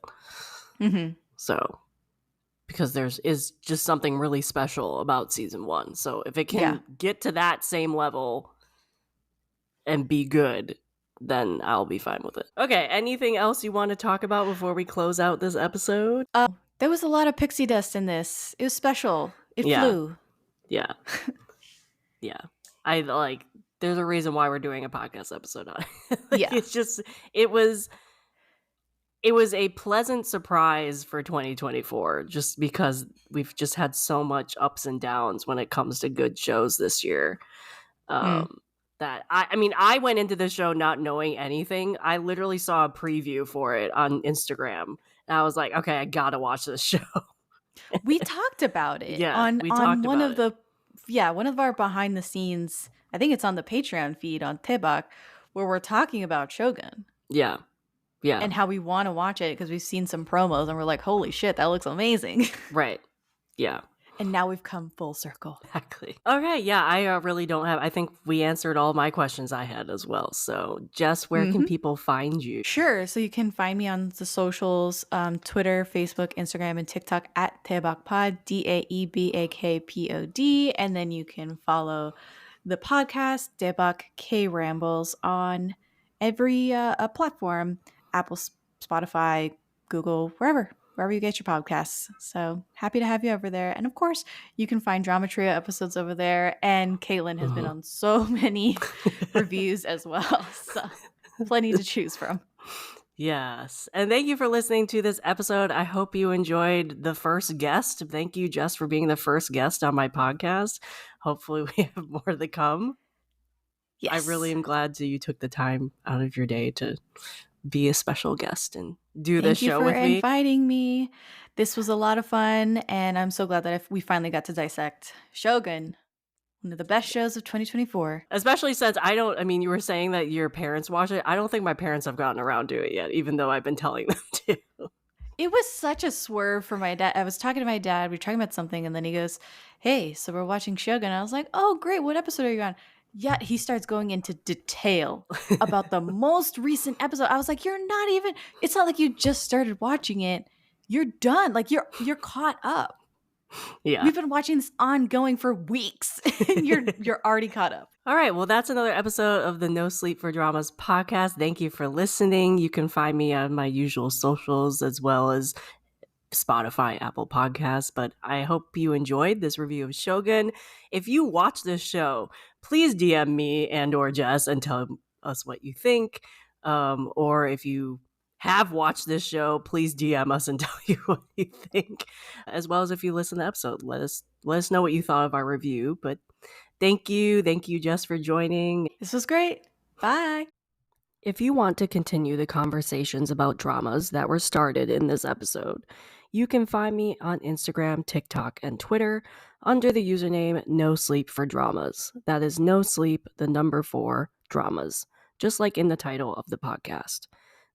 Mm-hmm. So, because is just something really special about season 1. So if it can get to that same level and be good, then I'll be fine with it. Okay, anything else you want to talk about before we close out this episode? There was a lot of pixie dust in this. It was special. It flew. Yeah. Yeah. There's a reason why we're doing a podcast episode on it. It's just, it was a pleasant surprise for 2024, just because we've just had so much ups and downs when it comes to good shows this year. That I went into the show not knowing anything. I literally saw a preview for it on Instagram, and I was like, okay, I gotta watch this show. We talked about it we talked one about of the one of our behind the scenes. I think it's on the Patreon feed on Daebak, where we're talking about Shogun. Yeah. And how we want to watch it because we've seen some promos and we're like, holy shit, that looks amazing. Right. Yeah. And now we've come full circle. Exactly. Okay, yeah, I really don't have... I think we answered all my questions I had as well. So, Jess, where can people find you? Sure. So you can find me on the socials, Twitter, Facebook, Instagram, and TikTok at DaebakPod, DaebakPod. And then you can follow the podcast, Daebak K-Rambles, on every platform, Apple, Spotify, Google, wherever you get your podcasts. So happy to have you over there. And of course, you can find Drama Trio episodes over there. And Caitlin has been on so many reviews as well. So plenty to choose from. Yes. And thank you for listening to this episode. I hope you enjoyed the first guest. Thank you, Jess, for being the first guest on my podcast. Hopefully we have more to come. Yes. I really am glad that you took the time out of your day to be a special guest and do this show with me. Thank you for inviting me. This was a lot of fun, and I'm so glad that we finally got to dissect Shogun, one of the best shows of 2024. Especially since you were saying that your parents watch it. I don't think my parents have gotten around to it yet, even though I've been telling them to. It was such a swerve for my dad. I was talking to my dad. We were talking about something, and then he goes, hey, so we're watching Shogun. I was like, oh, great. What episode are you on? Yeah, he starts going into detail about the most recent episode. I was like, it's not like you just started watching it. You're done. Like you're caught up. Yeah. We've been watching this ongoing for weeks and you're already caught up. All right. Well, that's another episode of the No Sleep for Dramas podcast. Thank you for listening. You can find me on my usual socials as well as Spotify, Apple Podcasts, but I hope you enjoyed this review of Shogun. If you watch this show, please DM me and or Jess and tell us what you think. Or if you have watched this show, please DM us and tell you what you think. As well as if you listen to the episode, let us know what you thought of our review. But thank you, Jess, for joining. This was great. Bye. If you want to continue the conversations about dramas that were started in this episode, you can find me on Instagram, TikTok, and Twitter under the username NoSleep4Dramas. That is NoSleep4Dramas, just like in the title of the podcast.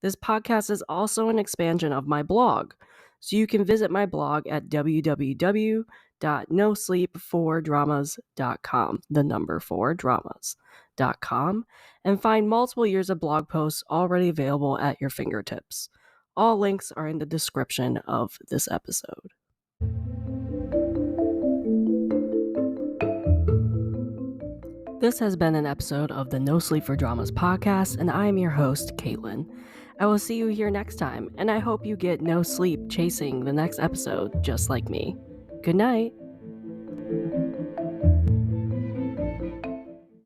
This podcast is also an expansion of my blog, so you can visit my blog at www.NoSleep4Dramas.com, the number 4dramas.com, and find multiple years of blog posts already available at your fingertips. All links are in the description of this episode. This has been an episode of the No Sleep for Dramas podcast, and I am your host, Caitlin. I will see you here next time, and I hope you get no sleep chasing the next episode just like me. Good night.